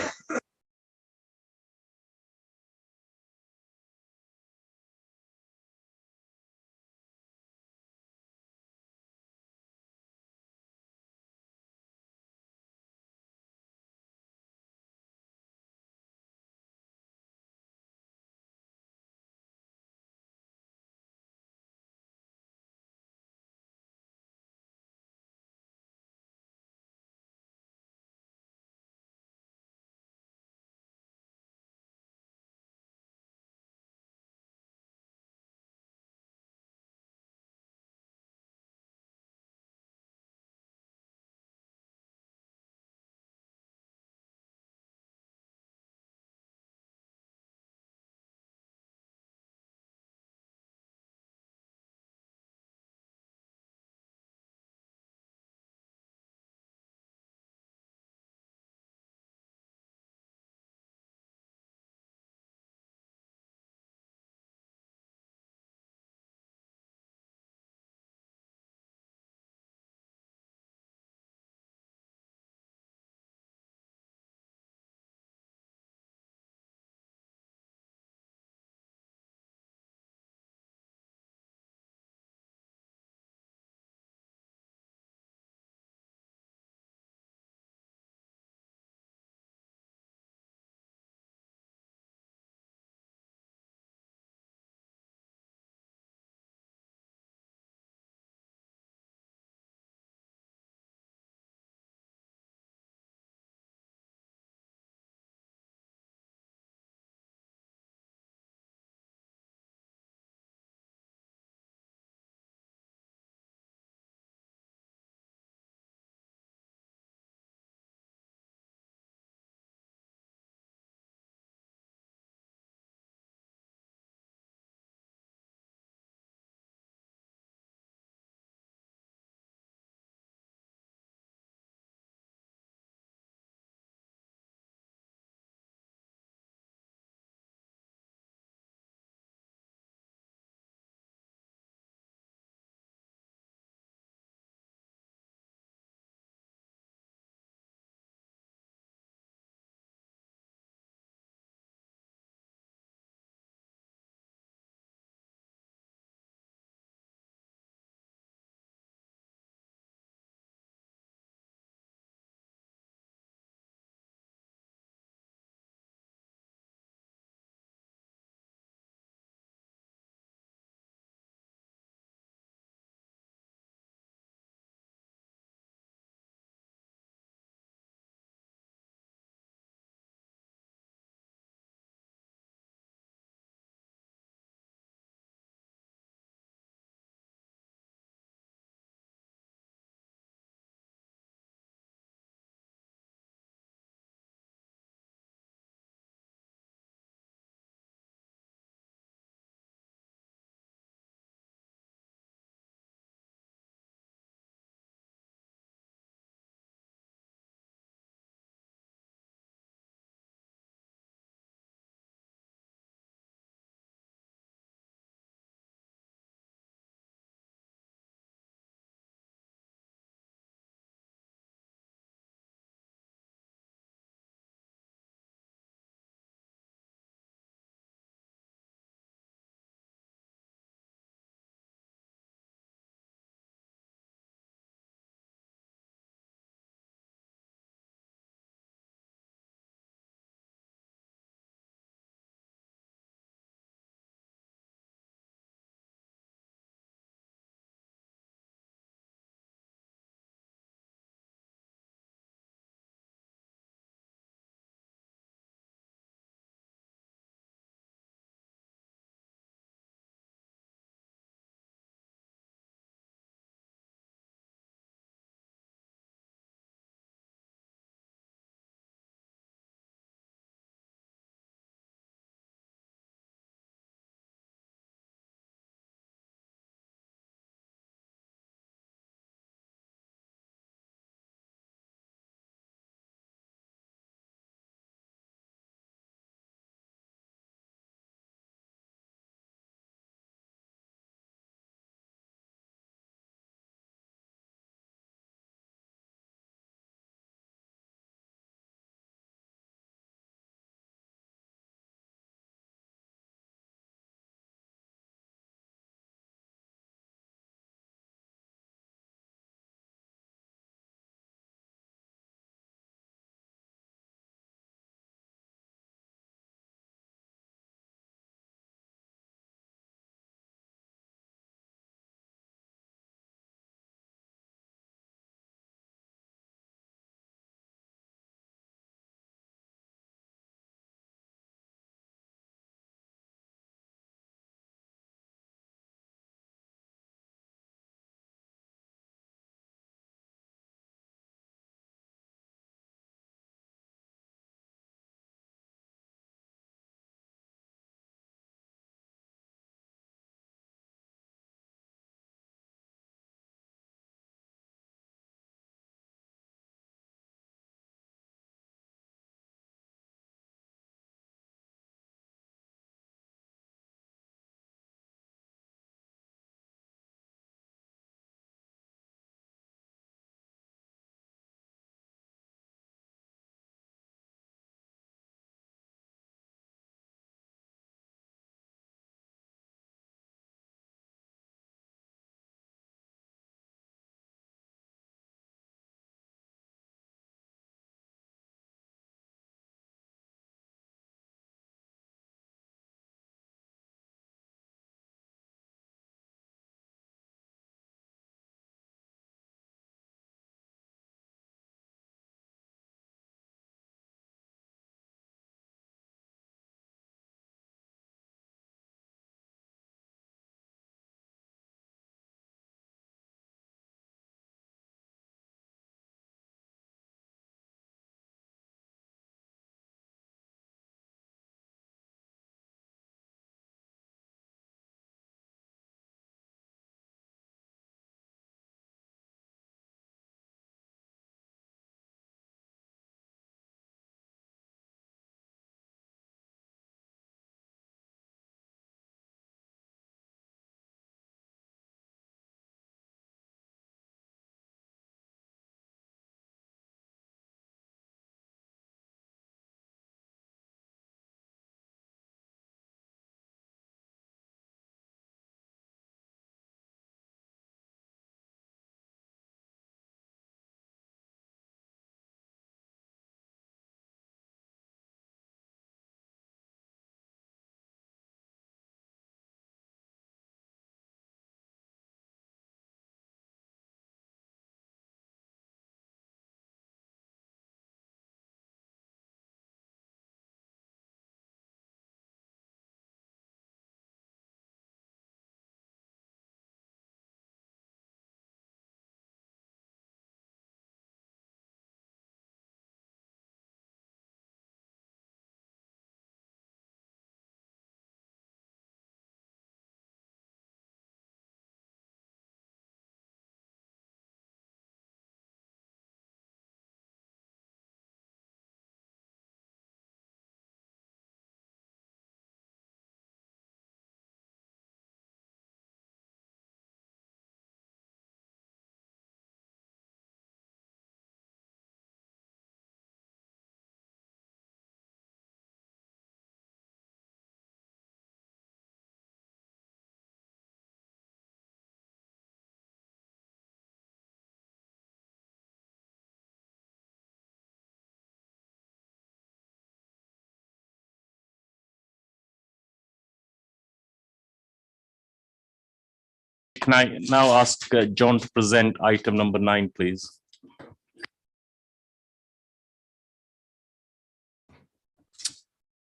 Can I now ask John to present item number 9, please?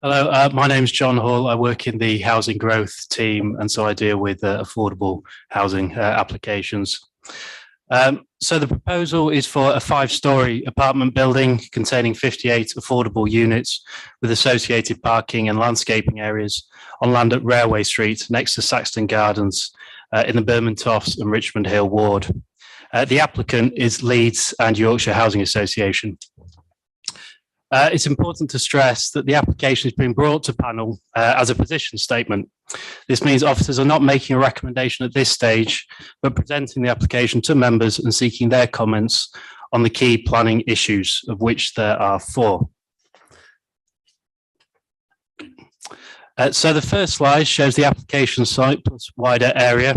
Hello, my name's John Hall. I work in the housing growth team, and so I deal with affordable housing applications. So the proposal is for a 5-storey apartment building containing 58 affordable units with associated parking and landscaping areas on land at Railway Street next to Saxton Gardens in the Bermontoffs and Richmond Hill ward. The applicant is Leeds and Yorkshire Housing Association. It's important to stress that the application is being brought to panel as a position statement. This means officers are not making a recommendation at this stage, but presenting the application to members and seeking their comments on the key planning issues, of which there are 4. So the first slide shows the application site plus wider area.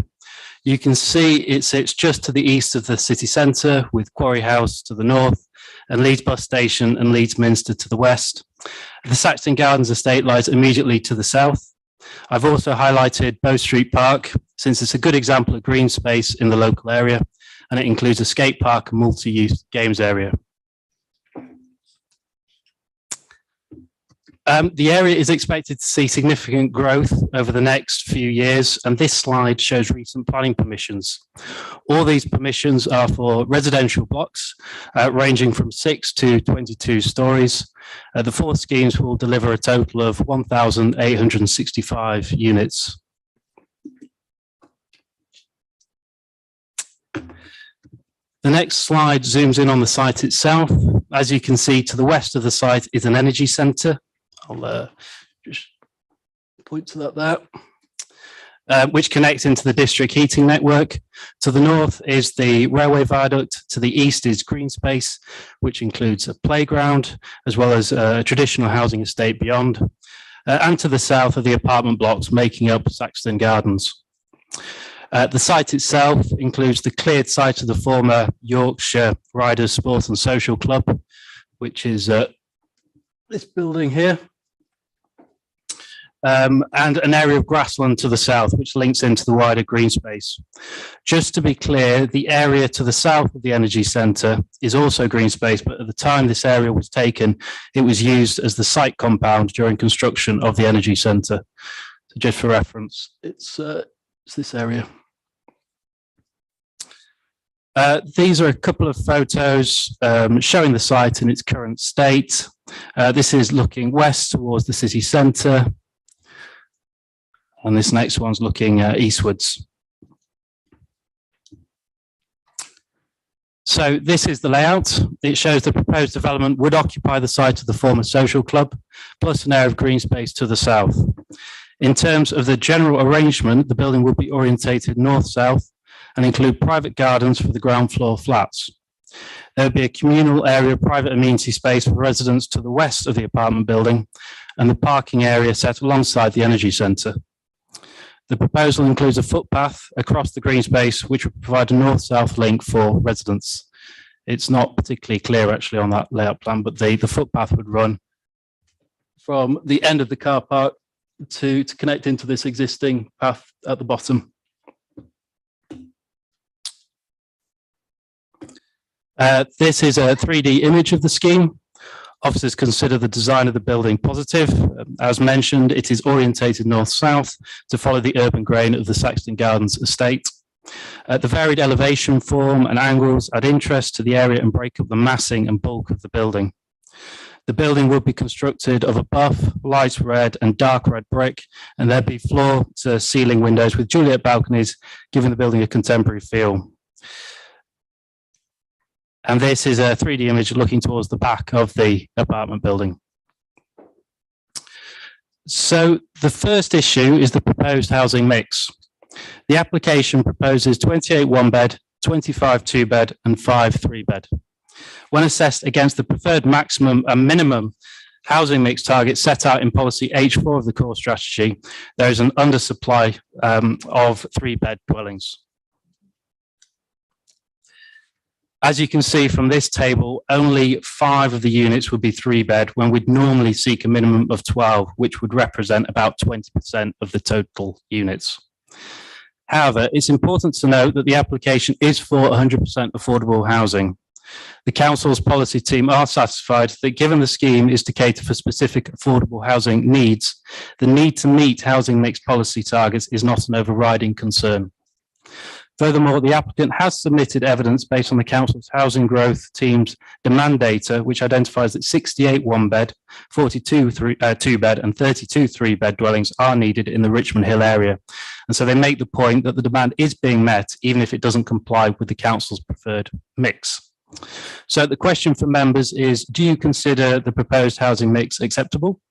You can see it sits just to the east of the city centre, with Quarry House to the north and Leeds Bus Station and Leeds Minster to the west. The Saxton Gardens estate lies immediately to the south. I've also highlighted Bow Street Park, since it's a good example of green space in the local area, and it includes a skate park and multi-use games area. The area is expected to see significant growth over the next few years, and this slide shows recent planning permissions. All these permissions are for residential blocks ranging from 6 to 22 stories. The 4 schemes will deliver a total of 1,865 units. The next slide zooms in on the site itself. As you can see, to the west of the site is an energy centre. I'll just point to that there, which connects into the district heating network. To the north is the railway viaduct. To the east is green space, which includes a playground, as well as a traditional housing estate beyond. And to the south are the apartment blocks making up Saxton Gardens. The site itself includes the cleared site of the former Yorkshire Riders Sport and Social Club, which is this building here. And an area of grassland to the south, which links into the wider green space. Just to be clear, the area to the south of the energy centre is also green space, but at the time this area was taken, it was used as the site compound during construction of the energy centre. So just for reference, it's this area. These are a couple of photos showing the site in its current state. This is looking west towards the city centre. And this next one's looking eastwards. So this is the layout. It shows the proposed development would occupy the site of the former social club, plus an area of green space to the south. In terms of the general arrangement, the building will be orientated north-south and include private gardens for the ground floor flats. There will be a communal area of private amenity space for residents to the west of the apartment building and the parking area set alongside the energy centre. The proposal includes a footpath across the green space, which would provide a north-south link for residents. It's not particularly clear actually on that layout plan, but the footpath would run from the end of the car park to connect into this existing path at the bottom. This is a 3D image of the scheme. Officers consider the design of the building positive. As mentioned, it is orientated north-south to follow the urban grain of the Saxton Gardens estate. The varied elevation, form and angles add interest to the area and break up the massing and bulk of the building. The building will be constructed of a buff, light red and dark red brick, and there'll be floor to ceiling windows with Juliet balconies, giving the building a contemporary feel. And this is a 3D image looking towards the back of the apartment building. So the first issue is the proposed housing mix. The application proposes 28 one-bed, 25 two-bed and 5 three-bed. When assessed against the preferred maximum and minimum housing mix target set out in policy H4 of the core strategy, there is an undersupply of 3-bed dwellings. As you can see from this table, only 5 of the units would be 3-bed when we'd normally seek a minimum of 12, which would represent about 20% of the total units. However, it's important to note that the application is for 100% affordable housing. The council's policy team are satisfied that given the scheme is to cater for specific affordable housing needs, the need to meet housing mix policy targets is not an overriding concern. Furthermore, the applicant has submitted evidence based on the council's housing growth team's demand data, which identifies that 68 one-bed, 42 two-bed and 32 three-bed dwellings are needed in the Richmond Hill area. And so they make the point that the demand is being met, even if it doesn't comply with the council's preferred mix. So the question for members is, do you consider the proposed housing mix acceptable?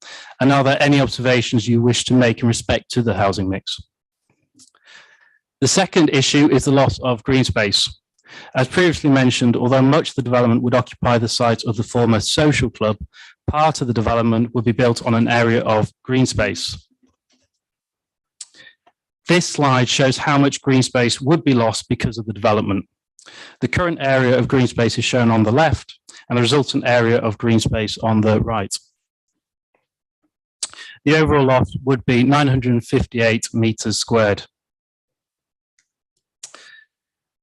And are there any observations you wish to make in respect to the housing mix? The second issue is the loss of green space. As previously mentioned, although much of the development would occupy the site of the former social club, part of the development would be built on an area of green space. This slide shows how much green space would be lost because of the development. The current area of green space is shown on the left and the resultant area of green space on the right. The overall loss would be 958 meters squared.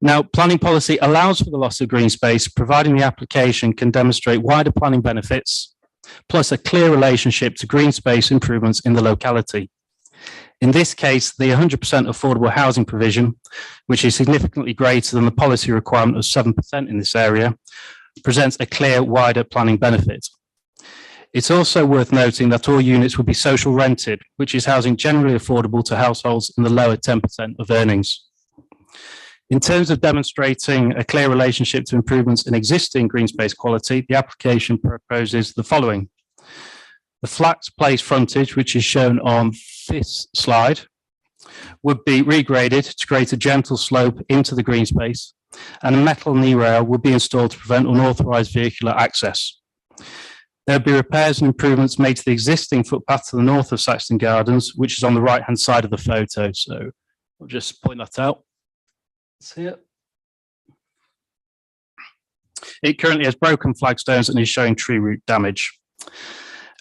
Now, planning policy allows for the loss of green space, providing the application can demonstrate wider planning benefits, plus a clear relationship to green space improvements in the locality. In this case, the 100% affordable housing provision, which is significantly greater than the policy requirement of 7% in this area, presents a clear wider planning benefit. It's also worth noting that all units will be social rented, which is housing generally affordable to households in the lower 10% of earnings. In terms of demonstrating a clear relationship to improvements in existing green space quality, the application proposes the following. The flat place frontage, which is shown on this slide, would be regraded to create a gentle slope into the green space, and a metal knee rail would be installed to prevent unauthorised vehicular access. There would be repairs and improvements made to the existing footpath to the north of Saxton Gardens, which is on the right-hand side of the photo. So I'll just point that out. See it? It currently has broken flagstones and is showing tree root damage.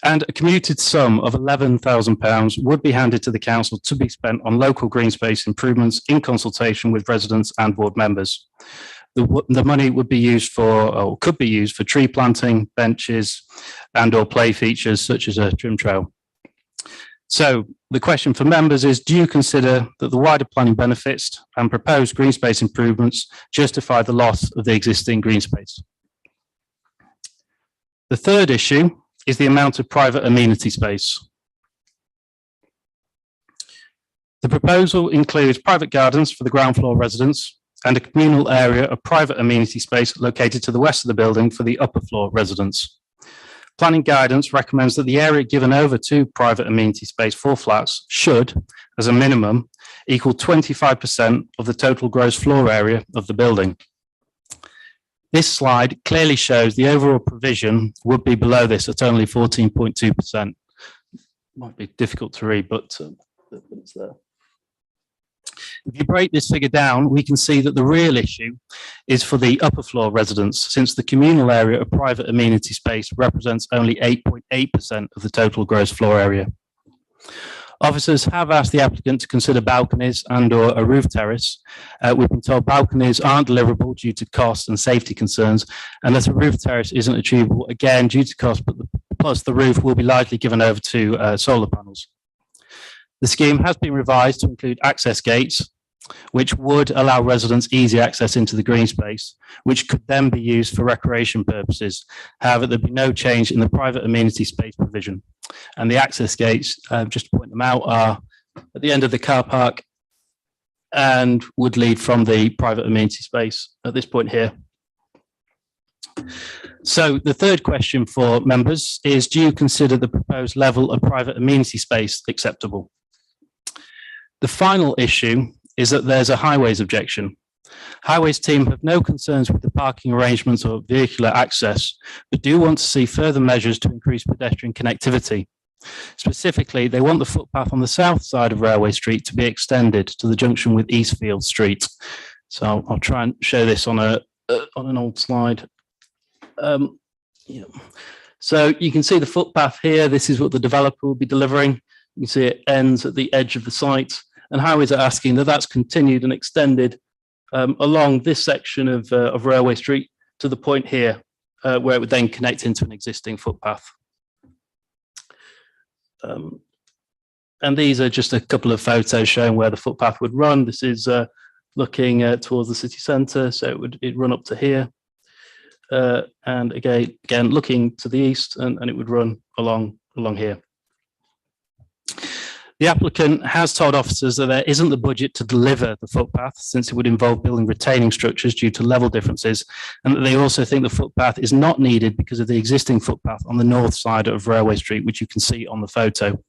And a commuted sum of £11,000 would be handed to the council to be spent on local green space improvements in consultation with residents and board members. The money would be used for, or could be used for tree planting, benches, and or play features such as a trim trail. So the question for members is, do you consider that the wider planning benefits and proposed green space improvements justify the loss of the existing green space? The third issue is the amount of private amenity space. The proposal includes private gardens for the ground floor residents and a communal area of private amenity space located to the west of the building for the upper floor residents. Planning guidance recommends that the area given over to private amenity space for flats should, as a minimum, equal 25% of the total gross floor area of the building. This slide clearly shows the overall provision would be below this at only 14.2%. Might be difficult to read, but it's there. If you break this figure down, we can see that the real issue is for the upper floor residents, since the communal area of private amenity space represents only 8.8% of the total gross floor area. Officers have asked the applicant to consider balconies and or a roof terrace. We've been told balconies aren't deliverable due to cost and safety concerns, and that a roof terrace isn't achievable, again, due to cost, but plus the roof will be largely given over to solar panels. The scheme has been revised to include access gates, which would allow residents easy access into the green space, which could then be used for recreation purposes. However, there'd be no change in the private amenity space provision. And the access gates, just to point them out, are at the end of the car park and would lead from the private amenity space at this point here. So the third question for members is, do you consider the proposed level of private amenity space acceptable? The final issue is that there's a highways objection. Highways team have no concerns with the parking arrangements or vehicular access, but do want to see further measures to increase pedestrian connectivity. Specifically, they want the footpath on the south side of Railway Street to be extended to the junction with Eastfield Street. So I'll try and show this on an old slide. Yeah. So you can see the footpath here. This is what the developer will be delivering. You can see it ends at the edge of the site, and highways are asking that that's continued and extended along this section of Railway Street to the point here, where it would then connect into an existing footpath. And these are just a couple of photos showing where the footpath would run. This is looking towards the city centre, so it'd run up to here. And again, looking to the east, and it would run along here. The applicant has told officers that there isn't the budget to deliver the footpath, since it would involve building retaining structures due to level differences, and that they also think the footpath is not needed because of the existing footpath on the north side of Railway Street, which you can see on the photo.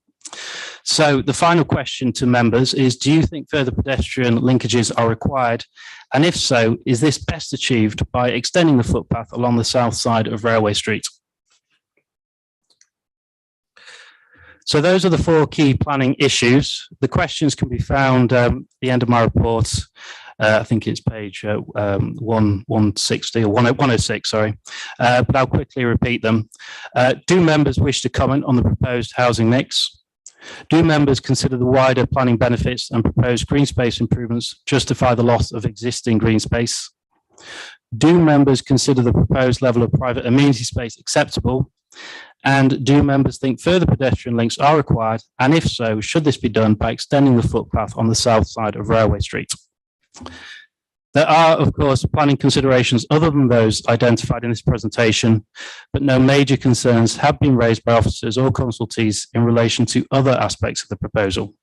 So the final question to members is, do you think further pedestrian linkages are required? And if so, is this best achieved by extending the footpath along the south side of Railway Street? So those are the 4 key planning issues. The questions can be found at the end of my report. I think it's page 160 or 106, sorry. But I'll quickly repeat them. Do members wish to comment on the proposed housing mix? Do members consider the wider planning benefits and proposed green space improvements justify the loss of existing green space? Do members consider the proposed level of private amenity space acceptable? And do members think further pedestrian links are required? And if so, should this be done by extending the footpath on the south side of Railway Street? There are, of course, planning considerations other than those identified in this presentation, but no major concerns have been raised by officers or consultees in relation to other aspects of the proposal.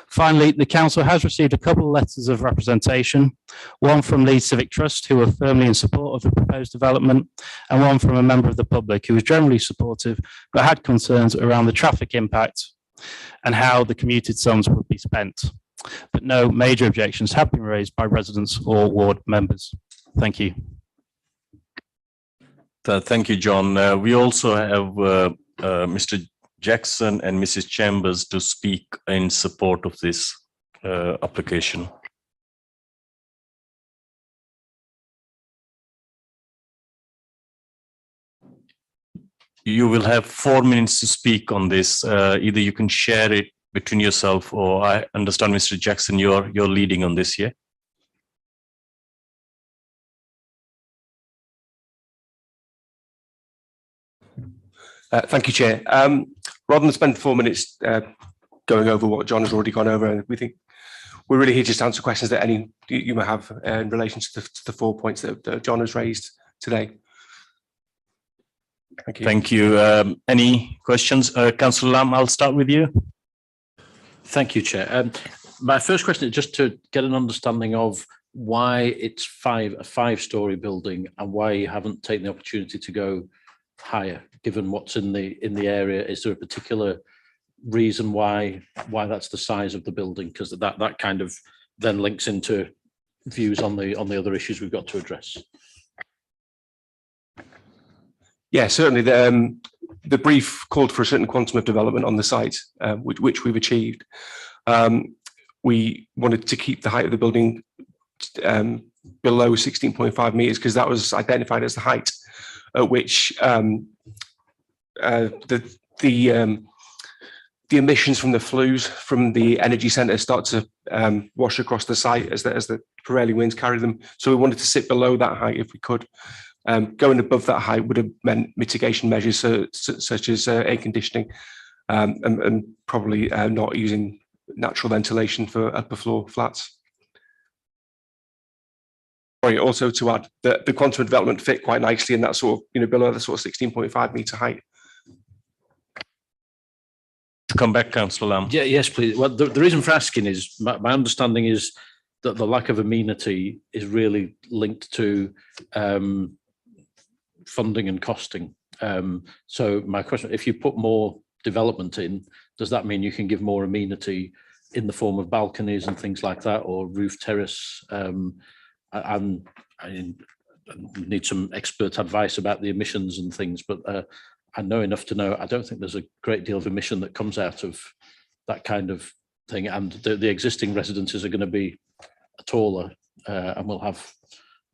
Finally, the council has received a couple of letters of representation, one from Leeds Civic Trust, who are firmly in support of the proposed development, and one from a member of the public who was generally supportive, but had concerns around the traffic impact and how the commuted sums would be spent. But no major objections have been raised by residents or ward members. Thank you. Thank you, John. We also have Mr. Jackson and Mrs. Chambers to speak in support of this application. You will have 4 minutes to speak on this. Either you can share it between yourself, or I understand, Mr. Jackson, you're leading on this, yeah? Thank you, Chair. Rather than spend 4 minutes going over what John has already gone over, we think we're really here just to answer questions that any you may have in relation to the 4 points that John has raised today. Thank you. Thank you. Any questions? Councillor Lamb, I'll start with you. Thank you, Chair. My first question is just to get an understanding of why it's a 5-storey building and why you haven't taken the opportunity to go higher, given what's in the area. Is there a particular reason why that's the size of the building? Because that kind of then links into views on the other issues we've got to address. Yeah, certainly. The brief called for a certain quantum of development on the site, which we've achieved. We wanted to keep the height of the building below 16.5 metres because that was identified as the height at which the emissions from the flues from the energy centre start to wash across the site as the prevailing winds carry them. So we wanted to sit below that height if we could. Going above that height would have meant mitigation measures such as air conditioning and probably not using natural ventilation for upper floor flats. Sorry, also to add that the quantum development fit quite nicely in that sort of, below the sort of 16.5 metre height. To come back, Councillor Lamb. Yeah, yes, please. Well, the reason for asking is my understanding is that the lack of amenity is really linked to funding and costing. So my question, if you put more development in, does that mean you can give more amenity in the form of balconies and things like that, or roof terrace? And I need some expert advice about the emissions and things, but I know enough to know I don't think there's a great deal of emission that comes out of that kind of thing. And the existing residences are going to be taller and will have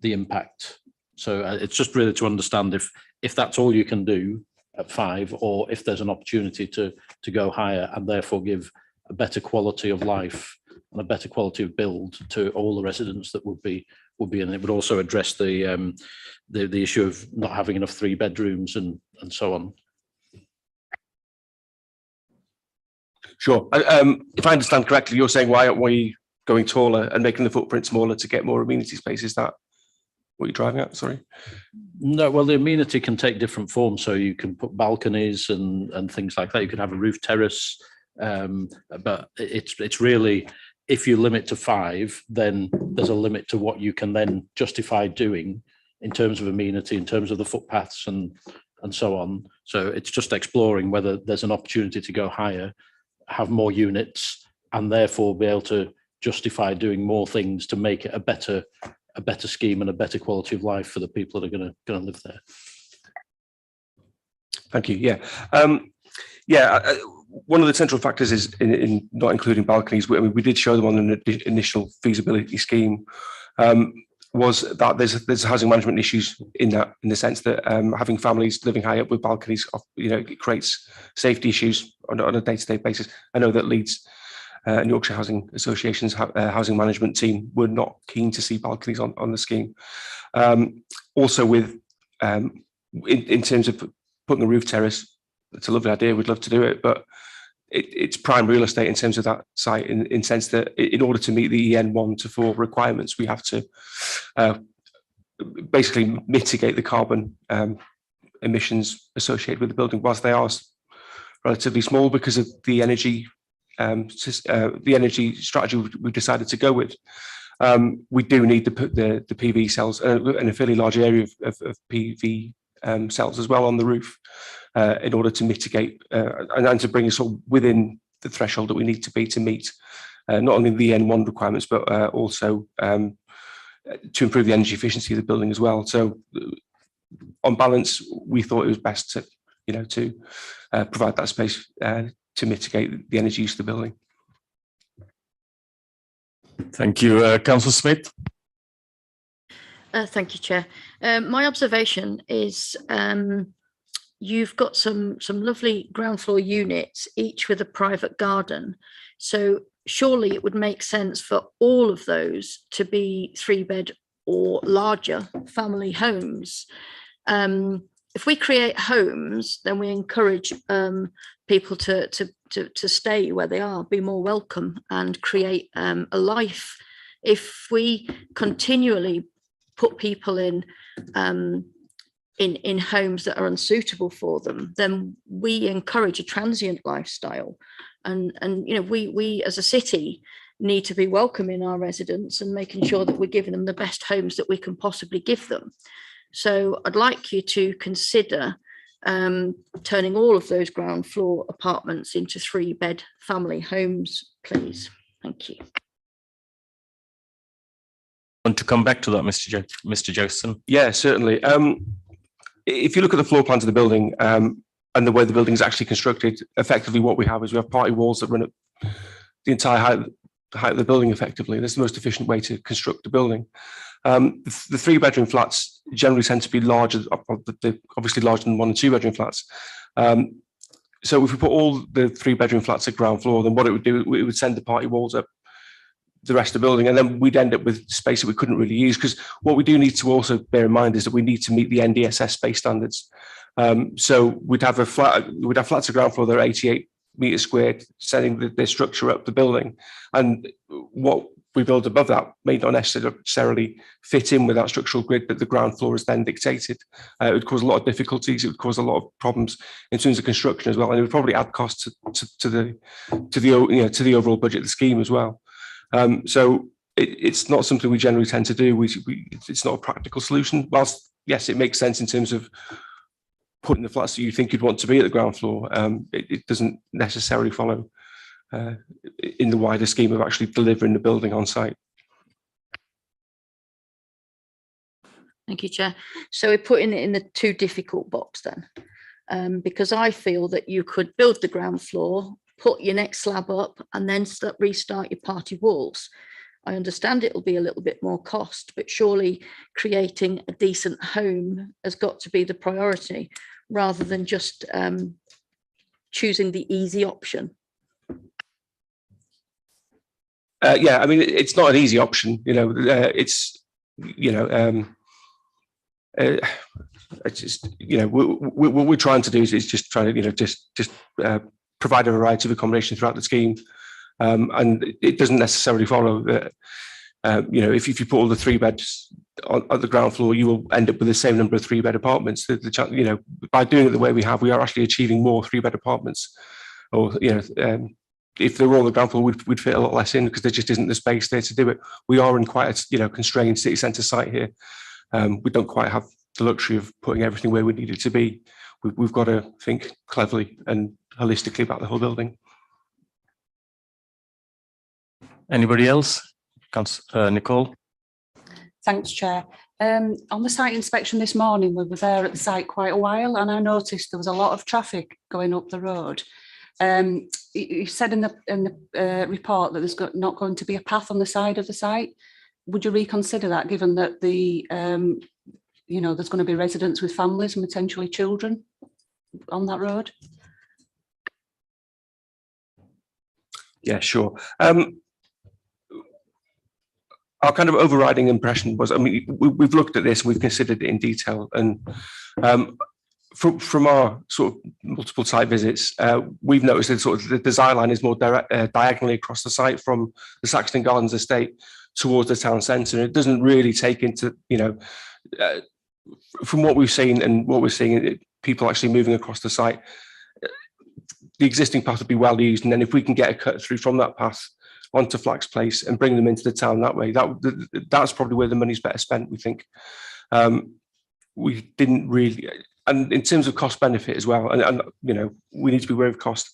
the impact. So it's just really to understand if that's all you can do at 5, or if there's an opportunity to go higher and therefore give a better quality of life and a better quality of build to all the residents that would be in it. It would also address the issue of not having enough 3 bedrooms and so on. Sure. If I understand correctly, you're saying why are you going taller and making the footprint smaller to get more amenity space? Is that what you're driving at? Sorry. No, well, the amenity can take different forms. So you can put balconies and things like that. You could have a roof terrace, but it's really, if you limit to 5, then there's a limit to what you can then justify doing in terms of amenity, in terms of the footpaths and so on. So it's just exploring whether there's an opportunity to go higher, have more units, and therefore be able to justify doing more things to make it a better scheme and a better quality of life for the people that are going to live there. Thank you. Yeah. One of the central factors is in not including balconies. We did show them on an initial feasibility scheme. Was that there's housing management issues in the sense that having families living high up with balconies, it creates safety issues on a day-to-day basis. I know that Leeds and Yorkshire Housing Association's housing management team were not keen to see balconies on the scheme. Also, with in terms of putting a roof terrace, it's a lovely idea. We'd love to do it, but it's prime real estate in terms of that site, in sense that in order to meet the EN 1 to 4 requirements, we have to basically mitigate the carbon emissions associated with the building, whilst they are relatively small because of the energy strategy we've decided to go with. We do need to put the PV cells and a fairly large area of PV cells as well on the roof, in order to mitigate and to bring us all within the threshold that we need to be to meet not only the N1 requirements, but also to improve the energy efficiency of the building as well. So on balance, we thought it was best to provide that space to mitigate the energy use of the building. Thank you. Councillor Smith. Thank you, Chair. My observation is you've got some lovely ground floor units, each with a private garden. So surely it would make sense for all of those to be 3-bed or larger family homes. If we create homes, then we encourage people to stay where they are, be more welcome, and create a life. If we continually put people in homes that are unsuitable for them, then we encourage a transient lifestyle. And we as a city need to be welcoming our residents and making sure that we're giving them the best homes that we can possibly give them. So I'd like you to consider turning all of those ground floor apartments into 3-bed family homes, please. Thank you. Want to come back to that, Mr. Joseph? Yeah, certainly. If you look at the floor plans of the building and the way the building is actually constructed, effectively what we have is we have party walls that run up the entire height of the building effectively. That's the most efficient way to construct the building. The 3-bedroom flats generally tend to be larger, obviously larger than 1 and 2-bedroom flats. So if we put all the 3-bedroom flats at ground floor, then what it would do, it would send the party walls up the rest of the building, and then we'd end up with space that we couldn't really use. Because what we do need to also bear in mind is that we need to meet the NDSS space standards. So we'd have flats at ground floor that are 88 meters squared, setting their structure up the building, and what we build above that may not necessarily fit in with that structural grid that the ground floor is then dictated. It would cause a lot of difficulties. It would cause a lot of problems in terms of construction as well, and it would probably add cost to the overall budget of the scheme as well. So it's not something we generally tend to do. It's not a practical solution. Whilst yes, it makes sense in terms of putting the flats that you think you'd want to be at the ground floor. It doesn't necessarily follow in the wider scheme of actually delivering the building on site. Thank you, Chair. So we're putting it in the too difficult box then, because I feel that you could build the ground floor, put your next slab up, and then restart your party walls. I understand it'll be a little bit more cost, but surely creating a decent home has got to be the priority, rather than just choosing the easy option. Yeah, I mean, it's not an easy option, you know, it's, you know, it's just, you know, what we're trying to do is just trying to, you know, just provide a variety of accommodation throughout the scheme. And it doesn't necessarily follow that, you know, if you put all the 3 beds on the ground floor, you will end up with the same number of 3-bed apartments. You know, by doing it the way we have, we are actually achieving more 3-bed apartments. Or, you know, if they were all the ground floor, we'd fit a lot less in because there just isn't the space there to do it. We are in quite a, you know, constrained city centre site here. We don't quite have the luxury of putting everything where we need it to be. We've got to think cleverly and holistically about the whole building. Anybody else? Nicole? Thanks, Chair. On the site inspection this morning, we were there at the site quite a while, and I noticed there was a lot of traffic going up the road. You said in the report that there's not going to be a path on the side of the site. Would you reconsider that, given that the you know, there's going to be residents with families and potentially children on that road? Yeah, sure. Our kind of overriding impression was, I mean, we've looked at this, we've considered it in detail, and from our sort of multiple site visits, we've noticed that sort of the design line is more diagonally across the site from the Saxton Gardens estate towards the town centre. And it doesn't really take into, you know, from what we've seen and what we're seeing, people actually moving across the site, the existing path would be well used. And then if we can get a cut through from that path onto Flax Place and bring them into the town that way, that's probably where the money's better spent, we think. We didn't really, and in terms of cost benefit as well, and you know, we need to be aware of cost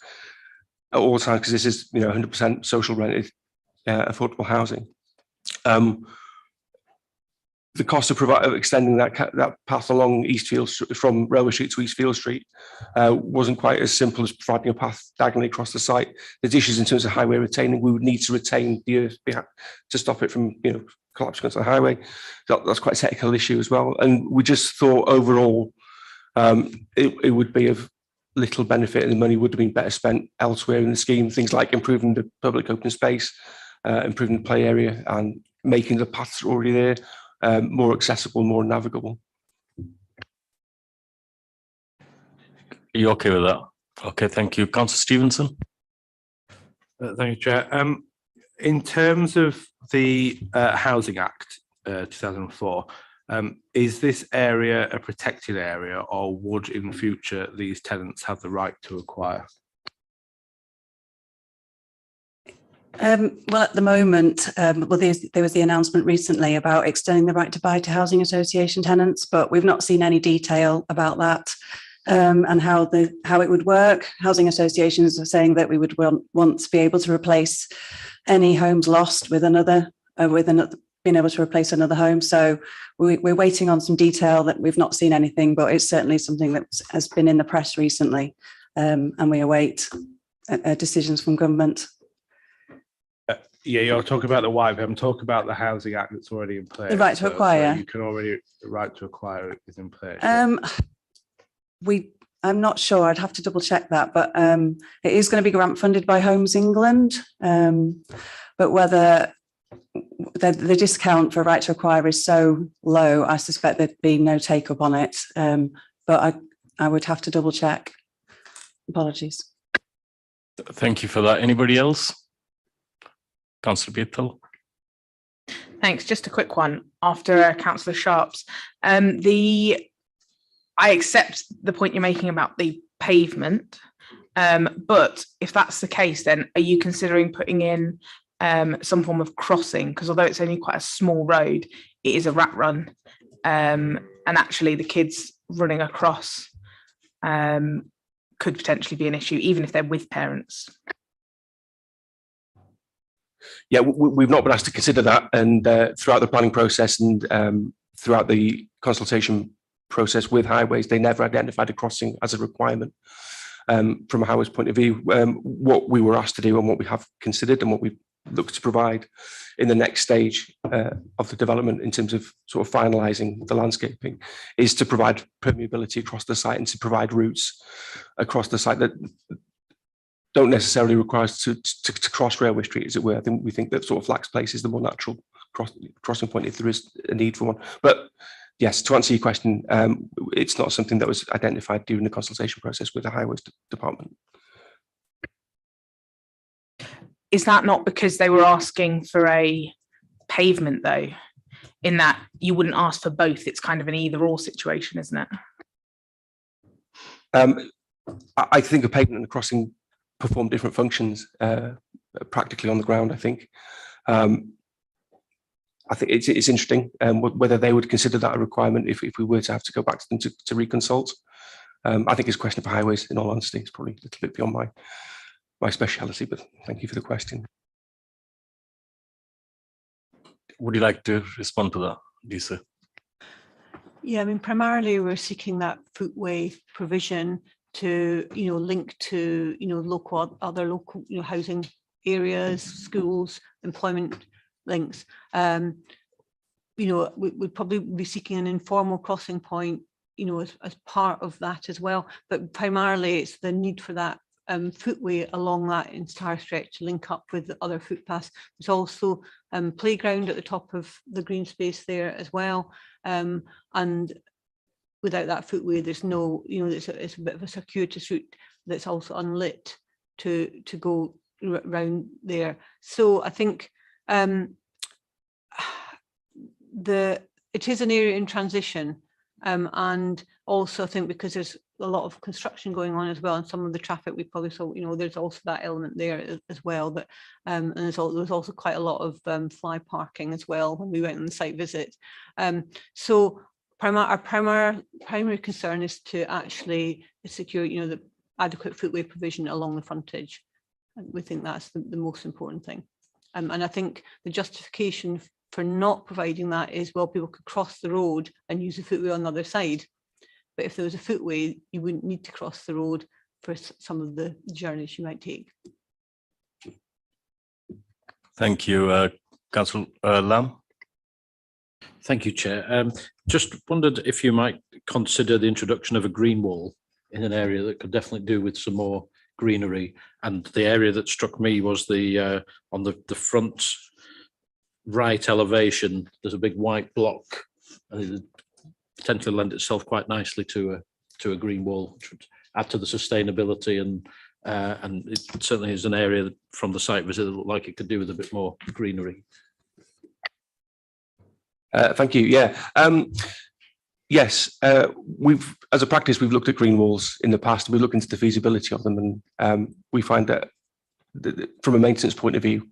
at all times because this is, you know, 100% social rented affordable housing. The cost of extending that path along Eastfield from Railway Street to Eastfield Street wasn't quite as simple as providing a path diagonally across the site. There's issues in terms of highway retaining. We would need to retain the earth to stop it from, you know, collapsing onto the highway. That's quite a technical issue as well. And we just thought overall it would be of little benefit, and the money would have been better spent elsewhere in the scheme. Things like improving the public open space, improving the play area, and making the paths already there more accessible, more navigable. Are you okay with that? Okay, thank you. Councillor Stevenson? Thank you, Chair. In terms of the Housing Act 2004, is this area a protected area, or would in future these tenants have the right to acquire? Well, at the moment, well, there was the announcement recently about extending the right to buy to housing association tenants, but we've not seen any detail about that and how it would work. Housing associations are saying that we would want to be able to replace any homes lost with another, being able to replace another home. So we're waiting on some detail that we've not seen anything, but it's certainly something that has been in the press recently, and we await decisions from government. Yeah, you're talking about the wife. I'm talking about the Housing Act that's already in place. The right to acquire. So you can already, the right to acquire is in place. I'm not sure. I'd have to double check that, but it is going to be grant funded by Homes England. But whether the discount for right to acquire is so low, I suspect there'd be no take up on it. But I would have to double check. Apologies. Thank you for that. Anybody else? Councillor Beatle. Thanks. Just a quick one after Councillor Sharp's. I accept the point you're making about the pavement, but if that's the case, then are you considering putting in some form of crossing? Because although it's only quite a small road, it is a rat run, and actually the kids running across could potentially be an issue, even if they're with parents. Yeah, we've not been asked to consider that, and throughout the planning process and throughout the consultation process with highways, they never identified a crossing as a requirement. From a highways point of view, what we were asked to do and what we have considered and what we look to provide in the next stage of the development in terms of sort of finalising the landscaping is to provide permeability across the site and to provide routes across the site that don't necessarily require us to cross Railway Street, as it were. I think we think that sort of Flax Place is the more natural crossing point if there is a need for one. But yes, to answer your question, it's not something that was identified during the consultation process with the Highways Department. Is that not because they were asking for a pavement though? In that you wouldn't ask for both, it's kind of an either or situation, isn't it? I think a pavement and a crossing perform different functions practically on the ground, I think. I think it's interesting whether they would consider that a requirement if we were to have to go back to them to reconsult. I think it's a question of highways, in all honesty. It's probably a little bit beyond my speciality, but thank you for the question. Would you like to respond to that, Lisa? Yeah, I mean, primarily we're seeking that footway provision to, link to, other local, housing areas, schools, employment links. We'd probably be seeking an informal crossing point, as part of that as well. But primarily it's the need for that footway along that entire stretch to link up with the other footpaths. There's also playground at the top of the green space there as well. And without that footway, there's no, it's a bit of a circuitous route that's also unlit to go around there. So I think it is an area in transition, and also I think because there's a lot of construction going on as well, and some of the traffic we probably saw, there's also that element there as well. That and there was also quite a lot of fly parking as well when we went on the site visit. So our primary concern is to actually secure, the adequate footway provision along the frontage. And we think that's the most important thing. And I think the justification for not providing that is, well, people could cross the road and use the footway on the other side. But if there was a footway, you wouldn't need to cross the road for some of the journeys you might take. Thank you, Councillor Lamb. Thank you, Chair. Just wondered if you might consider the introduction of a green wall in an area that could definitely do with some more greenery. And the area that struck me was the on the front right elevation. There's a big white block, and it would potentially lend itself quite nicely to a green wall, which would add to the sustainability, and it certainly is an area that, from the site visit, that looked like it could do with a bit more greenery. Thank you. Yeah. Yes, as a practice, we've looked at green walls in the past. We've looked into the feasibility of them, and we find that from a maintenance point of view,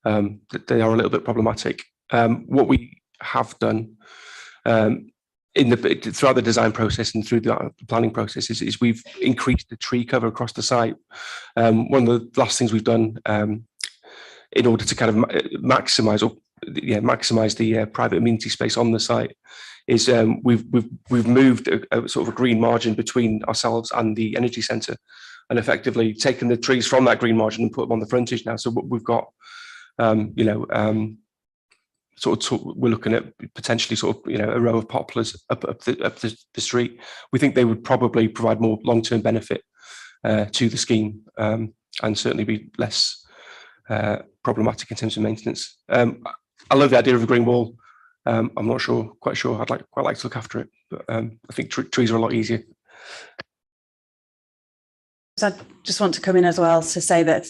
that they are a little bit problematic. What we have done throughout the design process and through the planning process is we've increased the tree cover across the site. One of the last things we've done in order to kind of maximise the private amenity space on the site is we've moved a sort of a green margin between ourselves and the energy centre, and effectively taken the trees from that green margin and put them on the frontage now. So we've got we're looking at potentially a row of poplars up the street. We think they would probably provide more long-term benefit to the scheme, and certainly be less problematic in terms of maintenance. I love the idea of a green wall. I'm not quite sure. I'd quite like to look after it, but I think trees are a lot easier. I just want to come in as well to say that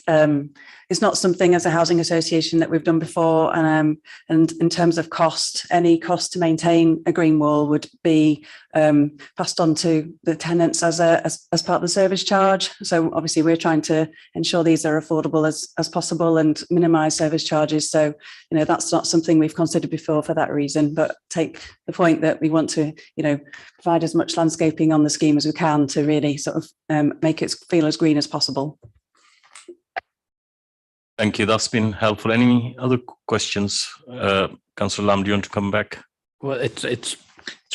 it's not something as a housing association that we've done before, and in terms of cost, any cost to maintain a green wall would be passed on to the tenants as part of the service charge. So obviously we're trying to ensure these are affordable as possible and minimise service charges. So that's not something we've considered before for that reason, but take the point that we want to provide as much landscaping on the scheme as we can to really sort of make it feel as green as possible. Thank you. That's been helpful. Any other questions? Councillor Lamb, do you want to come back? Well, it's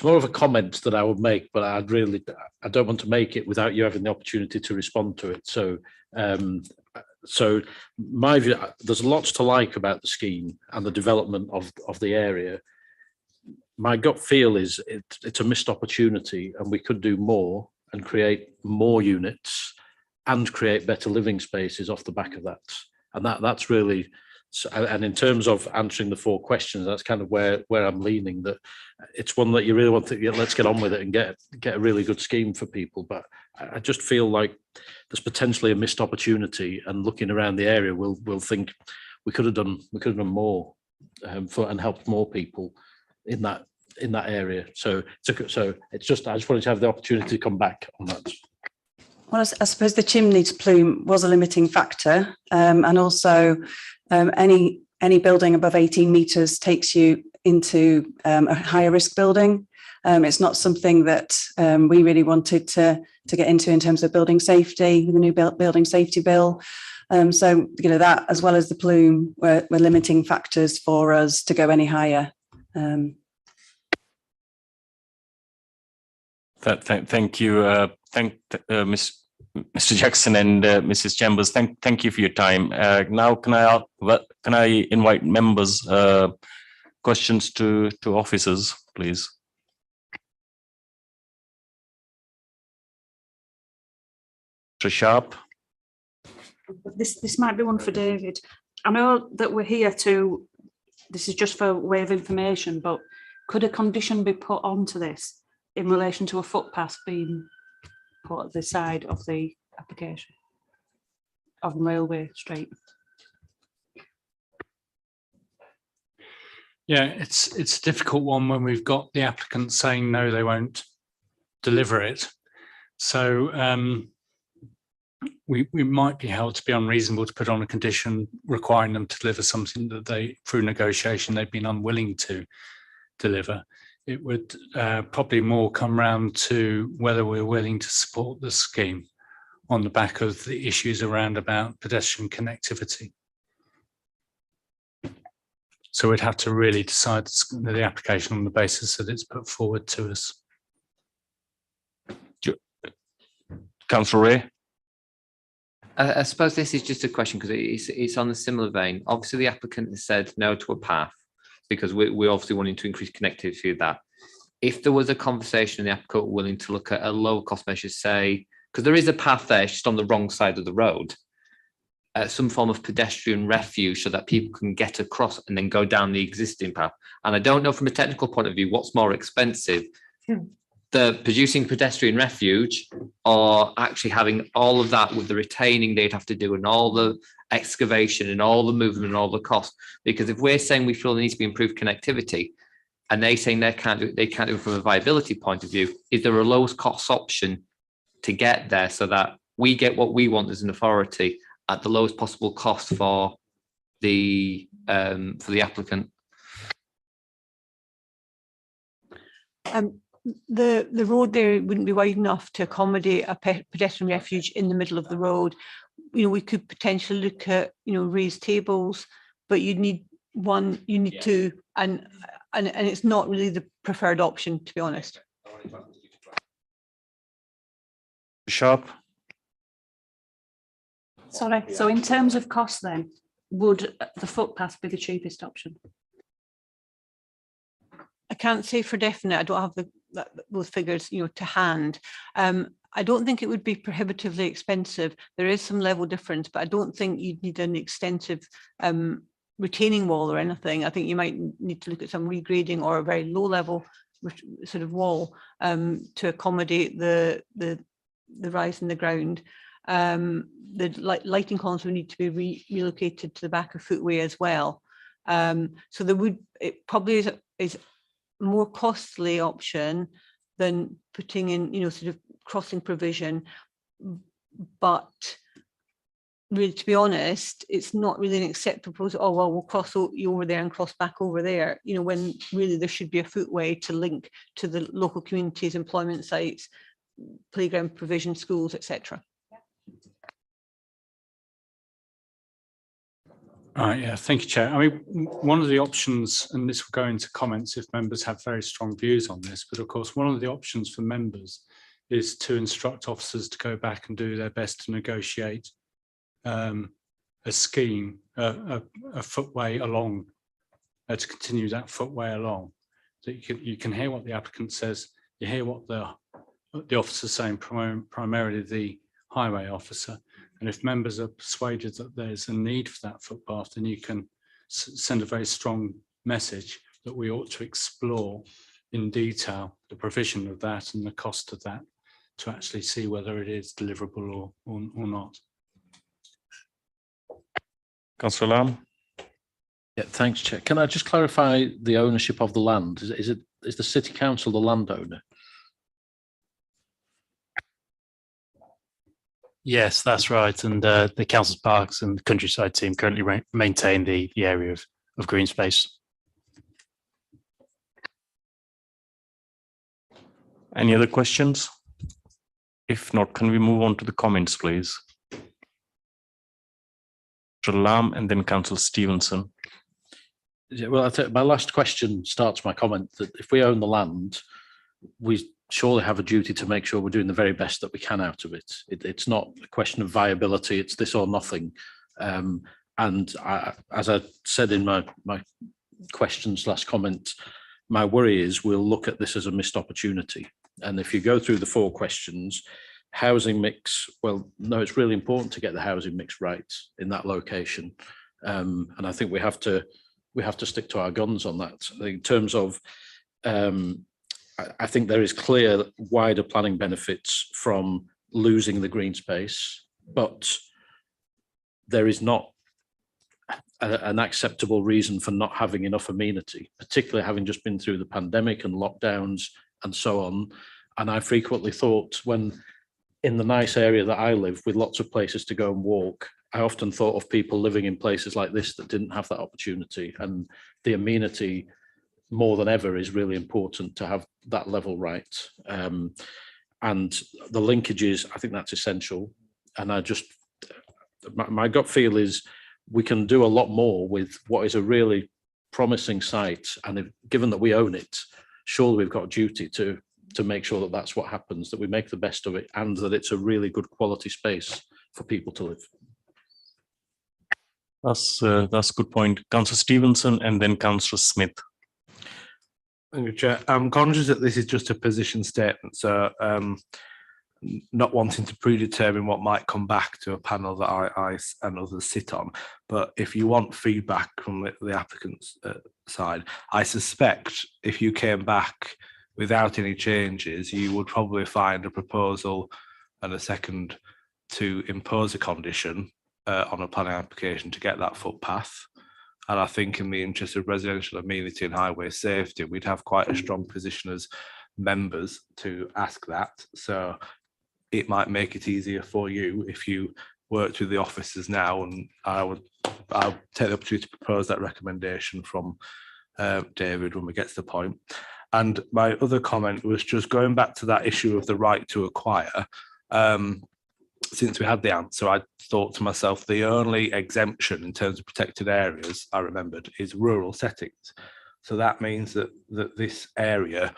more of a comment that I would make, but I don't want to make it without you having the opportunity to respond to it. So, so my view, there's lots to like about the scheme and the development of the area. My gut feel is it's a missed opportunity, and we could do more and create more units and create better living spaces off the back of that. And that's really, and in terms of answering the 4 questions, that's kind of where I'm leaning, that it's one that you really want to let's get on with it and get a really good scheme for people. But I just feel like there's potentially a missed opportunity, and looking around the area, we'll think we could have done more and helped more people in that area. So it's just, I just wanted to have the opportunity to come back on that. Well, I suppose the chimney plume was a limiting factor, and also any building above 18 metres takes you into a higher risk building. It's not something that we really wanted to get into in terms of building safety, the new building safety bill. So, you know, that as well as the plume were limiting factors for us to go any higher. Thank you, Mr. Jackson and Mrs. Chambers. Thank you for your time. Now, can I invite members questions to officers, please? Mr. Sharp. This might be one for David. I know that we're here to, this is just for way of information, but could a condition be put onto this in relation to a footpath being put at the side of the application of Railway Street? Yeah, it's a difficult one when we've got the applicant saying no, they won't deliver it. So we might be held to be unreasonable to put on a condition requiring them to deliver something that they, through negotiation, they've been unwilling to deliver. It would probably more come round to whether we're willing to support the scheme on the back of the issues around about pedestrian connectivity. So we'd have to really decide the application on the basis that it's put forward to us. Councillor Ray. I suppose this is just a question because it's on a similar vein. Obviously, the applicant has said no to a path because we're obviously wanting to increase connectivity with that. If there was a conversation and the applicant willing to look at a lower cost measure, say, because there is a path there, it's just on the wrong side of the road, some form of pedestrian refuge so that people can get across and then go down the existing path. And I don't know from a technical point of view what's more expensive, the producing pedestrian refuge or actually having all of that with the retaining they'd have to do and all the excavation and all the movement and all the cost. Because if we're saying we feel there needs to be improved connectivity and they saying they can't do it from a viability point of view, is there a lowest cost option to get there so that we get what we want as an authority at the lowest possible cost for the applicant? The road there wouldn't be wide enough to accommodate a pedestrian refuge in the middle of the road. You know, we could potentially look at, you know, raised tables, but you'd need one, you need two, and it's not really the preferred option, to be honest. Sharp. Sorry, so in terms of cost then, would the footpath be the cheapest option? I can't say for definite. I don't have those figures, you know, to hand. I don't think it would be prohibitively expensive. There is some level difference, but I don't think you'd need an extensive retaining wall or anything. I think you might need to look at some regrading or a very low level sort of wall to accommodate the rise in the ground. The lighting columns would need to be relocated to the back of footway as well. So there would, it probably is more costly option than putting in, you know, sort of crossing provision. But really, to be honest, it's not really an acceptable, oh, well, we'll cross you over there and cross back over there, you know, when really there should be a footway to link to the local communities, employment sites, playground provision, schools, etc. All right, yeah, thank you, Chair. I mean, one of the options, and this will go into comments if members have very strong views on this, but of course, one of the options for members is to instruct officers to go back and do their best to negotiate a scheme, a footway along, to continue that footway along. So you can hear what the applicant says, you hear what the officer's saying, primarily the highway officer. And if members are persuaded that there's a need for that footpath, then you can send a very strong message that we ought to explore in detail the provision of that and the cost of that to actually see whether it is deliverable or not. Councillor Lamb. Yeah, thanks, Chair. Can I just clarify the ownership of the land? Is the City Council the landowner? Yes, that's right. And the Council's Parks and Countryside team currently maintain the area of green space. Any other questions? If not, can we move on to the comments, please? Councillor Lamb and then Councillor Stevenson. Yeah, well, my last question starts my comment that if we own the land, we surely have a duty to make sure we're doing the very best that we can out of it. It's not a question of viability, it's this or nothing. As I said in my question/comment, my worry is we'll look at this as a missed opportunity. And if you go through the 4 questions, housing mix, well, no, it's really important to get the housing mix right in that location. And I think we have to stick to our guns on that. In terms of, I think there is clear wider planning benefits from losing the green space, but there is not an acceptable reason for not having enough amenity, particularly having just been through the pandemic and lockdowns and so on. And I frequently thought, when in the nice area that I live with lots of places to go and walk, I often thought of people living in places like this that didn't have that opportunity, and the amenity more than ever is really important to have that level right. And the linkages, I think that's essential. And my gut feel is we can do a lot more with what is a really promising site. And given that we own it, surely we've got a duty to make sure that that's what happens, that we make the best of it and that it's a really good quality space for people to live. That's a good point. Councillor Stevenson and then Councillor Smith. Thank you, Chair. I'm conscious that this is just a position statement, so not wanting to predetermine what might come back to a panel that I and others sit on. But if you want feedback from the applicant's side, I suspect if you came back without any changes, you would probably find a proposal and a second to impose a condition on a planning application to get that footpath. And I think in the interest of residential amenity and highway safety, we'd have quite a strong position as members to ask that. So it might make it easier for you if you worked with the officers now, and I'll take the opportunity to propose that recommendation from David when we get to the point. And my other comment was just going back to that issue of the right to acquire. Since we had the answer, I thought to myself, the only exemption in terms of protected areas I remembered is rural settings. So that means that this area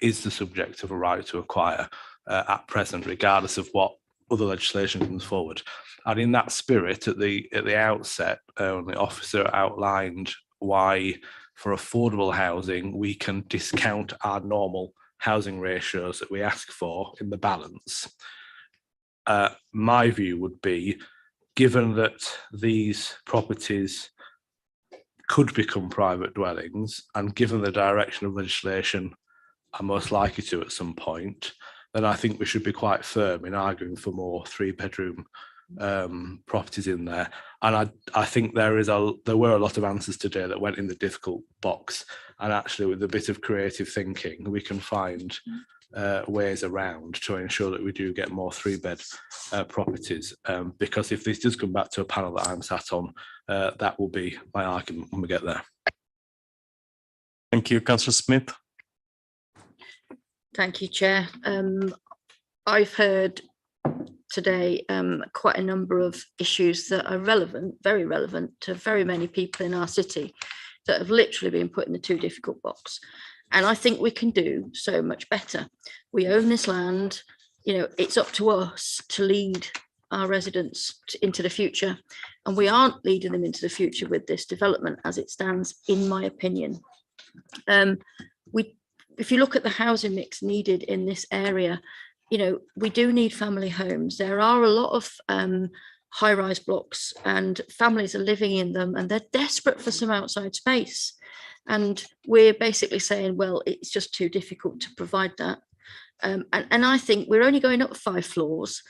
is the subject of a right to acquire at present, regardless of what other legislation comes forward. And in that spirit, at the outset, the officer outlined why for affordable housing, we can discount our normal housing ratios that we ask for in the balance. My view would be, given that these properties could become private dwellings, and given the direction of legislation are most likely to at some point, then I think we should be quite firm in arguing for more 3-bedroom properties in there. And I think there were a lot of answers today that went in the difficult box, and actually with a bit of creative thinking we can find ways around to ensure that we do get more 3-bed properties, because if this does come back to a panel that I'm sat on, that will be my argument when we get there. Thank you. Councillor Smith. Thank you, Chair. I've heard today quite a number of issues that are relevant, very relevant to very many people in our city that have literally been put in the too difficult box. And I think we can do so much better. We own this land, it's up to us to lead our residents into the future. And we aren't leading them into the future with this development as it stands, in my opinion. If you look at the housing mix needed in this area, you know, we do need family homes. There are a lot of high-rise blocks and families are living in them and they're desperate for some outside space. And we're basically saying, well, it's just too difficult to provide that. And I think we're only going up 5 floors.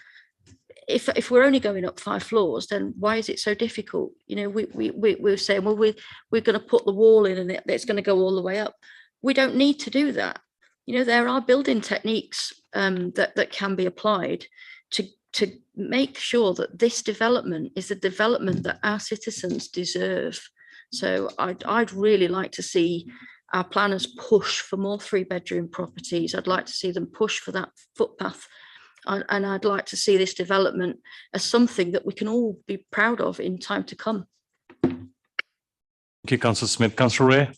If we're only going up 5 floors, then why is it so difficult? You know, we're saying, well, we're going to put the wall in and it's going to go all the way up. We don't need to do that. You know, there are building techniques that can be applied to make sure that this development is the development that our citizens deserve. So I'd really like to see our planners push for more 3-bedroom properties. I'd like to see them push for that footpath. And I'd like to see this development as something that we can all be proud of in time to come. Thank you, Councillor Smith. Councillor Ray?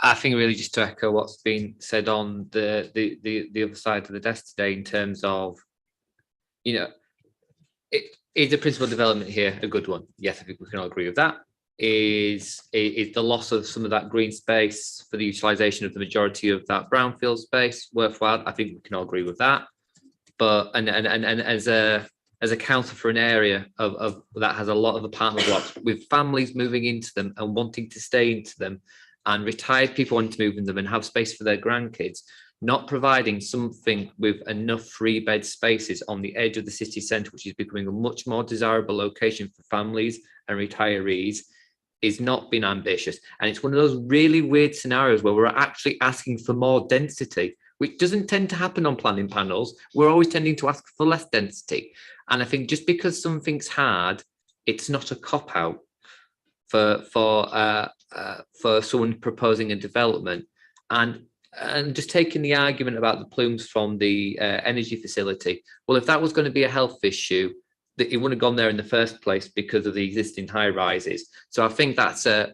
I think really just to echo what's been said on the other side of the desk today in terms of, you know, is the principal development here a good one? Yes, I think we can all agree with that. Is the loss of some of that green space for the utilisation of the majority of that brownfield space worthwhile? I think we can all agree with that. But and as a council for an area of that has a lot of apartment blocks with families moving into them and wanting to stay into them, and retired people wanting to move in them and have space for their grandkids, not providing something with enough 3-bed spaces on the edge of the city centre, which is becoming a much more desirable location for families and retirees, is not being ambitious. And it's one of those really weird scenarios where we're actually asking for more density, which doesn't tend to happen on planning panels. We're always tending to ask for less density. And I think just because something's hard, it's not a cop-out for someone proposing a development. And just taking the argument about the plumes from the energy facility, well, if that was going to be a health issue, it wouldn't have gone there in the first place because of the existing high rises. So I think that's a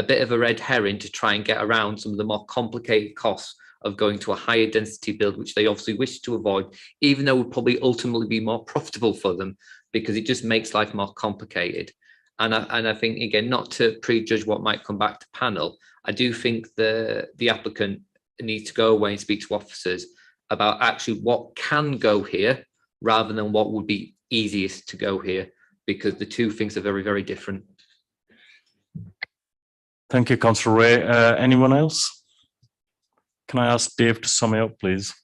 bit of a red herring to try and get around some of the more complicated costs of going to a higher density build, which they obviously wish to avoid, even though it would probably ultimately be more profitable for them because it just makes life more complicated. And I think, again, not to prejudge what might come back to panel, I do think the applicant needs to go away and speak to officers about actually what can go here rather than what would be easiest to go here, because the two things are very, very different. Thank you, Councillor Ray. Anyone else? Can I ask Dave to sum it up, please?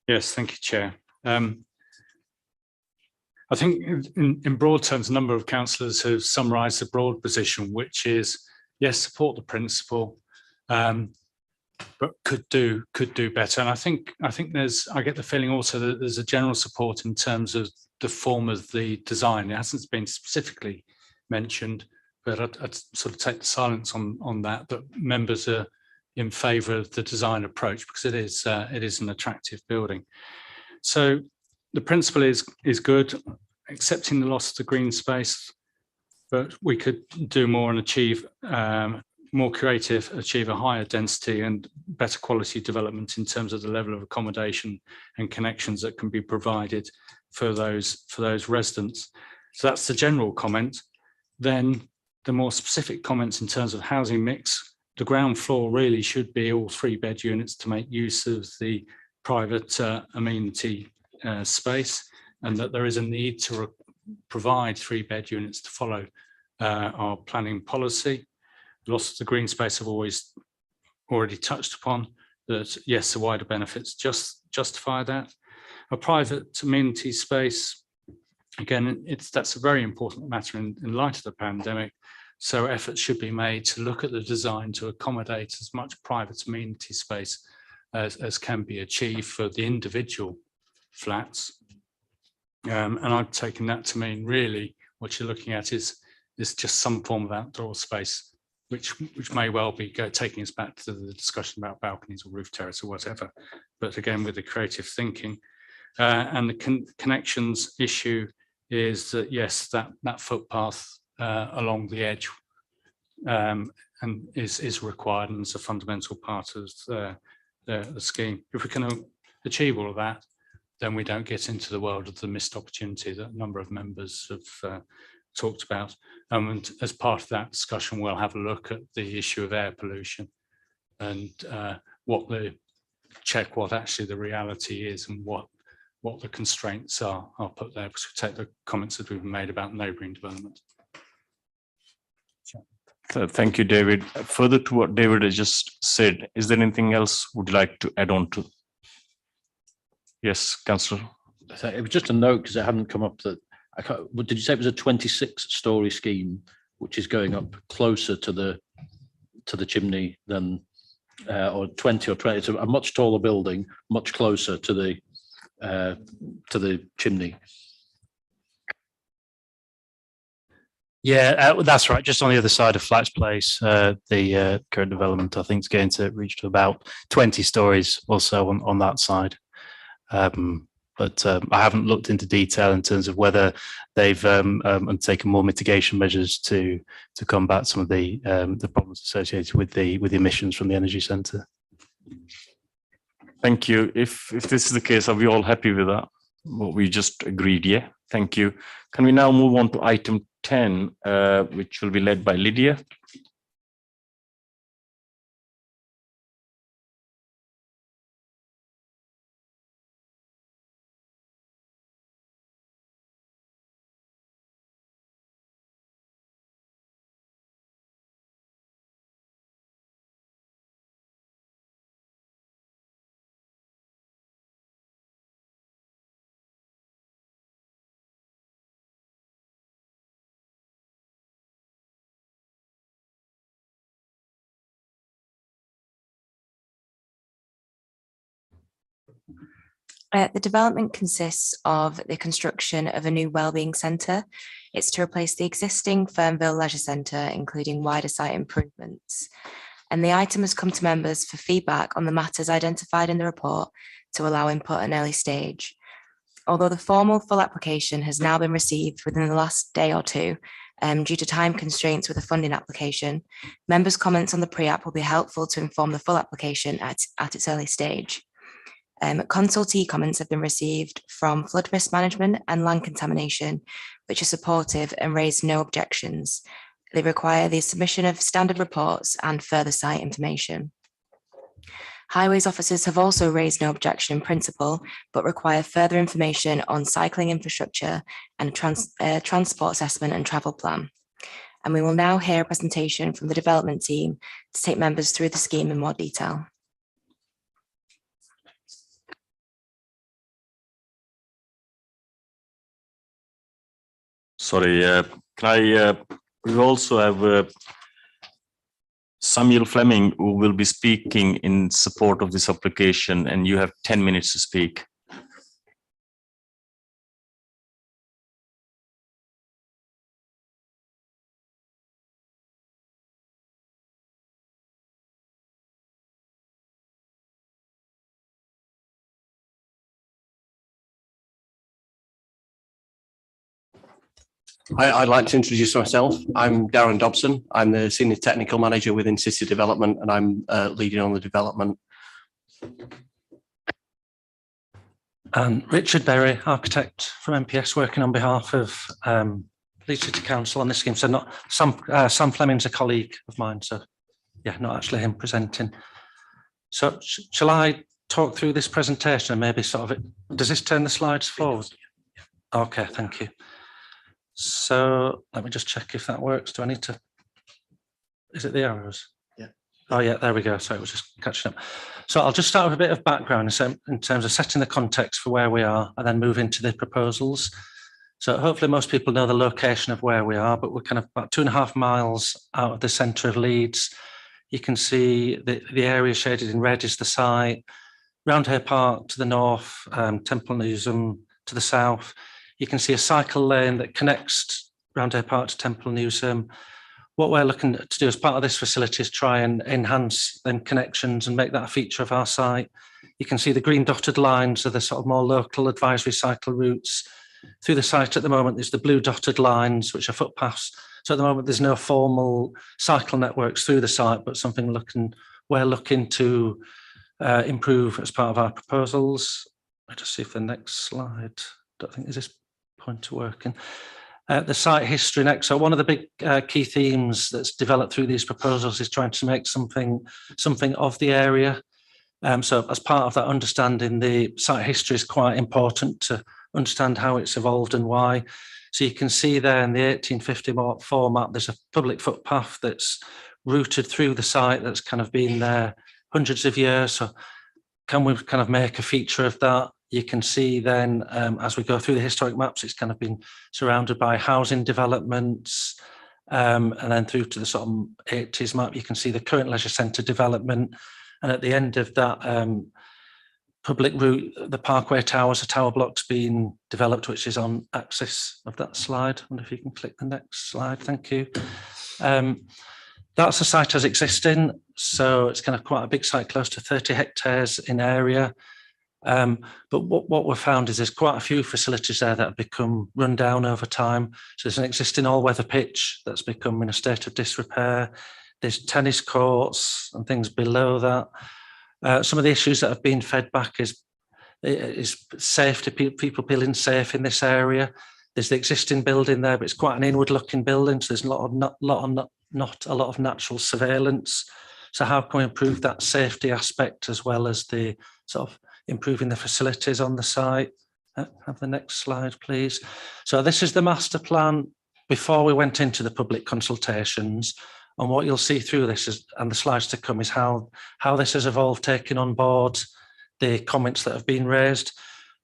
Yes, thank you, Chair. I think in broad terms, a number of councillors have summarised the broad position, which is, yes, support the principle, but could do better. And I think I get the feeling also that there's a general support in terms of the form of the design. It hasn't been specifically mentioned, but I'd sort of take the silence on that members are in favour of the design approach because it is an attractive building. So the principle is good, accepting the loss of the green space, but we could do more and achieve more creative, achieve a higher density and better quality development in terms of the level of accommodation and connections that can be provided for those residents. So that's the general comment. Then the more specific comments in terms of housing mix, the ground floor really should be all 3-bed units to make use of the private amenity space, and that there is a need to provide 3-bed units to follow our planning policy. Loss of the green space I've already touched upon, that yes, the wider benefits justify that. A private amenity space, again, that's a very important matter in light of the pandemic. So efforts should be made to look at the design to accommodate as much private amenity space as can be achieved for the individual flats. And I've taken that to mean really what you're looking at is just some form of outdoor space, which may well be taking us back to the discussion about balconies or roof terrace or whatever, but again with the creative thinking. And the connections issue is that yes, that footpath along the edge and is required and is a fundamental part of the scheme. If we can achieve all of that, then we don't get into the world of the missed opportunity that a number of members have talked about. And as part of that discussion, we'll have a look at the issue of air pollution and check what actually the reality is and what the constraints are. I'll put there because we take the comments that we've made about neighbouring development. Thank you, David. Further to what David has just said, is there anything else would you like to add on to? Yes, Councillor. It was just a note because it hadn't come up that did you say it was a 26-storey scheme which is going up closer to the chimney than or 20 or 20? It's a much taller building, much closer to the chimney. Yeah, that's right. Just on the other side of Flats Place, the current development, I think, is going to reach to about 20 stories or so on that side. But I haven't looked into detail in terms of whether they've undertaken more mitigation measures to combat some of the problems associated with the emissions from the energy centre. Thank you. If this is the case, are we all happy with that? What we just agreed, yeah? Thank you. Can we now move on to item 10, which will be led by Lydia? The development consists of the construction of a new wellbeing centre. It's to replace the existing Fernville Leisure Centre, including wider site improvements. And the item has come to members for feedback on the matters identified in the report to allow input at an early stage. Although the formal full application has now been received within the last day or two, due to time constraints with the funding application, members' comments on the pre-app will be helpful to inform the full application at its early stage. Consultee comments have been received from flood risk management and land contamination, which are supportive and raise no objections. They require the submission of standard reports and further site information. Highways officers have also raised no objection in principle, but require further information on cycling infrastructure and transport assessment and travel plan. And we will now hear a presentation from the development team to take members through the scheme in more detail. Sorry, we also have Samuel Fleming, who will be speaking in support of this application, and you have 10 minutes to speak. I'd like to introduce myself. I'm Darren Dobson. I'm the Senior Technical Manager within City Development, and I'm leading on the development. And Richard Berry, architect from MPS, working on behalf of Leeds City Council on this scheme. So not Sam Fleming's a colleague of mine, so yeah, not actually him presenting. So shall I talk through this presentation and maybe sort of does this turn the slides forward? Okay, thank you. So let me just check if that works. Do I need to, is it the arrows? Yeah. Oh yeah, there we go. So it was just catching up. So I'll just start with a bit of background in terms of setting the context for where we are and then move into the proposals. So hopefully most people know the location of where we are, but we're kind of about 2.5 miles out of the centre of Leeds. You can see the area shaded in red is the site, Roundhay Park to the north, Temple Newsham to the south. You can see a cycle lane that connects Roundhay Park to Temple Newsham. What we're looking to do as part of this facility is try and enhance them connections and make that a feature of our site. You can see the green dotted lines are the sort of more local advisory cycle routes. Through the site at the moment, there's the blue dotted lines, which are footpaths. So at the moment, there's no formal cycle networks through the site, but something we're looking to improve as part of our proposals. I'll just see if the next slide, I don't think is this pointer working. The site history next. So one of the big key themes that's developed through these proposals is trying to make something of the area. So as part of that understanding, the site history is quite important to understand how it's evolved and why. So you can see there in the 1854 map, there's a public footpath that's routed through the site that's kind of been there hundreds of years. So can we kind of make a feature of that? You can see then, as we go through the historic maps, it's kind of been surrounded by housing developments. And then through to the sort of 80s map, you can see the current leisure centre development. And at the end of that public route, the Parkway Towers, a tower block's been developed, which is on axis of that slide. I wonder if you can click the next slide. Thank you. That's a site as existing. So it's kind of quite a big site, close to 30 hectares in area. But what we've found is there's quite a few facilities there that have become run down over time. So there's an existing all-weather pitch that's become in a state of disrepair. There's tennis courts and things below that. Some of the issues that have been fed back is safety, people feeling safe in this area. There's the existing building there, but it's quite an inward-looking building, so there's not a lot of natural surveillance. So how can we improve that safety aspect as well as the sort of improving the facilities on the site? Have the next slide, please. So this is the master plan before we went into the public consultations. And what you'll see through this is, and the slides to come, is how this has evolved, taking on board the comments that have been raised.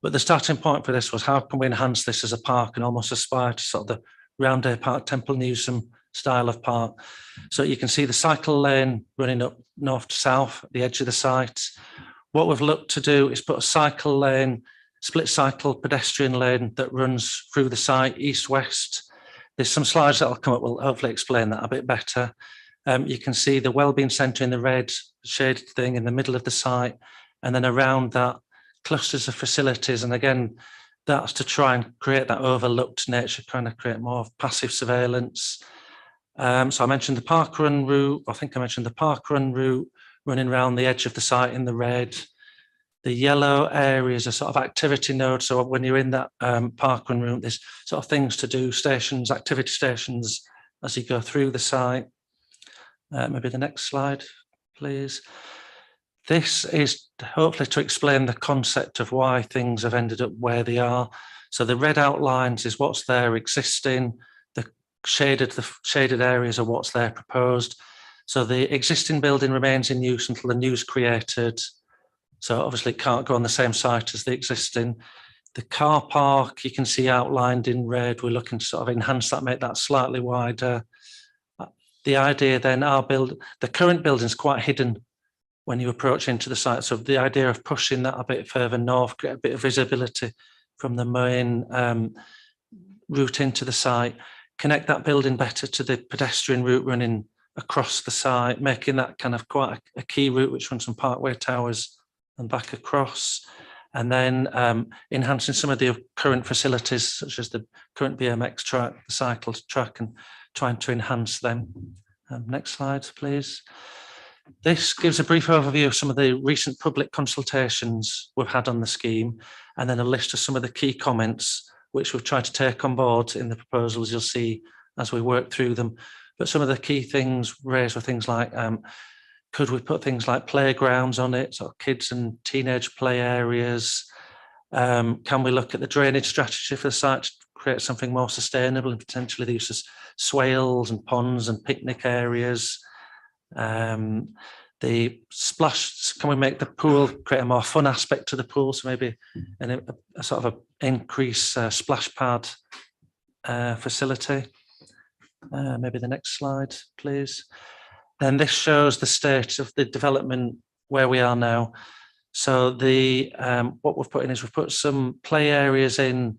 But the starting point for this was how can we enhance this as a park and almost aspire to sort of the Roundhay Park, Temple Newsome style of park. So you can see the cycle lane running up north to south at the edge of the site. What we've looked to do is put a cycle lane, split cycle pedestrian lane that runs through the site east-west. There's some slides that will come up will hopefully explain that a bit better. You can see the wellbeing centre in the red shaded thing in the middle of the site, and then around that clusters of facilities. And again, that's to try and create that overlooked nature, kind of create more passive surveillance. So I mentioned the park run route. I think I mentioned the park run route running around the edge of the site in the red. The yellow areas are sort of activity nodes. So when you're in that park run route, there's sort of things to do, stations, activity stations as you go through the site. Maybe the next slide, please. This is hopefully to explain the concept of why things have ended up where they are. So the red outlines is what's there existing. The shaded areas are what's there proposed. So the existing building remains in use until the new's created. So obviously it can't go on the same site as the existing. The car park, you can see outlined in red. We're looking to sort of enhance that, make that slightly wider. The idea then, the current building is quite hidden when you approach into the site. So the idea of pushing that a bit further north, get a bit of visibility from the main route into the site, connect that building better to the pedestrian route running across the site, making that kind of quite a key route which runs from Parkway Towers and back across, and then enhancing some of the current facilities such as the current BMX track, the cycle track, and trying to enhance them. Next slide, please. This gives a brief overview of some of the recent public consultations we've had on the scheme, and then a list of some of the key comments which we've tried to take on board in the proposals you'll see as we work through them. But some of the key things raised were things like, could we put things like playgrounds on it, so kids and teenage play areas? Can we look at the drainage strategy for the site to create something more sustainable and potentially the use of swales and ponds and picnic areas? The splash, can we make the pool, create a more fun aspect to the pool? So maybe a sort of a increase splash pad facility. Maybe the next slide, please. Then this shows the state of the development where we are now. So the what we've put in is we've put some play areas in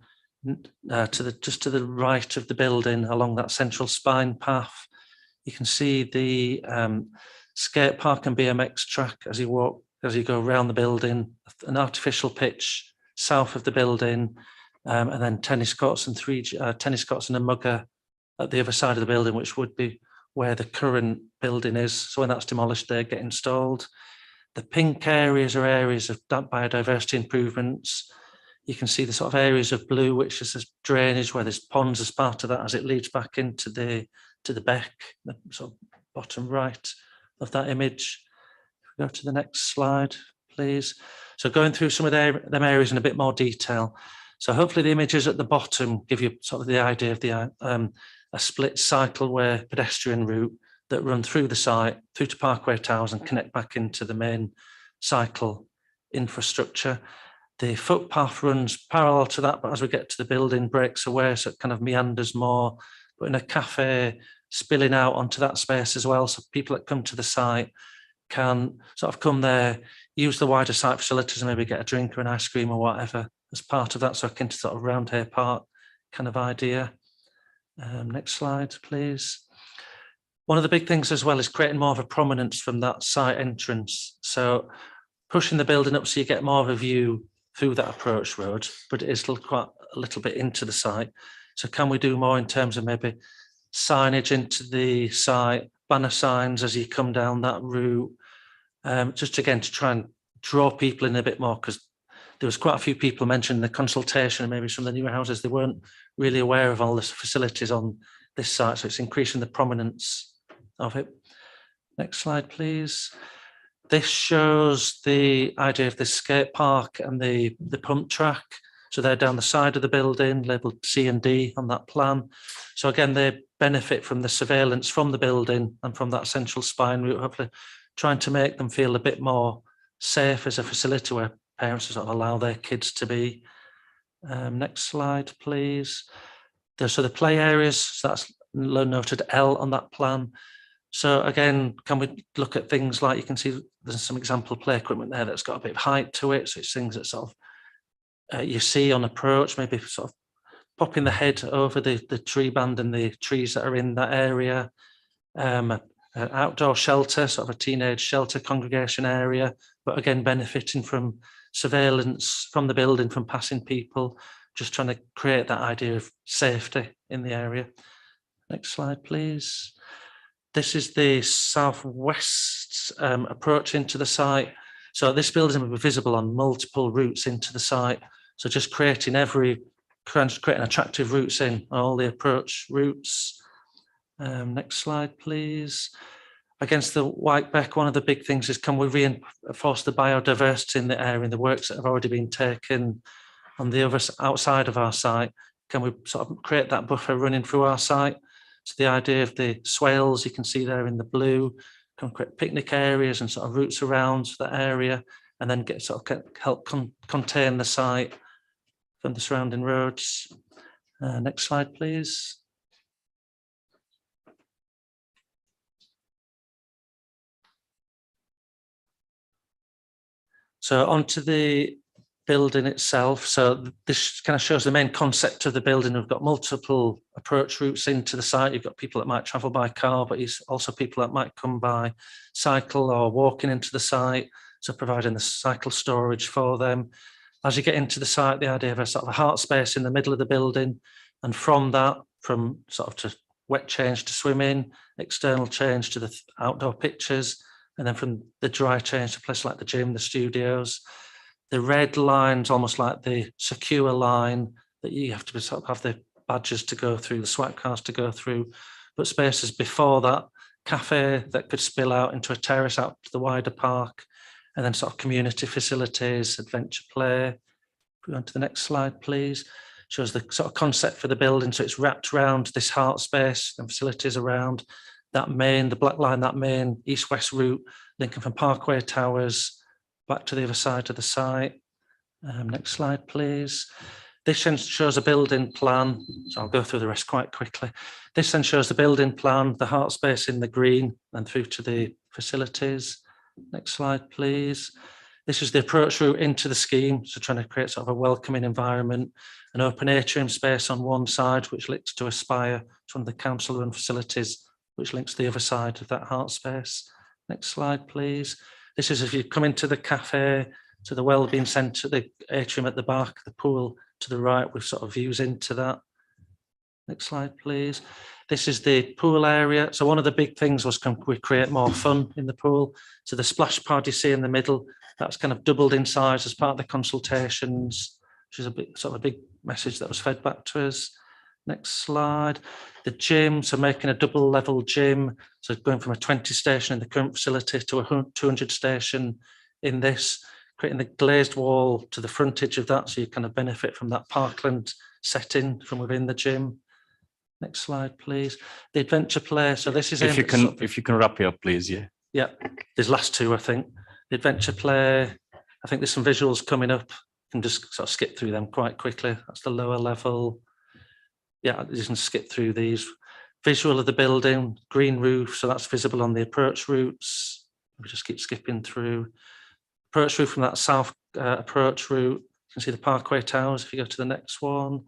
just to the right of the building along that central spine path. You can see the skate park and BMX track as you go around the building, an artificial pitch south of the building, and then tennis courts and tennis courts and a mugger at the other side of the building, which would be where the current building is. So when that's demolished, they get installed. The pink areas are areas of biodiversity improvements. You can see the sort of areas of blue, which is this drainage where there's ponds as part of that as it leads back into the beck, the sort of bottom right of that image. Go to the next slide, please. So going through some of them areas in a bit more detail. So hopefully the images at the bottom give you sort of the idea of the a split cycleway pedestrian route that run through the site, through to Parkway Towers and connect back into the main cycle infrastructure. The footpath runs parallel to that, but as we get to the building, breaks away, so it kind of meanders more, but in a cafe spilling out onto that space as well. So people that come to the site can sort of come there, use the wider site facilities and maybe get a drink or an ice cream or whatever as part of that. So akin to sort of Roundhay Park kind of idea. Next slide, please. One of the big things as well is creating more of a prominence from that site entrance. So pushing the building up so you get more of a view through that approach road, but it is quite a little bit into the site. So can we do more in terms of maybe signage into the site, banner signs as you come down that route, just again to try and draw people in a bit more, because there was quite a few people mentioned in the consultation and maybe some of the newer houses, they weren't really aware of all the facilities on this site. So it's increasing the prominence of it. Next slide, please. This shows the idea of the skate park and the pump track. So they're down the side of the building, labelled C and D on that plan. So again, they benefit from the surveillance from the building and from that central spine route, hopefully trying to make them feel a bit more safe as a facility where parents sort of allow their kids to be. Next slide, please. So the play areas, so that's noted L on that plan. So again, can we look at things like, you can see there's some example play equipment there that's got a bit of height to it. So it's things that sort of you see on approach, maybe sort of popping the head over the tree band and the trees that are in that area. An outdoor shelter, sort of a teenage shelter congregation area, but again, benefiting from surveillance from the building, from passing people, just trying to create that idea of safety in the area. Next slide, please. This is the southwest approach into the site. So this building will be visible on multiple routes into the site. So just creating attractive routes in all the approach routes. Next slide, please. Against the Whitebeck, one of the big things is, can we reinforce the biodiversity in the area, in the works that have already been taken on the other outside of our site? Can we sort of create that buffer running through our site? So the idea of the swales, you can see there in the blue, can create picnic areas and sort of routes around that area, and then help contain the site from the surrounding roads. Next slide, please. So onto the building itself. So this kind of shows the main concept of the building. We've got multiple approach routes into the site. You've got people that might travel by car, but it's also people that might come by cycle or walking into the site. So providing the cycle storage for them. As you get into the site, the idea of a sort of a heart space in the middle of the building. And from that, from sort of to wet change to swimming, external change to the outdoor pitches, and then from the dry change to places like the gym, the studios. The red line's almost like the secure line that you have to sort of have the badges to go through, the swipe cards to go through, but spaces before that, cafe that could spill out into a terrace out to the wider park, and then sort of community facilities, adventure play. If we go on to the next slide, please. Shows the sort of concept for the building. So it's wrapped around this heart space and facilities around that main, the black line, that main east-west route, linking from Parkway Towers back to the other side of the site. Next slide, please. This then shows a building plan. So I'll go through the rest quite quickly. This then shows the building plan, the heart space in the green, and through to the facilities. Next slide, please. This is the approach route into the scheme. So trying to create sort of a welcoming environment, an open atrium space on one side, which links to Aspire, to one of the council run facilities, which links to the other side of that heart space. Next slide, please. This is if you come into the cafe, to the wellbeing centre, the atrium at the back, the pool to the right, with sort of views into that. Next slide, please. This is the pool area. So one of the big things was, can we create more fun in the pool? So the splash pad you see in the middle, that's kind of doubled in size as part of the consultations, which is a bit sort of a big message that was fed back to us. Next slide. The gym, so making a double level gym, so going from a 20 station in the current facility to a 200 station in this, creating the glazed wall to the frontage of that, so you kind of benefit from that parkland setting from within the gym. Next slide, please. The adventure play. So this is If aimed you at can, if you can wrap it up, please. Yeah. yeah, there's last two, I think. The adventure play, I think there's some visuals coming up. You can just sort of skip through them quite quickly. That's the lower level. Yeah, you can skip through these. Visual of the building, green roof, so that's visible on the approach routes. We just keep skipping through. Approach route from that south approach route. You can see the Parkway Towers if you go to the next one.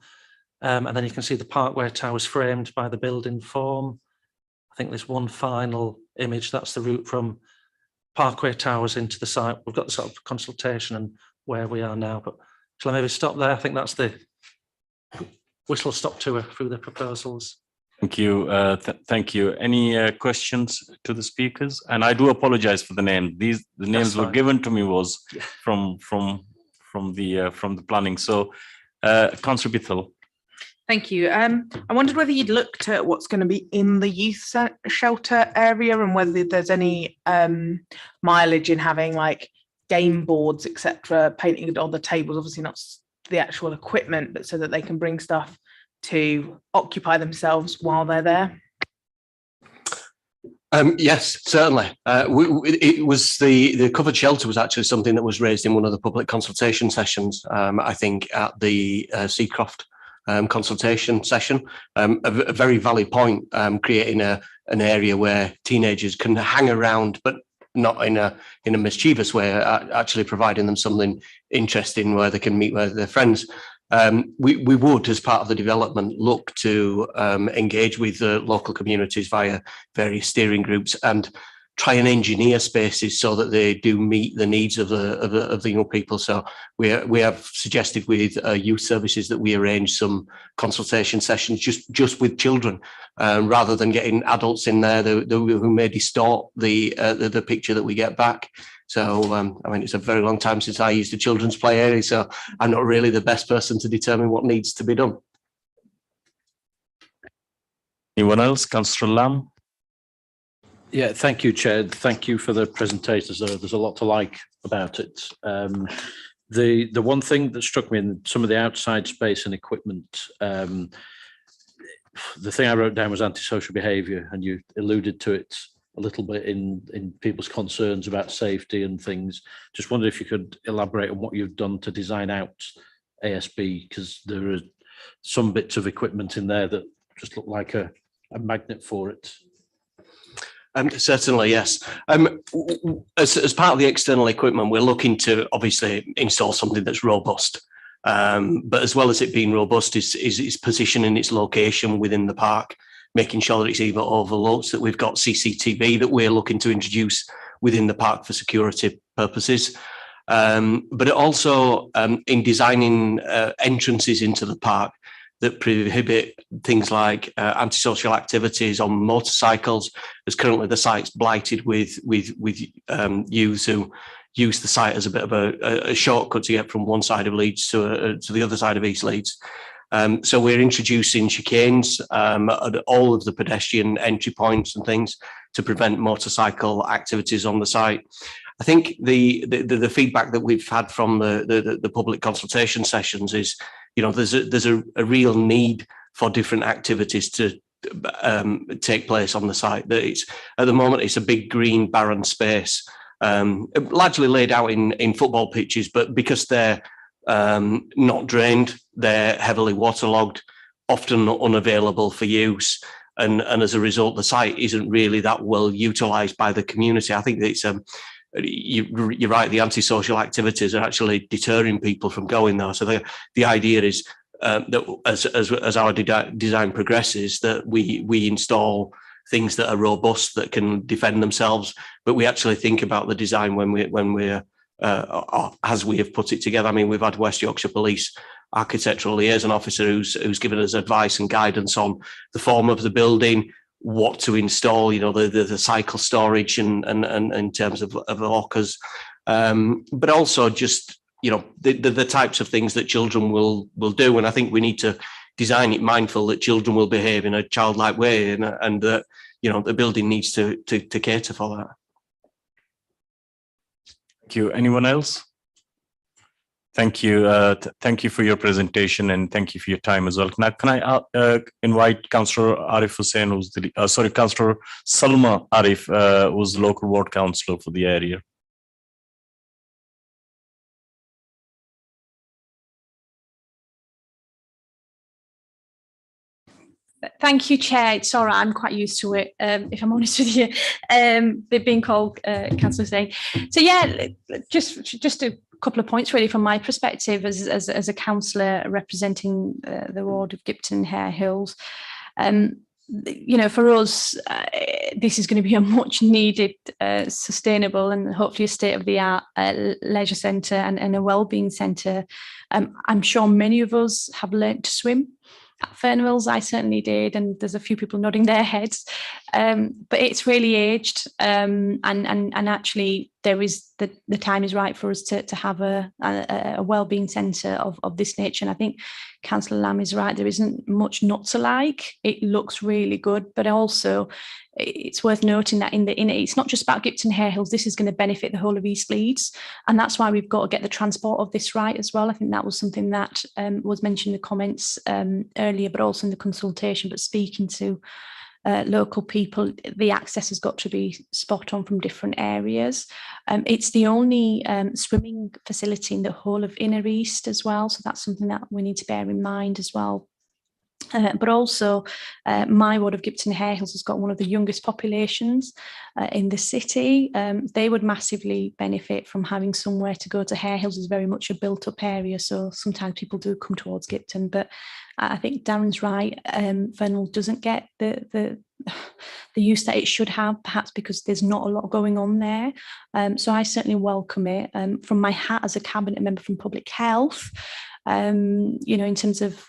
And then you can see the Parkway Towers framed by the building form. I think there's one final image, that's the route from Parkway Towers into the site. We've got the sort of consultation and where we are now, but shall I maybe stop there? I think that's the whistle stop tour through the proposals. Thank you. Thank you. Any questions to the speakers? And I do apologize for the name. The names were given to me was from the planning. So, Councillor Bithell. Thank you. I wondered whether you'd looked at what's going to be in the youth shelter area and whether there's any mileage in having like game boards, etc., painting on the tables, obviously not the actual equipment, but so that they can bring stuff to occupy themselves while they're there. Yes, certainly. It was the covered shelter was actually something that was raised in one of the public consultation sessions, I think at the Seacroft consultation session. A very valid point, creating an area where teenagers can hang around, but not in a mischievous way, actually providing them something interesting where they can meet with their friends. We would, as part of the development, look to engage with the local communities via various steering groups and try and engineer spaces so that they do meet the needs of the young people. So we have suggested with youth services that we arrange some consultation sessions just with children, rather than getting adults in there who may distort the picture that we get back. So, I mean, it's a very long time since I used a children's play area, so I'm not really the best person to determine what needs to be done. Anyone else? Councillor Lamb? Yeah, thank you, Chair. Thank you for the presentations. There's a lot to like about it. The one thing that struck me in some of the outside space and equipment, the thing I wrote down was antisocial behaviour, and you alluded to it a little bit in people's concerns about safety and things. Just wondered if you could elaborate on what you've done to design out ASB, because there are some bits of equipment in there that just look like a magnet for it. Certainly, yes. As part of the external equipment, we're looking to obviously install something that's robust. But as well as it being robust, is its position and its location within the park, making sure that it's either overlooked, that we've got CCTV that we're looking to introduce within the park for security purposes. But also in designing entrances into the park that prohibit things like antisocial activities on motorcycles, as currently the site's blighted with youths who use the site as a bit of a shortcut to get from one side of Leeds to the other side of East Leeds. So we're introducing chicanes at all of the pedestrian entry points and things to prevent motorcycle activities on the site. I think the feedback that we've had from the public consultation sessions is, you know, there's a real need for different activities to take place on the site. That it's at the moment it's a big green barren space, largely laid out in football pitches, but because they're not drained, they're heavily waterlogged, often unavailable for use, and as a result, the site isn't really that well utilised by the community. I think that it's you're right. The antisocial activities are actually deterring people from going there. So the idea is that as our design progresses, that we install things that are robust, that can defend themselves. But we actually think about the design when we're as we have put it together. I mean, we've had West Yorkshire Police architectural liaison officer who's given us advice and guidance on the form of the building, what to install, you know, the cycle storage and in terms of lockers, but also just, you know, the types of things that children will do. And I think we need to design it mindful that children will behave in a childlike way, and that, you know, the building needs to cater for that. Thank you. Anyone else? Thank you. Thank you for your presentation and thank you for your time as well. Now, can I invite Councillor Arif Hussain, who's the Councillor Salma Arif, who's the local ward councillor for the area. Thank you, Chair. It's all right. I'm quite used to it, if I'm honest with you. They've been called Councillor Hussain. So yeah, just a couple of points really from my perspective as a councillor representing the ward of Gipton Hare Hills. You know, for us, this is going to be a much needed, sustainable and hopefully a state-of-the-art leisure centre and a wellbeing centre. I'm sure many of us have learnt to swim at Fernwells. I certainly did, and there's a few people nodding their heads. But it's really aged, and actually there is the time is right for us to have a wellbeing centre of this nature. And I think Councillor Lamb is right. There isn't much not to like. It looks really good, but also it's worth noting that it's not just about Gipton Hare Hills. This is going to benefit the whole of East Leeds, and that's why we've got to get the transport of this right as well. I think that was something that was mentioned in the comments earlier, but also in the consultation. But speaking to local people, the access has got to be spot on from different areas. It's the only swimming facility in the whole of Inner East as well, so that's something that we need to bear in mind as well. But also, my ward of Gipton Hare Hills has got one of the youngest populations in the city. They would massively benefit from having somewhere to go to. Hare Hills is very much a built-up area, so sometimes people do come towards Gipton. But I think Darren's right. Fernwell doesn't get the use that it should have, perhaps because there's not a lot going on there. So I certainly welcome it. From my hat as a cabinet member from Public Health, you know, in terms of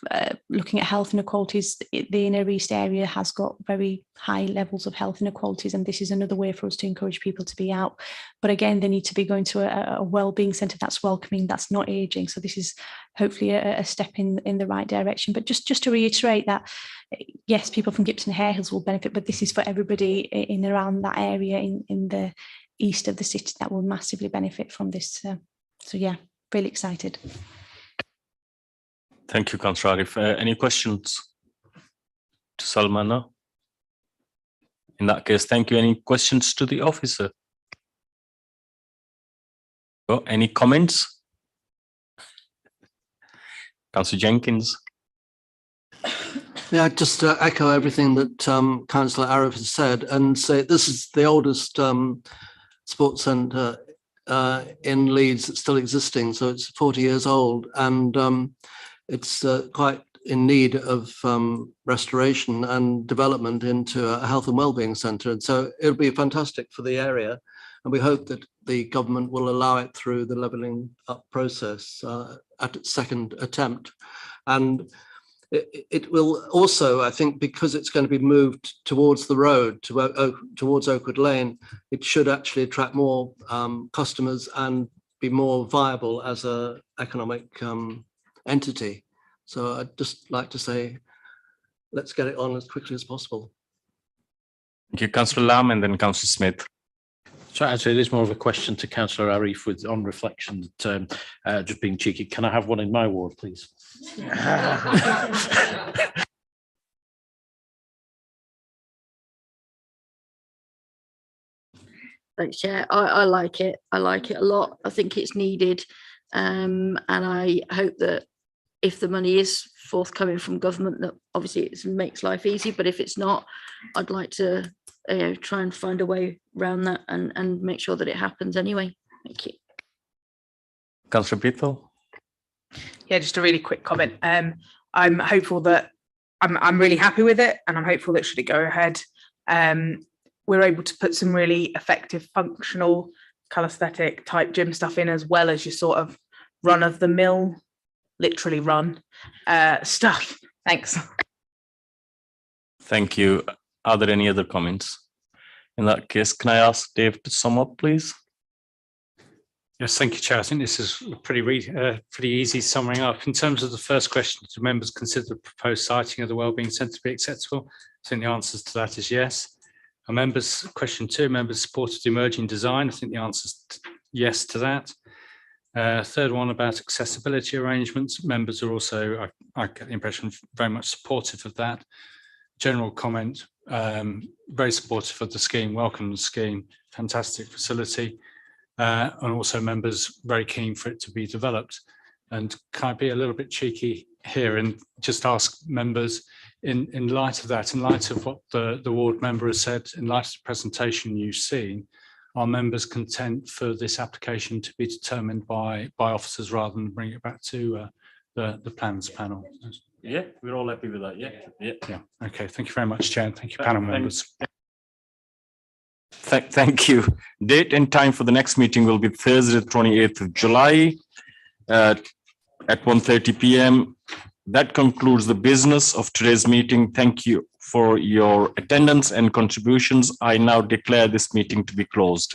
looking at health inequalities, the Inner East area has got very high levels of health inequalities, and this is another way for us to encourage people to be out. But again, they need to be going to a wellbeing centre that's welcoming, that's not ageing. So this is hopefully a step in the right direction. But just to reiterate that, yes, people from Gipton Hare Hills will benefit, but this is for everybody in around that area in the east of the city that will massively benefit from this. So yeah, really excited. Thank you, Councillor Arif. Any questions to Salmana? In that case, thank you. Any questions to the officer? Oh, any comments? Councillor Jenkins. Yeah, just echo everything that Councillor Arif has said and say this is the oldest sports centre in Leeds that's still existing. So it's 40 years old, and it's quite in need of restoration and development into a health and wellbeing centre. And so it'll be fantastic for the area. And we hope that the government will allow it through the levelling up process at its second attempt. And it will also, I think, because it's going to be moved towards the road, towards Oakwood Lane, it should actually attract more customers and be more viable as an economic entity. So I'd just like to say, let's get it on as quickly as possible. Thank you, Councillor Lamb, and then Councillor Smith. So actually, it is more of a question to Councillor Arif with on reflection that just being cheeky. Can I have one in my ward, please? Thanks, Chair. I like it. I like it a lot. I think it's needed. And I hope that if the money is forthcoming from government, that obviously it makes life easy. But if it's not, I'd like to try and find a way around that and make sure that it happens anyway. Thank you. Councillor Beatle. Yeah, just a really quick comment. I'm hopeful that I'm really happy with it, and I'm hopeful that should it go ahead, we're able to put some really effective functional calisthenic type gym stuff in, as well as your sort of run of the mill, literally run stuff. Thanks. Thank you. Are there any other comments? In that case, can I ask Dave to sum up, please? Yes, thank you, Chair. I think this is pretty easy summing up. In terms of the first question, do members consider the proposed siting of the Wellbeing Centre to be acceptable? I think the answer to that is yes. Our members, question 2, members supported emerging design. I think the answer is yes to that. Third one about accessibility arrangements. Members are also, I get the impression, very much supportive of that. General comment, very supportive of the scheme, welcome the scheme, fantastic facility. And also members very keen for it to be developed. And can I be a little bit cheeky here and just ask members, in light of that, in light of what the ward member has said, in light of the presentation you've seen, are members content for this application to be determined by officers rather than bring it back to the plans panel? Yeah, we're all happy with that. Yeah. Yeah. Okay. Thank you very much, Chair. Thank you, panel members. Thank you. Date and time for the next meeting will be Thursday, 28th of July at 1:30 p.m. That concludes the business of today's meeting. Thank you for your attendance and contributions. I now declare this meeting to be closed.